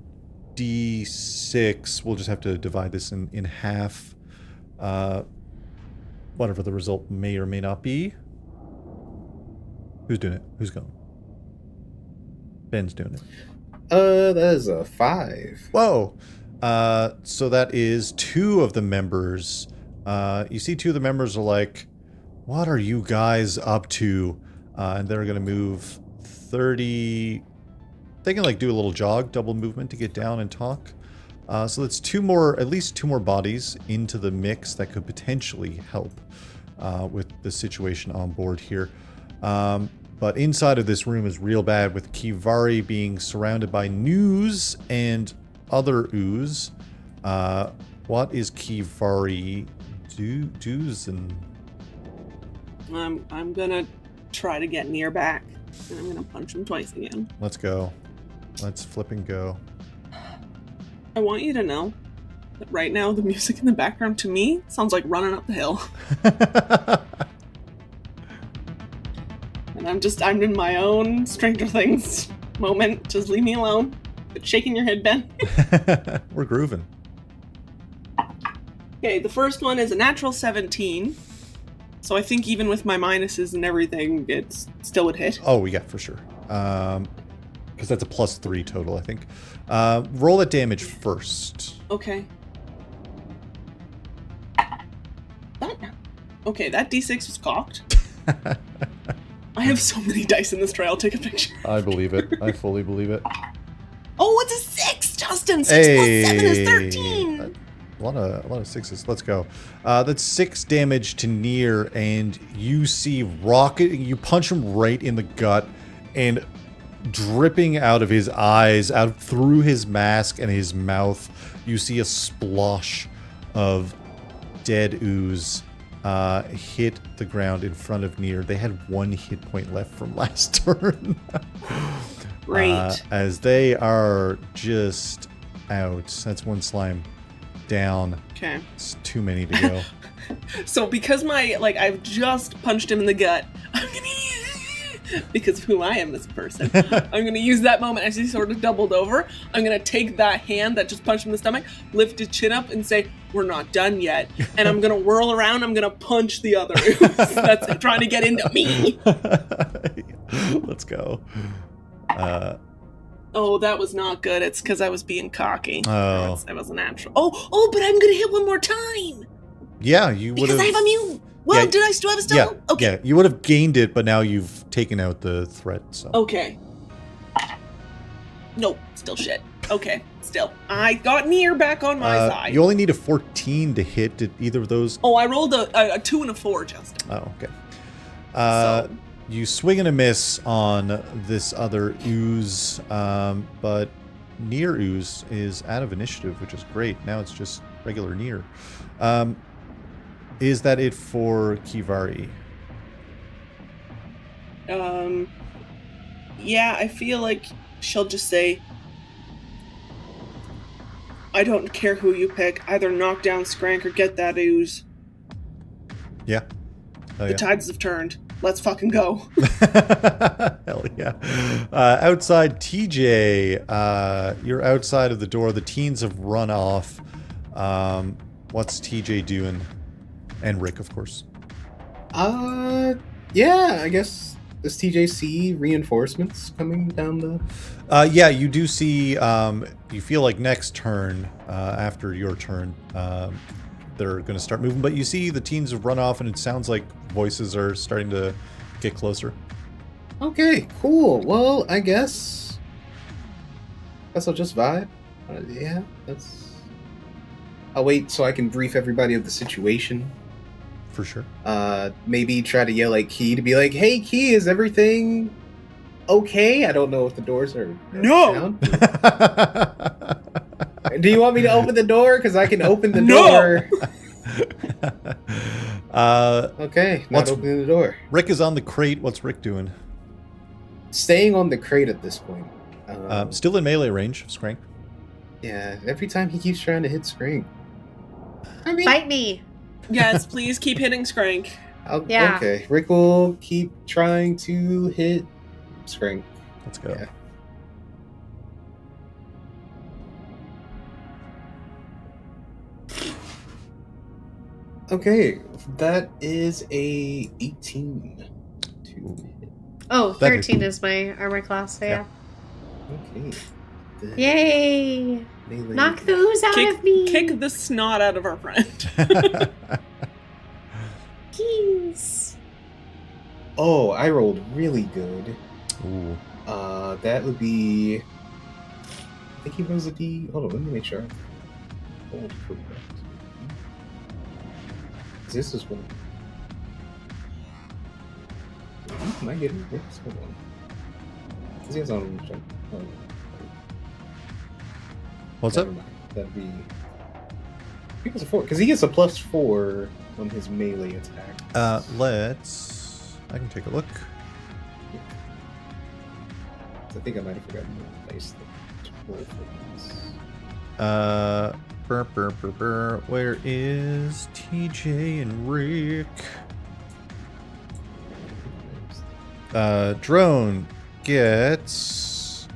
D6. We'll just have to divide this in half. Whatever the result may or may not be. Who's doing it? Who's going? Ben's doing it. That is a 5. Whoa! So that is 2 of the members. You see 2 of the members are like, what are you guys up to? And they're going to move 30... They can like do a little jog, double movement to get down and talk. So that's at least two more bodies into the mix that could potentially help with the situation on board here. But inside of this room is real bad, with Kivari being surrounded by news and other ooze. What is Kivari do's and... I'm gonna try to get near back, and I'm gonna punch him twice again. Let's go. Let's flip and go. I want you to know that right now the music in the background to me sounds like Running Up the Hill. And I'm in my own Stranger Things moment. Just leave me alone. But shaking your head, Ben. We're grooving. Okay, the first one is a natural 17. So I think even with my minuses and everything, it still would hit. Oh, yeah, for sure. Because that's a +3 total, I think. Roll that damage first. Okay. Okay, that d6 was cocked. I have so many dice in this tray, I'll take a picture. I believe it. I fully believe it. Oh, it's a 6, Justin! 6 plus 7 is 13! A lot of sixes. Let's go. That's 6 damage to Nier, and you see Rocket. You punch him right in the gut, and dripping out of his eyes, out through his mask and his mouth, you see a splosh of dead ooze hit the ground in front of Nier. They had 1 hit point left from last turn. Great. As they are just out. That's 1 slime down. Okay. It's too many to go. So because I've just punched him in the gut, I'm gonna because of who I am as a person, I'm gonna use that moment as he sort of doubled over. I'm gonna take that hand that just punched him in the stomach, lift his chin up, and say, "We're not done yet." And I'm gonna whirl around. I'm gonna punch the other that's trying to get into me. Let's go. Oh, that was not good. It's because I was being cocky. Oh. That was a natural. Oh, but I'm gonna hit one more time. Yeah, you would have. Because I have immune. Well, Yeah, did I still have a still? Yeah, Okay. yeah, you would have gained it, but now you've taken out the threat. So. Okay. Nope, still shit. Okay, still. I got Nier back on my side. You only need a 14 to hit. Did either of those? Oh, I rolled a 2 and a 4, Justin. Oh, okay. You swing and a miss on this other ooze, but Nier ooze is out of initiative, which is great. Now it's just regular Nier. Is that it for Kivari? Yeah, I feel like she'll just say, I don't care who you pick. Either knock down Skrank or get that ooze. Yeah. Oh, The tides have turned. Let's fucking go. Hell yeah. Outside, TJ, you're outside of the door. The teens have run off. What's TJ doing? And Rick, of course. Yeah, I guess, does TJ see reinforcements coming down the... Yeah, you do see, you feel like next turn, after your turn, they're going to start moving, but you see the teens have run off, and it sounds like voices are starting to get closer. Okay, cool. Well, I guess I'll just vibe. Yeah, I'll wait so I can brief everybody of the situation. For sure. Maybe try to yell at Key to be like, "Hey, Key, is everything okay?" I don't know if the doors are No! down. Do you want me to open the door? Because I can open the door. Okay, not opening the door. Rick is on the crate. What's Rick doing? Staying on the crate at this point. Still in melee range, Skrank. Yeah, every time he keeps trying to hit Skrank. I mean, Bite me. Yes, please keep hitting Skrank. Yeah. Okay, Rick will keep trying to hit Skrank. Let's go. Yeah. Okay, that is a 18 to hit. Oh, That is 13 cool. is my armor class, so yeah. Okay. The Yay! melee- Knock the ooze out of me! Kick the snot out of our friend. Keys! Oh, I rolled really good. Ooh. That would be... I think he rolls a D... Hold on, let me make sure. hold correct. This is one. Am I getting this? Hold on. Because he has on. Oh, What's up? never mind. That'd be. He gets a 4 because he gets a +4 on his melee attack. Let's. I can take a look. I think I might have forgotten to place the roll for this. Where is TJ and Rick? Drone gets.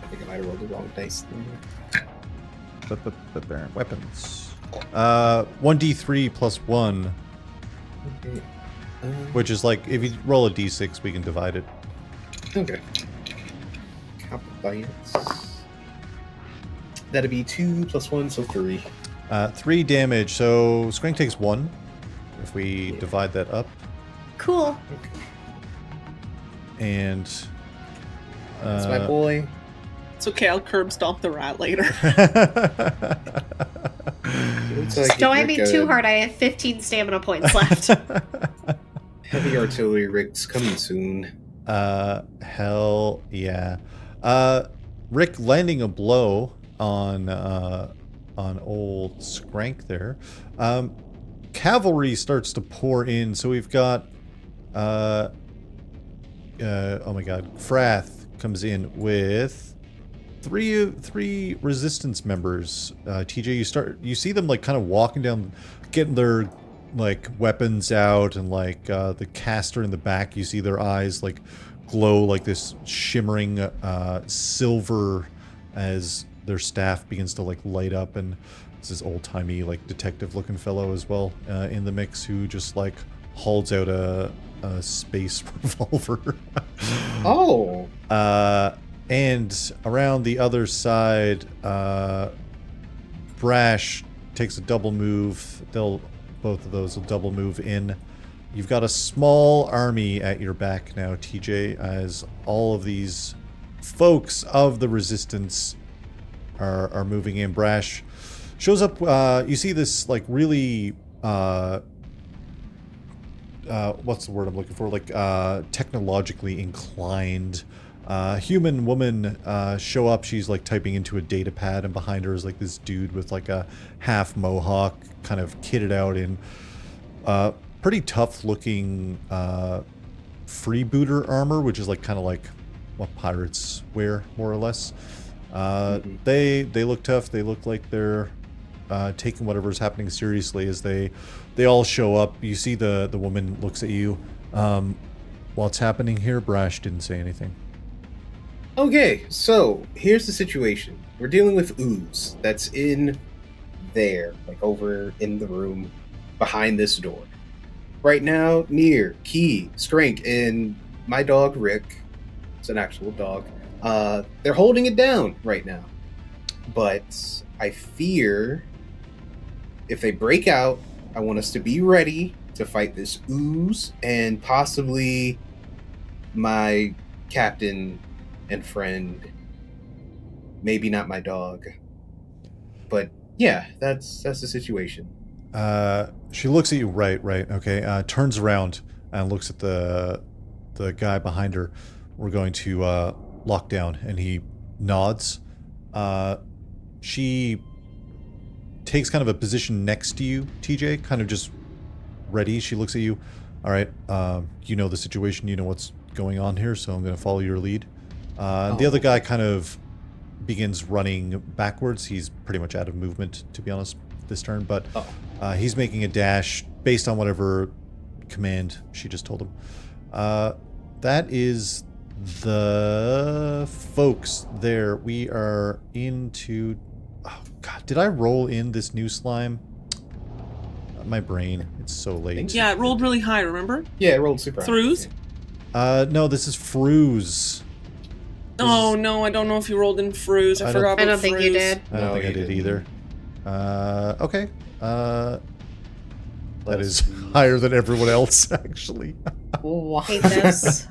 I think I might have rolled the wrong dice there. Weapons. 1d3 plus 1, Okay. which is like if you roll a d6, we can divide it. Okay. Bites. That'd be 2 plus 1, so 3. 3 damage. So Skrank takes 1. If we divide that up, Cool. Okay. and That's my boy. It's okay, I'll curb stomp the rat later. Don't hit me too hard. I have 15 stamina points left. Heavy artillery rigs coming soon. Hell yeah. Rick landing a blow on old Skrank there. Cavalry starts to pour in, so we've got oh my god, Frath comes in with three resistance members. TJ, you see them like kind of walking down, getting their like weapons out, and like the caster in the back, you see their eyes like glow like this shimmering silver as their staff begins to like light up, and this old-timey like detective looking fellow as well in the mix, who just like holds out a space revolver. Oh. And around the other side, Brash takes a double move. Both of those will double move in. You've got a small army at your back now, TJ, as all of these folks of the Resistance are moving in. Brash shows up. You see this like really what's the word I'm looking for? Like technologically inclined human woman show up. She's like typing into a data pad, and behind her is like this dude with like a half mohawk, kind of kitted out in pretty tough looking freebooter armor, which is like kind of like what pirates wear, more or less. They look tough. They look like they're taking whatever's happening seriously as they all show up. You see the woman looks at you. What's happening here? Brash didn't say anything. Okay, so here's the situation. We're dealing with ooze that's in there, like over in the room behind this door. Right now, Near, Key, Skrank, and my dog Rick, it's an actual dog, they're holding it down right now. But I fear if they break out, I want us to be ready to fight this ooze and possibly my captain and friend. Maybe not my dog. But yeah, that's the situation. She looks at you, right, okay. Turns around and looks at the guy behind her. We're going to lock down, and he nods. She takes kind of a position next to you, TJ, kind of just ready. She looks at you. All right, you know the situation, you know what's going on here, so I'm going to follow your lead. The other guy kind of begins running backwards. He's pretty much out of movement, to be honest, this turn, but he's making a dash based on whatever command she just told him. That is the folks there. We are into... Oh, God, did I roll in this new slime? My brain, it's so late. Yeah, it rolled really high, remember? Yeah, it rolled super high. Throughs? No, this is Fruze. Oh, no, I don't know if you rolled in Fruze. I forgot about I don't think you Fruze. did. I don't think I did either. Okay. That is higher than everyone else, actually. Hate this.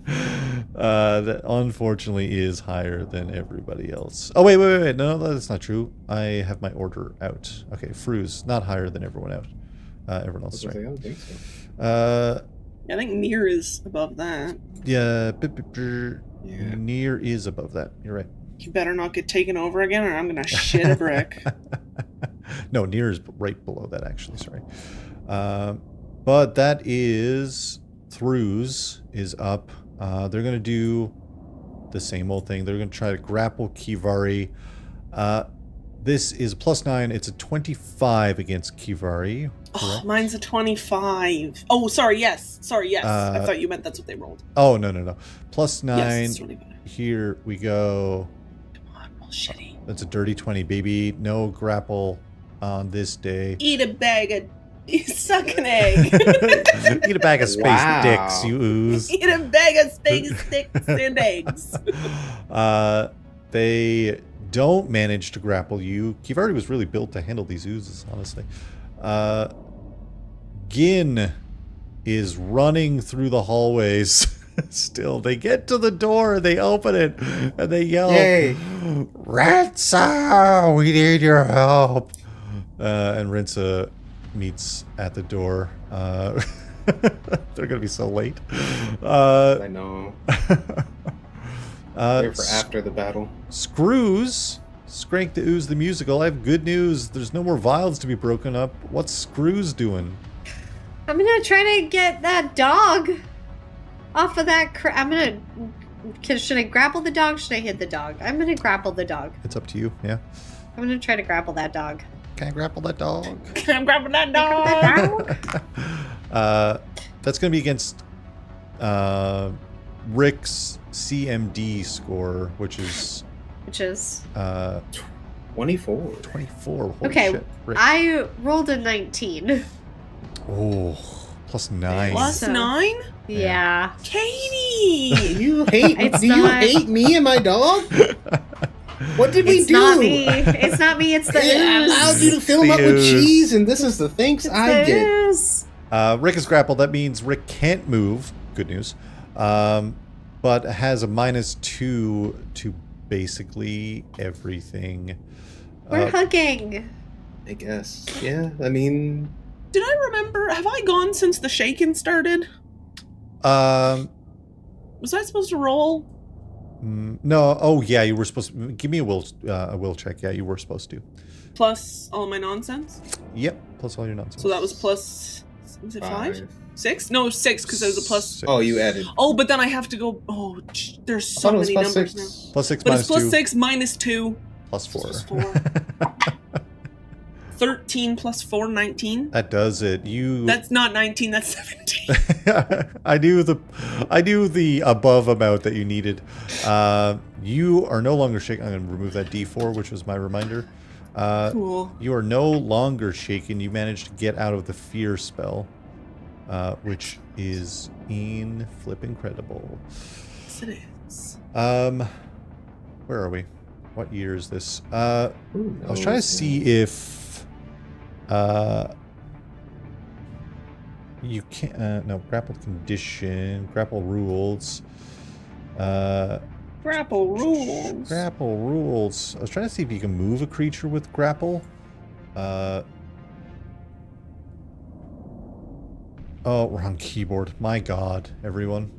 That unfortunately is higher than everybody else. Oh, wait. No, that's not true. I have my order out. Okay, Fru's not higher than everyone out. Everyone else is right. I don't think so. I think Near is above that. Yeah, Yeah. Near is above that. You're right. You better not get taken over again, or I'm gonna shit a brick. No, Near is right below that, actually. Sorry. But that is... Throughs is up. They're going to do the same old thing. They're going to try to grapple Kivari. This is +9. It's a 25 against Kivari. Oh, mine's a 25. Oh, sorry, yes. I thought you meant that's what they rolled. Oh, no. +9. Yes, it's 25. Here we go. Come on, roll shitty. That's a dirty 20, baby. No grapple on this day. Eat a bag of... Suck an egg. Eat a bag of space dicks, you ooze. Eat a bag of space sticks and eggs. They don't manage to grapple you. Kivari was really built to handle these oozes, honestly. Gin is running through the hallways. Still, they get to the door, they open it, and they yell, Yay. Rinsa, we need your help. And Rinsa meets at the door. They're gonna be so late. I know. Here for S- after the battle. Screws, Skrank the Ooze the musical. I have good news. There's no more vials to be broken up. What's Screws doing? I'm gonna try to get that dog off of that. Should I grapple the dog? Should I hit the dog? I'm gonna grapple the dog. It's up to you. Yeah. I'm gonna try to grapple that dog. Can I grapple that dog? I'm grabbing that dog. That's going to be against Rick's CMD score, which is 24. 24. Holy Okay, shit, Rick. I rolled a 19. Oh, +9. +9? Yeah. Katie! You hate It's do you not- hate me and my dog? What did we It's do? not me. It's not me. It's the I ooze. allowed you to fill him The up with ooze. cheese, and this is the thanks It's I the get. ooze. Rick is grappled. That means Rick can't move. Good news. But has a -2 to basically everything. We're hugging. I guess. Yeah, I mean... Did I remember? Have I gone since the shaking started? Was I supposed to roll? No. Oh, yeah, you were supposed to. Give me a will check. Yeah, you were supposed to. Plus all my nonsense? Yep, plus all your nonsense. So that was plus... Was it 5? 6? No, 6, because there's a plus... 6. Oh, you added. Oh, but then I have to go... Oh, there's I so thought it was many plus numbers 6. now. +6 But it's -2 +6 minus 2. +4. Plus 4. 13 plus 4, 19. That does it. You. That's not 19, that's 17. I knew the above amount that you needed. You are no longer shaken. I'm going to remove that D4, which was my reminder. Cool. You are no longer shaken. You managed to get out of the fear spell, which is incredible. Yes, it is. Where are we? What year is this? I was trying to see if you can't. No, grapple condition, grapple rules. Grapple rules. Grapple rules. I was trying to see if you can move a creature with grapple. Oh, wrong keyboard. My God, everyone.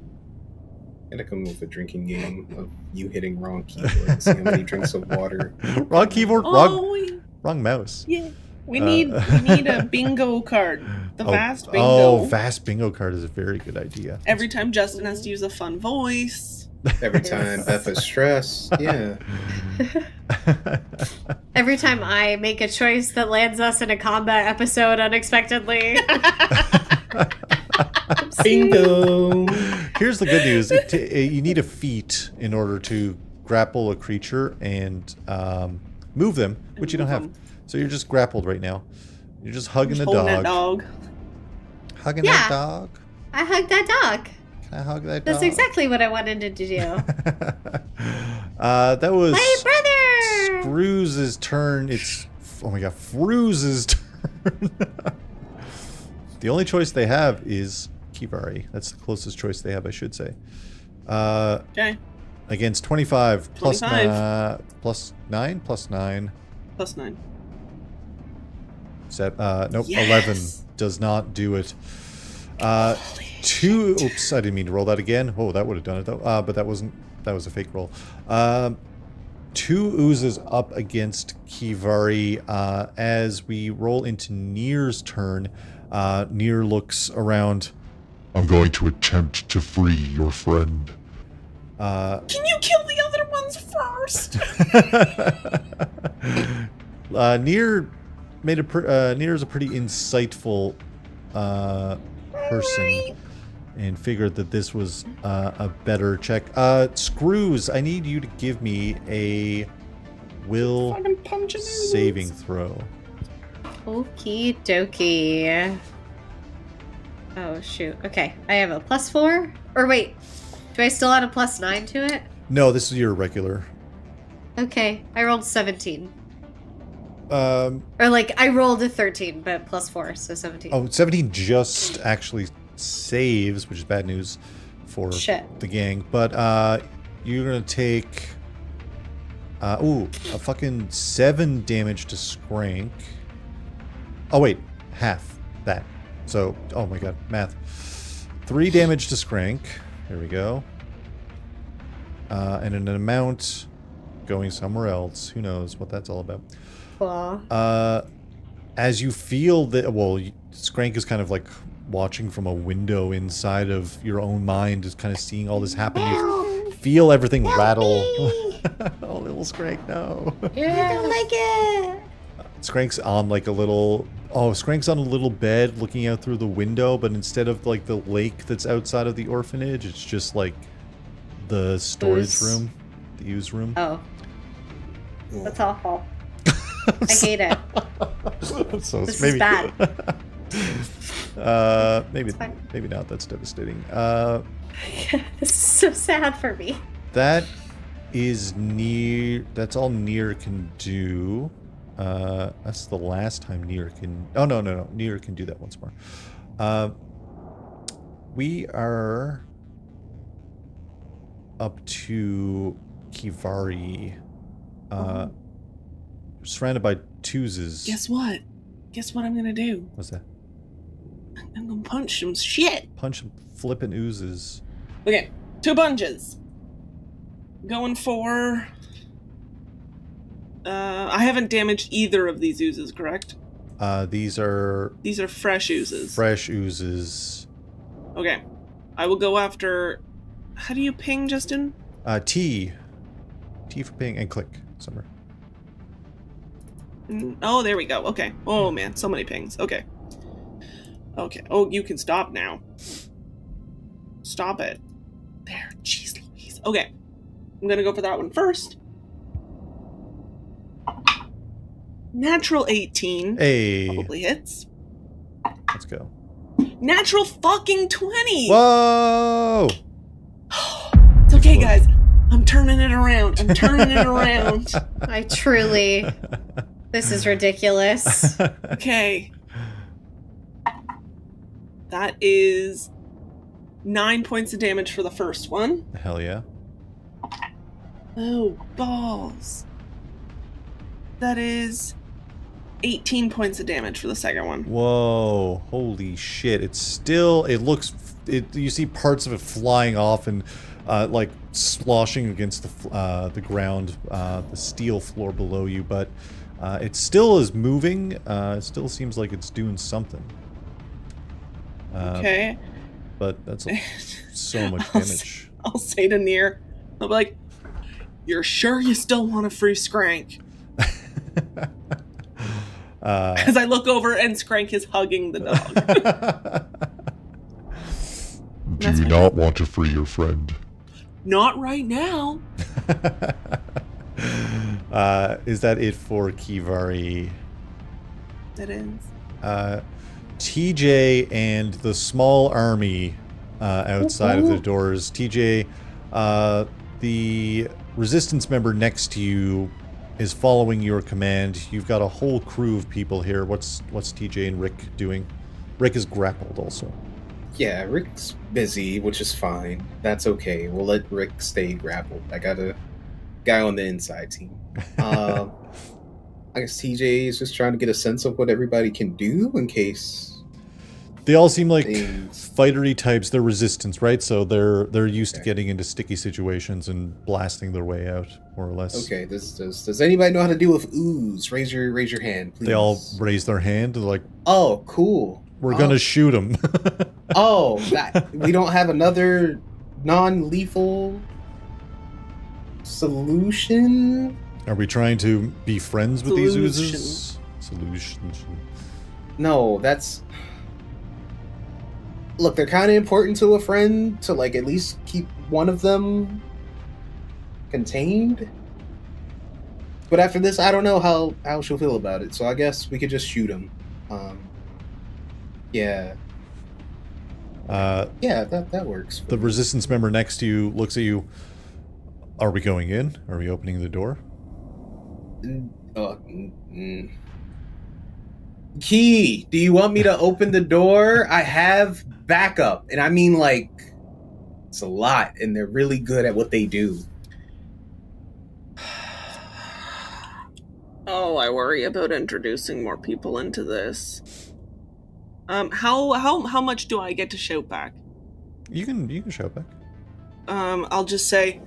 Gonna come with a drinking game of you hitting wrong keyboard and see how many drinks of water. Wrong keyboard. Oh, Wrong mouse. yeah. We need a bingo card. The vast bingo. Oh, vast bingo card is a very good idea. Every time Justin has to use a fun voice. Every time Beth is stressed. Yeah. Every time I make a choice that lands us in a combat episode unexpectedly. Bingo. Here's the good news. You need a feat in order to grapple a creature and move them, which you don't have. So you're just grappled right now. You're just hugging the Holding that dog. dog. Hugging Yeah. that dog. I hugged that dog. Can I hug that That's dog? exactly what I wanted to do. That was My brother! Screw's turn. It's, oh my God, Fru's turn. The only choice they have is Kivari. That's the closest choice they have, I should say. Okay. Against 25 plus 25. plus 9 plus 9. Plus 9. Nope. Yes! 11 does not do it. Two. Oops, I didn't mean to roll that again. Oh, that would have done it though. But that wasn't. That was a fake roll. 2 oozes up against Kivari. As we roll into Nier's turn, Nier looks around. I'm going to attempt to free your friend. Can you kill the other ones first? Nier made Nier is a pretty insightful person, and figured that this was a better check. Screws, I need you to give me a will Fucking punch him in the saving nuts. throw. Okie dokie. Oh, shoot. Okay. I have a +4. Or wait. Do I still add a +9 to it? No, this is your regular. Okay. I rolled 17. Um, Or like, I rolled a 13, but +4, so 17. oh, 17 just actually saves, which is bad news for Shit. the gang. But you're gonna take a fucking 7 damage to Skrank. Oh wait, half that. So, oh my god, math. 3 damage to Skrank. There we go. And an amount going somewhere else. Who knows what that's all about. Cool. As you feel that, well, Skrank is kind of like watching from a window inside of your own mind, is kind of seeing all this happen. You feel everything rattle. Oh, little Skrank, no. I don't like it. Skrank's on like a little... Oh, Skrank's on a little bed looking out through the window, but instead of like the lake that's outside of the orphanage, it's just like the storage Ooze. room. The ooze room. Oh. That's awful. I hate it. So This maybe, is bad. maybe It's fine. maybe not. That's devastating. This is so sad for me. That is Nier. That's all Nier can do. That's the last time Nier can... Oh, no. Nier can do that once more. We are up to Kivari. Surrounded by twoses. Guess what? Guess what I'm gonna do? What's that? I'm gonna punch some shit. Punch some flippin' oozes. Okay, 2 bunches. Going for... I haven't damaged either of these oozes, correct? These are These are fresh oozes. fresh oozes. Okay. I will go after... How do you ping, Justin? T. T for ping and click somewhere. Oh, there we go. Okay. Oh, man. So many pings. Okay. Okay. Oh, you can stop now. Stop it. There. Jeez Louise. Okay. I'm gonna go for that one first. Natural 18. Hey, Probably hits. let's go. Natural fucking 20! Whoa! It's okay, guys. I'm turning it around. I'm turning it around. I truly... This is ridiculous. Okay. That is 9 points of damage for the first one. Hell yeah. Oh, balls. That is 18 points of damage for the second one. Whoa! Holy shit! It's still. It looks. You see parts of it flying off and like sloshing against the ground, the steel floor below you, but it still is moving. It still seems like it's doing something. Okay. But that's so much damage. I'll say to Nier, I'll be like, "You're sure you still want to free Skrank?" As I look over and Skrank is hugging the dog. Do you not want to free your friend? Not right now. Is that it for Kivari? That is. TJ and the small army outside of the doors. TJ, the resistance member next to you is following your command. You've got a whole crew of people here. What's TJ and Rick doing? Rick is grappled also. Yeah, Rick's busy, which is fine. That's okay. We'll let Rick stay grappled. I got a guy on the inside team. I guess TJ is just trying to get a sense of what everybody can do in case They all seem like things. fightery types. They're resistance, right? So they're used to getting into sticky situations and blasting their way out, more or less. Okay, does anybody know how to deal with ooze? Raise your hand, please. They all raise their hand. They're like, Oh, cool. we're gonna shoot them. Oh, we don't have another non-lethal solution? Are we trying to be friends with these Solution. oozes? Solutions. No, that's... Look, they're kind of important to a friend to, like, at least keep one of them contained. But after this, I don't know how she'll feel about it, so I guess we could just shoot him. Yeah. Yeah, that works. The resistance member next to you looks at you. Are we going in? Are we opening the door? Key, do you want me to open the door? I have backup, and I mean, like, it's a lot, and they're really good at what they do. Oh, I worry about introducing more people into this. How much do I get to shout back? You can shout back. I'll just say,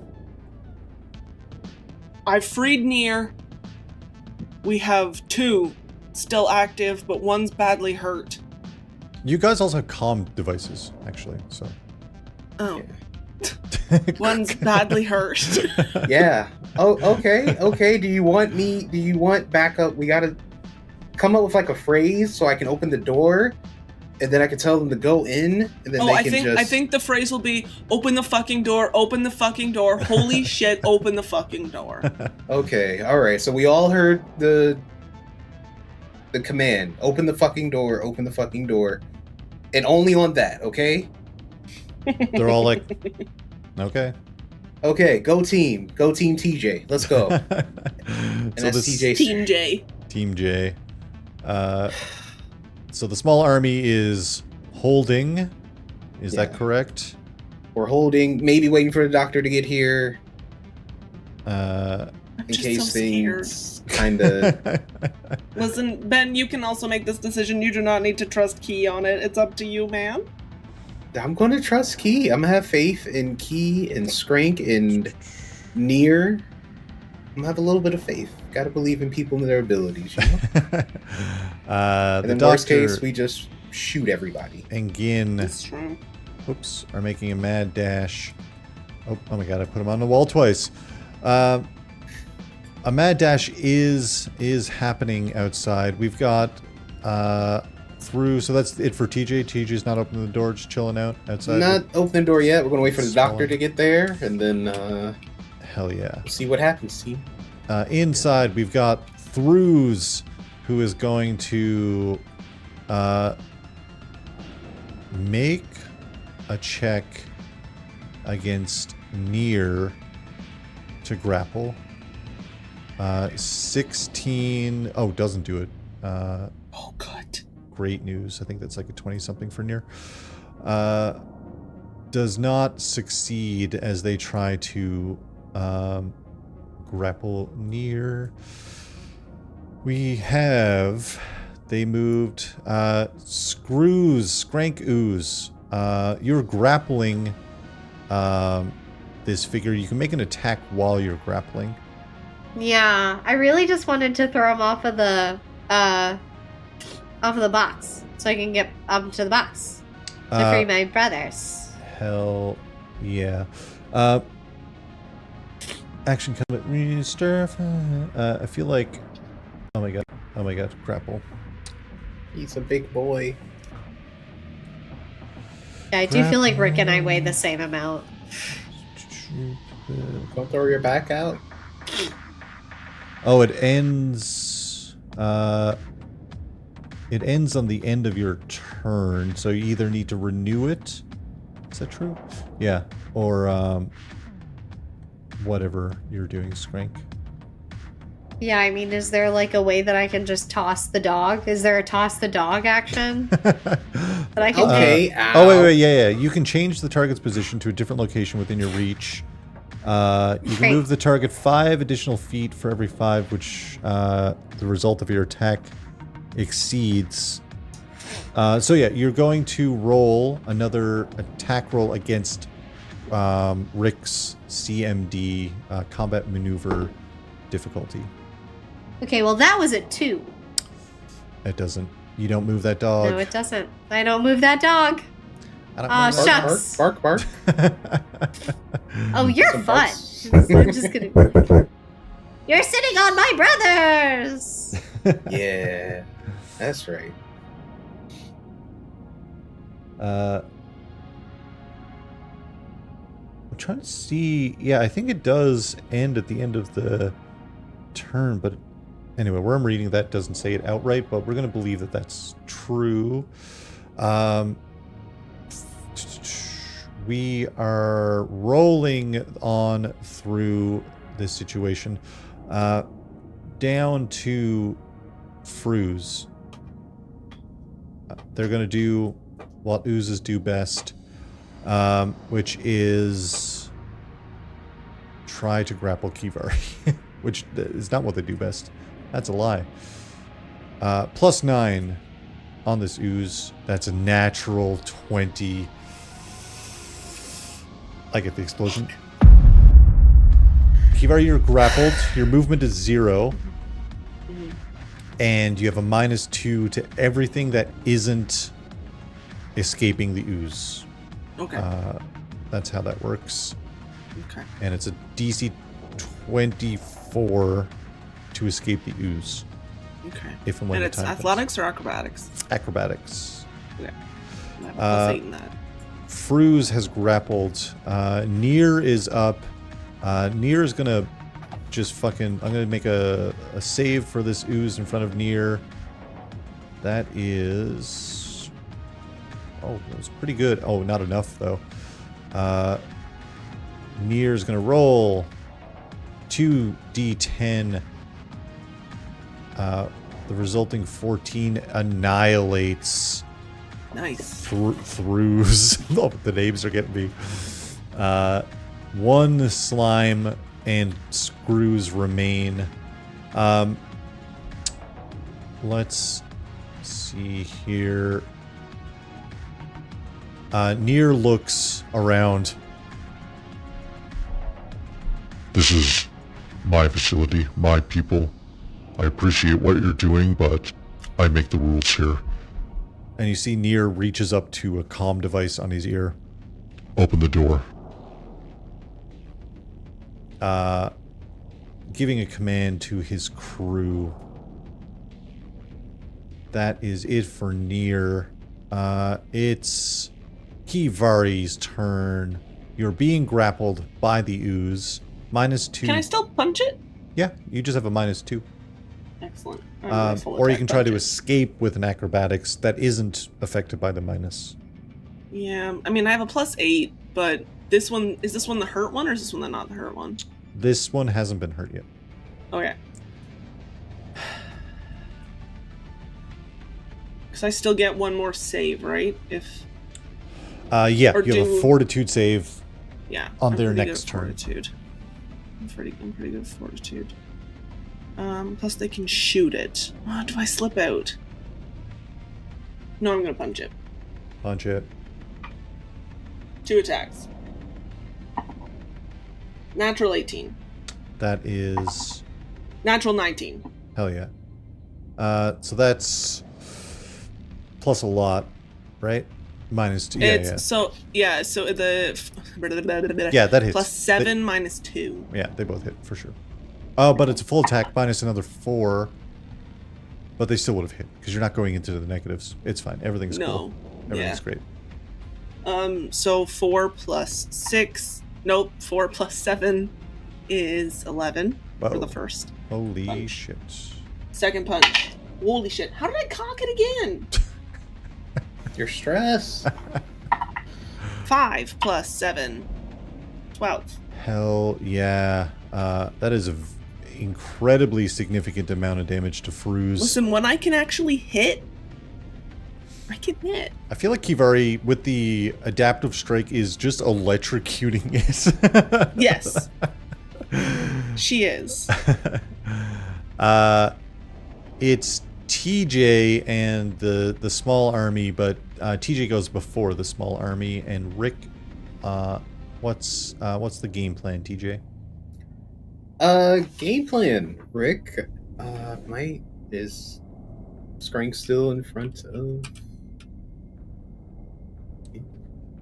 I freed Nier. We have 2 still active, but one's badly hurt. You guys also have comm devices, actually. So. Oh. One's badly hurt. Yeah. Oh, okay. Do you want backup? We gotta come up with like a phrase so I can open the door, and then I can tell them to go in, and then I think the phrase will be, open the fucking door, holy shit, open the fucking door. Okay, alright, so we all heard the command, open the fucking door, and only on that, okay? They're all like, okay. Okay, go team TJ, let's go. And So that's this TJ. Team J. Team J. So the small army is holding. Is that Yeah. correct? We're holding, maybe waiting for the doctor to get here I'm in just case so scared. things kind of. Listen, Ben, you can also make this decision. You do not need to trust Key on it. It's up to you, man. I'm going to trust Key. I'm going to have faith in Key and Skrank and Nier. I'm going to have a little bit of faith. Got to believe in people and their abilities, you know? And The in worst doctor case, we just shoot everybody. and Gin, That's true. oops, are making a mad dash. Oh my god, I put him on the wall twice. A mad dash is happening outside. We've got through, so that's it for TJ. TJ's not opening the door, just chilling out outside. Not opening the door yet. We're going to wait for the Small. doctor to get there, and then Hell yeah. see what happens, team. Inside, we've got Through, who is going to make a check against Nier to grapple. 16. Oh, doesn't do it. Oh, God. Great news. I think that's like a 20-something for Nier. Does not succeed as they try to grapple Nier. They moved Skrank Ooze. You're grappling this figure. You can make an attack while you're grappling. Yeah, I really just wanted to throw him off of the box so I can get up to the box to free my brothers. Hell yeah. Action combat stir. I feel like. Oh my god, grapple. He's a big boy. Yeah, I do feel like Rick and I weigh the same amount. Don't throw your back out. Oh, it ends. It ends on the end of your turn, so you either need to renew it. Is that true? Yeah, or whatever you're doing, Skrank. Yeah, I mean, is there like a way that I can just toss the dog? Is there a toss the dog action? But I can Okay. Oh, wait, yeah. You can change the target's position to a different location within your reach. You can Great. move the target 5 additional feet for every 5, which the result of your attack exceeds. So yeah, you're going to roll another attack roll against Rick's CMD combat maneuver difficulty. Okay, well that was at 2. It doesn't. You don't move that dog. No, it doesn't. I don't move that dog. I don't Aw, move that shucks. Bark, bark, bark. Oh, you're Some fun. barks. I'm just gonna. You're sitting on my brothers. Yeah, that's right. I'm trying to see. Yeah, I think it does end at the end of the turn, but anyway, where I'm reading that doesn't say it outright, but we're going to believe that that's true. We are rolling on through this situation down to Fruz. They're going to do what oozes do best, which is try to grapple Kivari, which is not what they do best. That's a lie. +9 on this ooze. That's a natural 20. I get the explosion. Kivari, you're grappled. Your movement is 0. And you have a -2 to everything that isn't escaping the ooze. Okay. That's how that works. Okay. And it's a DC 24 to escape the ooze. Okay. If and when And the it's time comes. athletics or acrobatics? Acrobatics. Okay. I have a +8 in that. Fruz has grappled. Nier is up. Nier is gonna just fucking... I'm gonna make a save for this ooze in front of Nier. That is... Oh, that was pretty good. Oh, not enough, though. Nier is gonna roll 2d10. The resulting 14 annihilates... Nice. Throughs. Oh, the names are getting me. 1 slime and screws remain. Let's see here. Nier looks around. This is my facility, my people. I appreciate what you're doing, but I make the rules here. And you see Nier reaches up to a comm device on his ear. Open the door. Giving a command to his crew. That is it for Nier. It's Kivari's turn. You're being grappled by the ooze. -2. Can I still punch it? Yeah, you just have a -2. Excellent. I'm gonna full Or you attack can try to punch it. escape with an acrobatics that isn't affected by the minus. Yeah, I mean, I have a +8, but this one... Is this one the hurt one, or is this one the not the hurt one? This one hasn't been hurt yet. Okay. Because I still get one more save, right? If... Yeah, Or you have a do- fortitude save Yeah. on I'm their pretty next good at turn. Fortitude. I'm pretty good at fortitude. Plus they can shoot it. Oh, do I slip out? No, I'm gonna punch it. Punch it. 2 attacks. Natural 18. That is... Natural 19. Hell yeah. So that's plus a lot, right? -2. Yeah, It's yeah. so the Yeah, that hits. +7 -2. Yeah, they both hit for sure. Oh, but it's a full attack minus another 4. But they still would have hit because you're not going into the negatives. It's fine. Everything's cool. Everything's great. So 4 + 6. Nope. 4 + 7 is 11 for Whoa. the first. Holy Punch. shit. Second punch. Holy shit! How did I cock it again? Your stress. 5 + 7. 12. Hell yeah. That is an incredibly significant amount of damage to Fruz. Listen, when I can actually hit, admit. I feel like Kivari, with the adaptive strike, is just electrocuting it. Yes. She is. It's TJ and the small army, but TJ goes before the small army, and Rick. What's the game plan, TJ? Game plan, Rick. Is Skrank still in front of?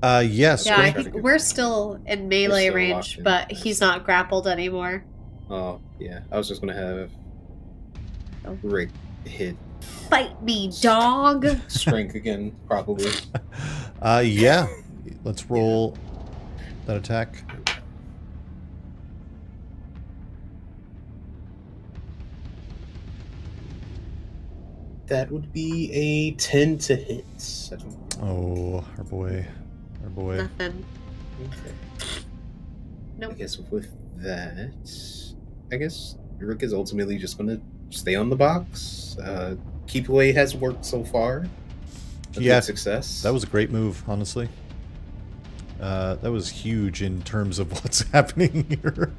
Yes. Yeah, I Skrank- think we're still in melee still range, locked in. but he's not grappled anymore. Oh, yeah. I was just gonna have Rick hit Fight me, dog! Skrank again, probably. Yeah. Let's roll that attack. That would be a 10 to hit. Oh, our boy. Nothing. Okay. Nope. I guess with that, Rick is ultimately just going to stay on the box. Keep away has worked so far. A Yeah, good success. That was a great move, honestly. That was huge in terms of what's happening here.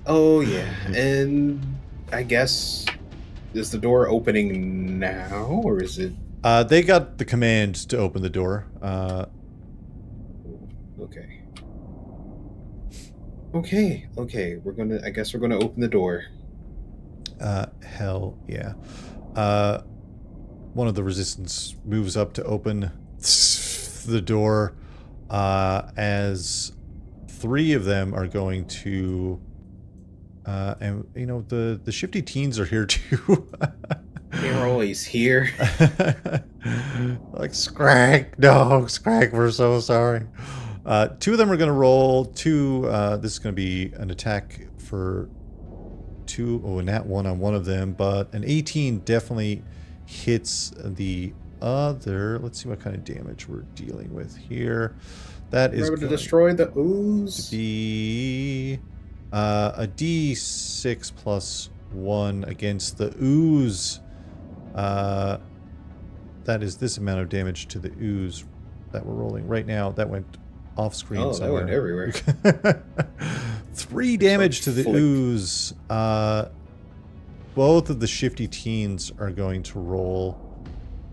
Oh yeah, and I guess is the door opening now, or is it? They got the command to open the door. Okay. Okay. I guess we're gonna open the door. Hell yeah. One of the resistance moves up to open the door, as three of them are going to, and you know, the shifty teens are here too. They're always here. Like, Skrank, we're so sorry. Two of them are going to roll two. This is going to be an attack for two. Oh, a nat 1 on one of them, but an 18 definitely hits the other. Let's see what kind of damage we're dealing with here. That is Remember to going destroy the ooze. to be a d6 plus 1 against the ooze. That is this amount of damage to the ooze that we're rolling right now. That went off screen. Oh, somewhere. that went everywhere. 3 damage to the flick. ooze. Both of the shifty teens are going to roll.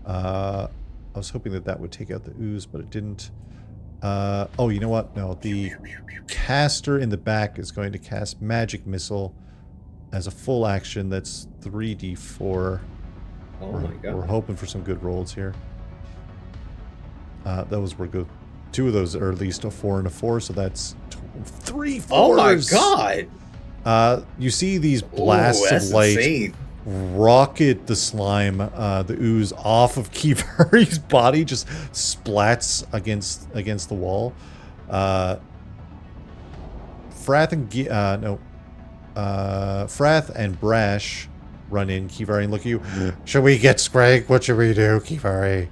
I was hoping that would take out the ooze, but it didn't. Oh, you know what? No, the caster in the back is going to cast Magic Missile as a full action. That's 3d4. Oh we're, my we're god. hoping for some good rolls here. Those were good. 2 of those are at least a 4 and a 4, so that's 3 4s. Oh my god. You see these blasts that's of light insane. rocket the slime, the ooze off of Kivari's body, just splats against the wall. Frath and Brash run in. Kivari and look at you. Should we get Skrank? What should we do, Kivari?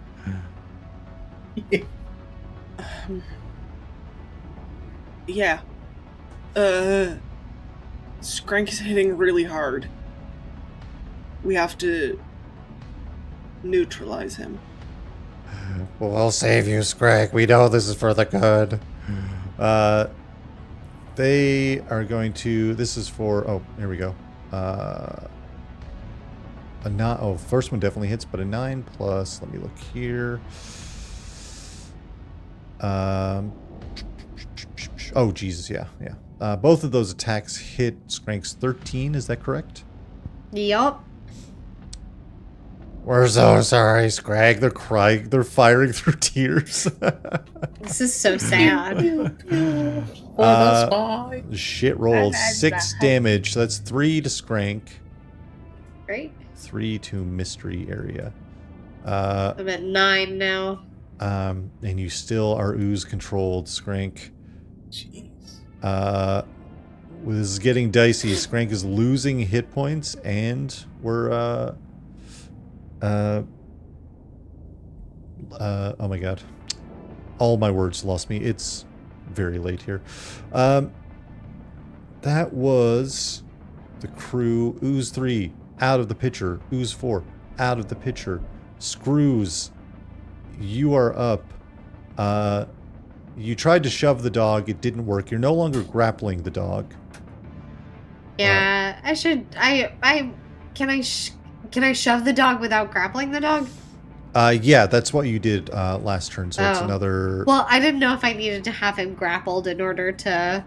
Yeah. Skrank is hitting really hard. We have to neutralize him. Well, we'll save you, Skrank. We know this is for the good. They are going to. This is for. Oh, here we go. First one definitely hits, but a 9 plus. Let me look here. Oh, Jesus, yeah. Both of those attacks hit Skrank's 13. Is that correct? Yup. We're so sorry, Skrank. They're crying. They're firing through tears. This is so sad. For the spy. Shit rolled 6 damage. So that's 3 to Skrank, Great. 3 to Mystery Area. I'm at 9 now. And you still are ooze controlled, Skrank. Jeez. This is getting dicey. Skrank is losing hit points, and we're oh my god. All my words lost me. It's very late here. That was the crew. Ooze 3 out of the picture. Ooze 4 out of the picture. Screws you are up. You tried to shove the dog. It didn't work. You're no longer grappling the dog. Yeah, I should. Can I shove the dog without grappling the dog? Yeah, that's what you did last turn. So it's Oh. another. Well, I didn't know if I needed to have him grappled in order to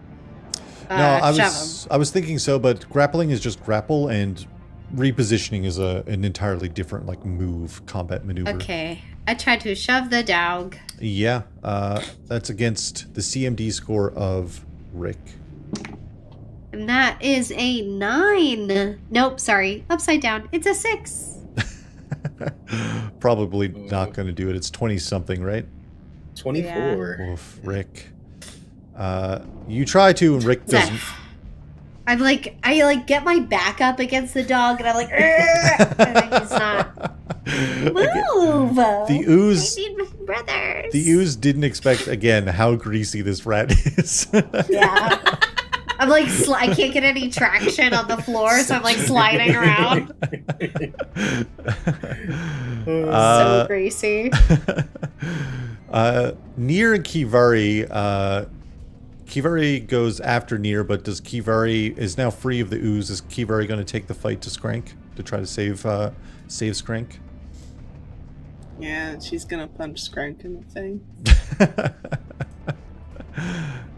No, I shove was thinking so, but grappling is just grapple, and repositioning is an entirely different combat maneuver. him. Okay, I tried to shove the dog. Yeah, that's against the CMD score of Rick. And that is a 9. Nope, sorry. Upside down. It's a 6. Probably not going to do it. It's 20-something, right? 24. Oof, Rick. You try to, and Rick doesn't. I get my back up against the dog, and I'm like, "Argh!" and he's not. Move! The ooze. I need my brothers. The ooze didn't expect, again, how greasy this rat is. Yeah. I'm like, I can't get any traction on the floor, so I'm like sliding around. So greasy. Nier and Kivari. Kivari goes after Nier, but Kivari is now free of the ooze. Is Kivari going to take the fight to Skrank to try to save Skrank? Yeah, she's gonna punch Skrank in the thing.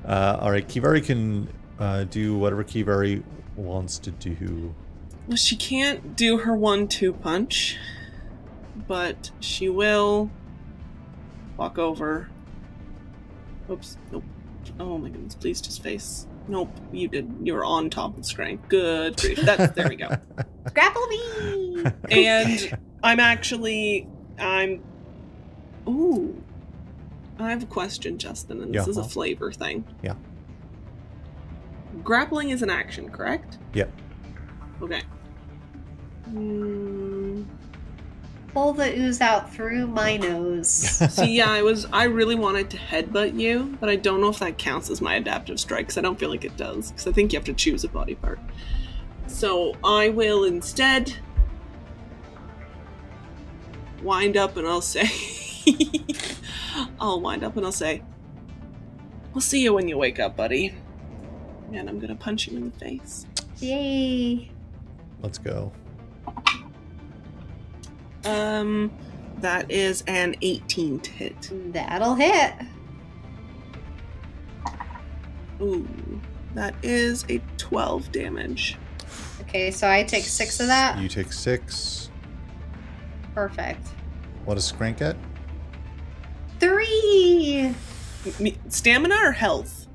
All right, Kivari can do whatever Kivari wants to do. Well, she can't do her 1-2 punch, but she will walk over. Oops. Nope. Oh my goodness, please just face. Nope, you did. You're on top of Skrank. Good grief. There we go. Grapple me! And Ooh. I have a question, Justin, and this is a flavor thing. Yeah. Grappling is an action, correct? Yep. Okay. Pull the ooze out through my nose. See, yeah, I really wanted to headbutt you, but I don't know if that counts as my adaptive strike, because I don't feel like it does, because I think you have to choose a body part. So I will instead wind up and I'll say... I'll wind up and I'll say, "We'll see you when you wake up, buddy." And I'm gonna punch you in the face. Yay. Let's go. That is an 18 to hit. That'll hit. Ooh, that is a 12 damage. Okay, so I take 6 of that. You take 6. Perfect. What is Skrank at? 3! Stamina or health?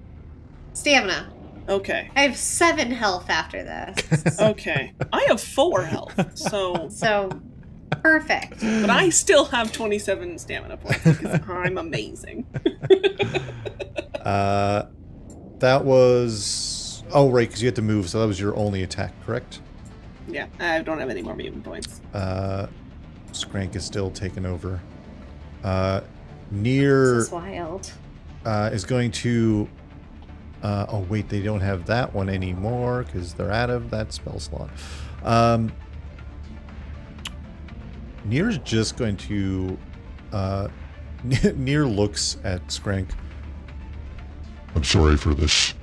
Stamina. Okay. I have 7 health after this. Okay. I have 4 health, so... So, perfect. But I still have 27 stamina points because I'm amazing. That was... Oh, right, because you had to move, so that was your only attack, correct? Yeah, I don't have any more mutant points. Skrank is still taken over. Nier This is wild. is going to... oh, wait, they don't have that one anymore because they're out of that spell slot. Nier's just going to... Nier looks at Skrank. I'm sorry for this.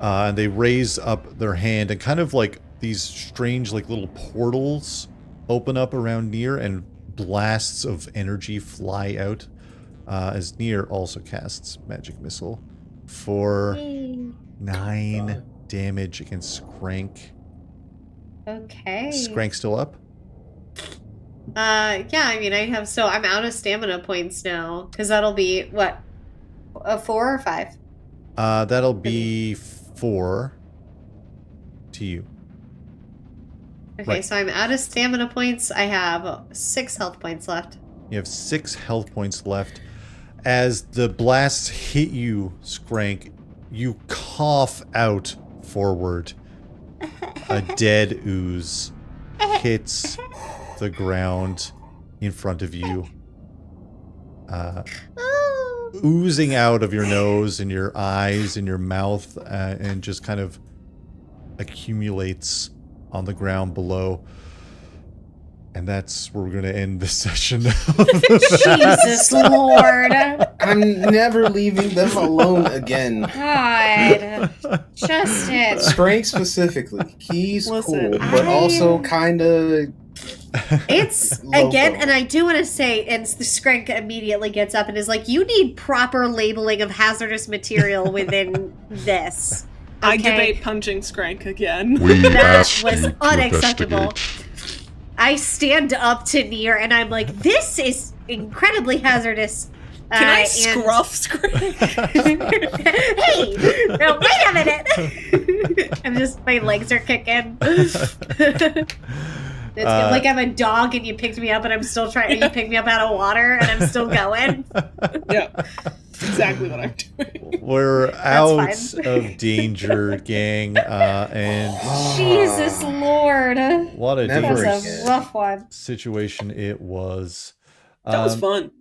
And they raise up their hand, and kind of like these strange little portals open up around Nier, and blasts of energy fly out as Nier also casts Magic Missile for Yay. 9 damage against Skrank. Okay. Skrank still up? Yeah, I mean, I'm out of stamina points now, because that'll be, what, a 4 or 5? That'll be 4 to you. Okay, Right. so I'm out of stamina points. I have 6 health points left. You have 6 health points left. As the blasts hit you, Skrank, you cough out forward. A dead ooze hits the ground in front of you. Oh. Oozing out of your nose and your eyes and your mouth, and just kind of accumulates on the ground below. And that's where we're going to end this session. Jesus Lord. I'm never leaving them alone again. God. Justin. Skrank specifically. He's Listen, cool, but also kind of... It's, Logo. again, and I do want to say, and the Skrank immediately gets up and is like, you need proper labeling of hazardous material within this. I Okay? debate punching Skrank again. We That asked was you to unacceptable. investigate. I stand up to Nier and I'm like, this is incredibly hazardous. Can I and- scruff Skrank? Hey, no, wait a minute. I'm just, my legs are kicking. It's like I'm a dog and you picked me up and I'm still trying, you picked me up out of water and I'm still going. Yeah, exactly what I'm doing. We're out fine. of danger, gang. And Jesus Lord. what a Never That was dangerous again. a rough one. situation it was. That was fun.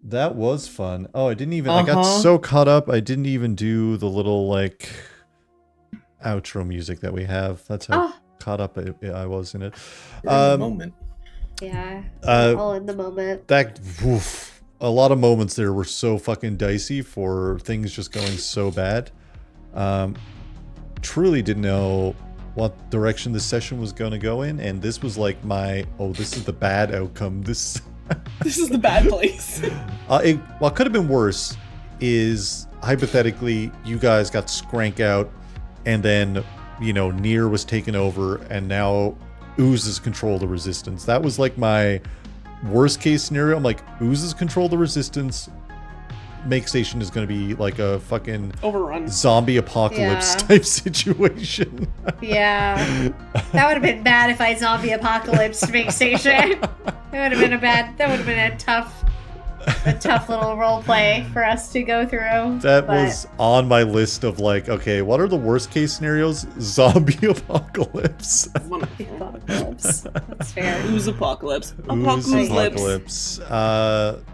That was fun. Oh, I didn't even, I got so caught up, I didn't even do the little, like, outro music that we have. That's how Oh, caught up I was in it. You're in the moment. yeah. Uh, All in the moment. That, oof, a lot of moments there were so fucking dicey for things just going so bad. Truly didn't know what direction this session was going to go in, and this was like my, oh, this is the bad outcome. This This is the bad place. what could have been worse is, hypothetically, you guys got Skrank out, and then, you know, Nier was taken over, and now Oozes control the resistance. That was like my worst case scenario. I'm like, Oozes control the resistance. Makestation is going to be like a fucking Overrun. zombie apocalypse Yeah. type situation. Yeah. That would have been bad if I zombie apocalypse Makestation. That would have been a tough little role play for us to go through. That but- was on my list of like, okay, what are the worst case scenarios? Zombie apocalypse. Wonderful. Apocalypse. That's fair. Ooze apocalypse. Ooze Apocalypse. apocalypse.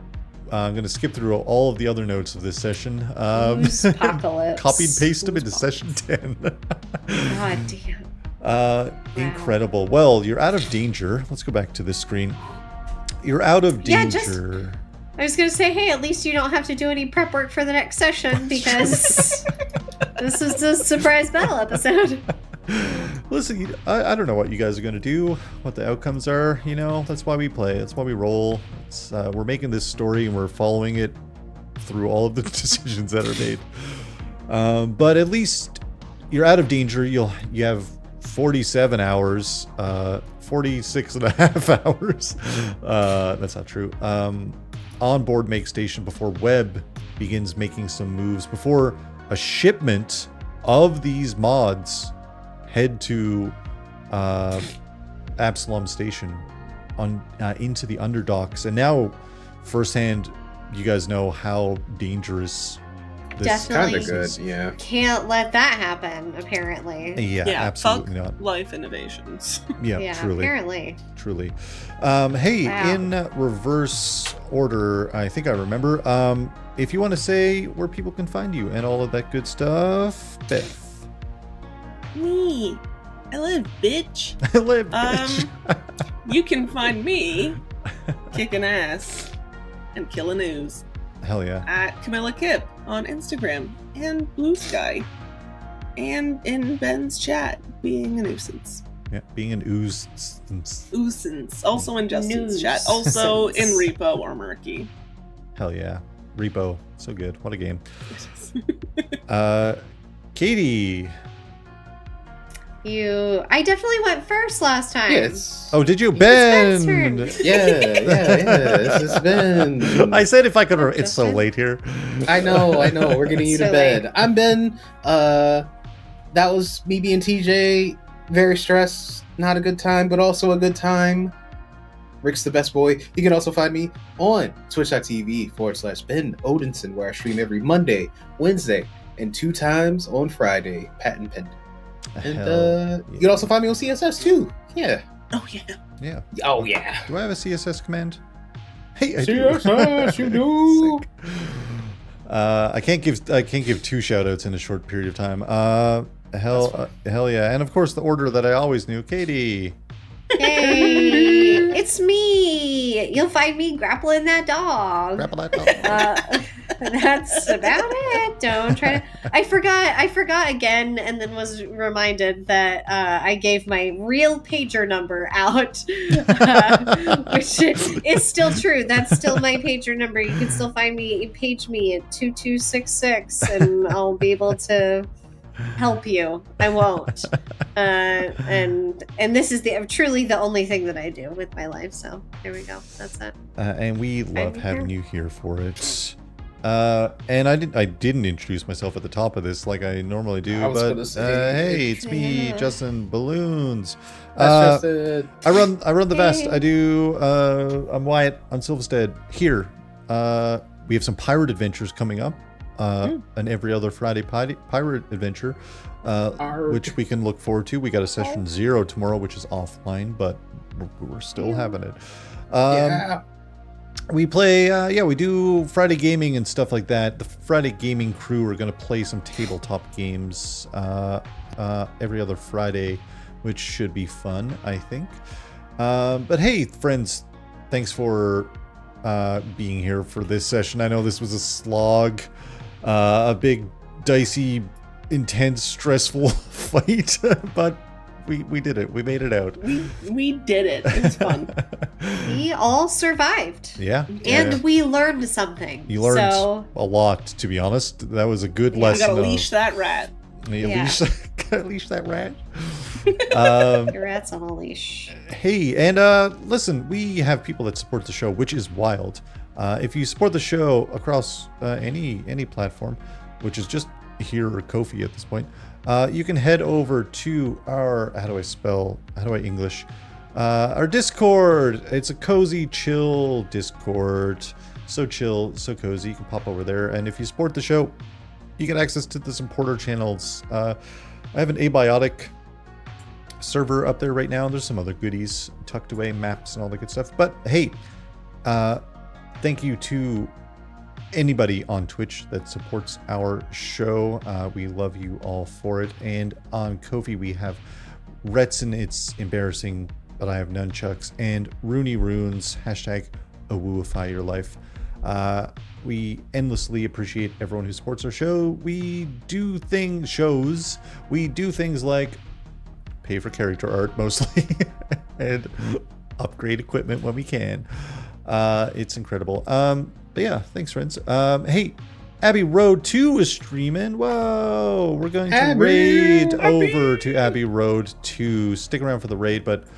I'm going to skip through all of the other notes of this session. Ooze apocalypse. Copy and paste them Ooze into session 10. God damn. Incredible. Well, you're out of danger. Let's go back to this screen. You're out of Yeah, danger. I was gonna say, hey, at least you don't have to do any prep work for the next session because this is the surprise battle episode. Listen, I don't know what you guys are going to do, what the outcomes are, you know, that's why we play, that's why we roll. It's, we're making this story and we're following it through all of the decisions that are made. But at least you're out of danger. You have 47 hours, 46 and a half hours. That's not true. On board Makestation before Webb begins making some moves, before a shipment of these mods head to Absalom Station on into the underdocks. And now firsthand you guys know how dangerous this Definitely. Kind of good, yeah. Can't let that happen, apparently. Yeah, Yeah, absolutely fuck not. life innovations. Yeah, truly. Apparently. Truly. Hey, Wow. in reverse order, I think I remember. If you want to say where people can find you and all of that good stuff, Beth. Me. I live, bitch. I live, bitch. You can find me kicking ass and killing ooze Hell yeah. at Camilla Kip on Instagram and Blue Sky and in Ben's chat being a nuisance. Yeah, being an ooze. Oosance. Also in Justin's Nuisance. chat. Also in Repo or Murky. Hell yeah. Repo. So good. What a game. Katie. I definitely went first last time. Yes. Oh, did you? Ben's Ben! turn. Yeah. This has been. I said if I could. Oh, It's so Justin. late here. I know. We're getting you to So bed. late. I'm Ben. That was me being TJ. Very stressed. Not a good time, but also a good time. Rick's the best boy. You can also find me on twitch.tv/Ben Odinson, where I stream every Monday, Wednesday, and 2 times on Friday. Patent pending. And Hell you can also find me on CSS too. Yeah. Oh yeah. yeah. Oh yeah. Do I have a CSS command? Hey, I do. CSS, you do. Sick. I can't give 2 shout outs in a short period of time. Hell yeah. And of course the order that I always knew. Katie. Hey, it's me. You'll find me grappling that dog. Grapple that dog. That's about it. Don't try to. I forgot again, and then was reminded that I gave my real pager number out, which is still true. That's still my pager number. You can still find me, page me at 2266, and I'll be able to help you. I won't. And this is truly the only thing that I do with my life. So there we go. That's it. And we love having you here for it. And I didn't introduce myself at the top of this like I normally do, but hey, it's me, Justin Balloons. That's just I run the vest. I do. I'm Wyatt on Silvistead. Here, we have some pirate adventures coming up. An every other Friday pirate adventure, which we can look forward to. We got a session 0 tomorrow, which is offline, but we're still having it. yeah. We play, we do Friday gaming and stuff like that. The Friday gaming crew are going to play some tabletop games every other Friday, which should be fun, I think. But hey, friends, thanks for being here for this session. I know this was a slog, a big, dicey, intense, stressful fight, but we did it. We made it out. We did it. It's fun. We all survived. Yeah. And we learned something. You learned a lot, to be honest. That was a good lesson. You gotta leash that rat. Gotta leash that rat. Your rat's on a leash. Hey, and listen, we have people that support the show, which is wild. If you support the show across any platform, which is just here or Ko-fi at this point, you can head over to our how do I English our Discord. It's a cozy, chill Discord. So chill, so cozy. You can pop over there, and if you support the show, you get access to the supporter channels. I have an abiotic server up there right now. There's some other goodies tucked away, maps and all that good stuff. But hey, thank you to anybody on Twitch that supports our show. We love you all for it. And on Ko-fi, we have Retson, it's embarrassing, but I have nunchucks, and Rooney Runes, hashtag awooify your life. We endlessly appreciate everyone who supports our show. We do things like pay for character art mostly and upgrade equipment when we can. It's incredible. But yeah, thanks, friends. Hey, Abbey Road 2 is streaming. Whoa, we're going to raid over to Abbey Road 2. Stick around for the raid, but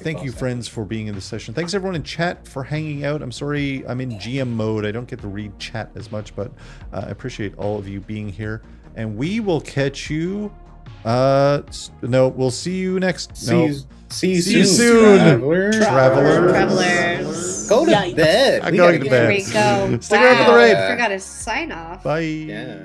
thank you, friends, for being in the session. Thanks, everyone in chat, for hanging out. I'm sorry I'm in GM mode. I don't get to read chat as much, but I appreciate all of you being here. And we will catch you... we'll see you next... See you soon. Travelers. Go to bed. I'm going to bed. There we go. Stick around for the raid. I forgot to sign off. Bye. Yeah.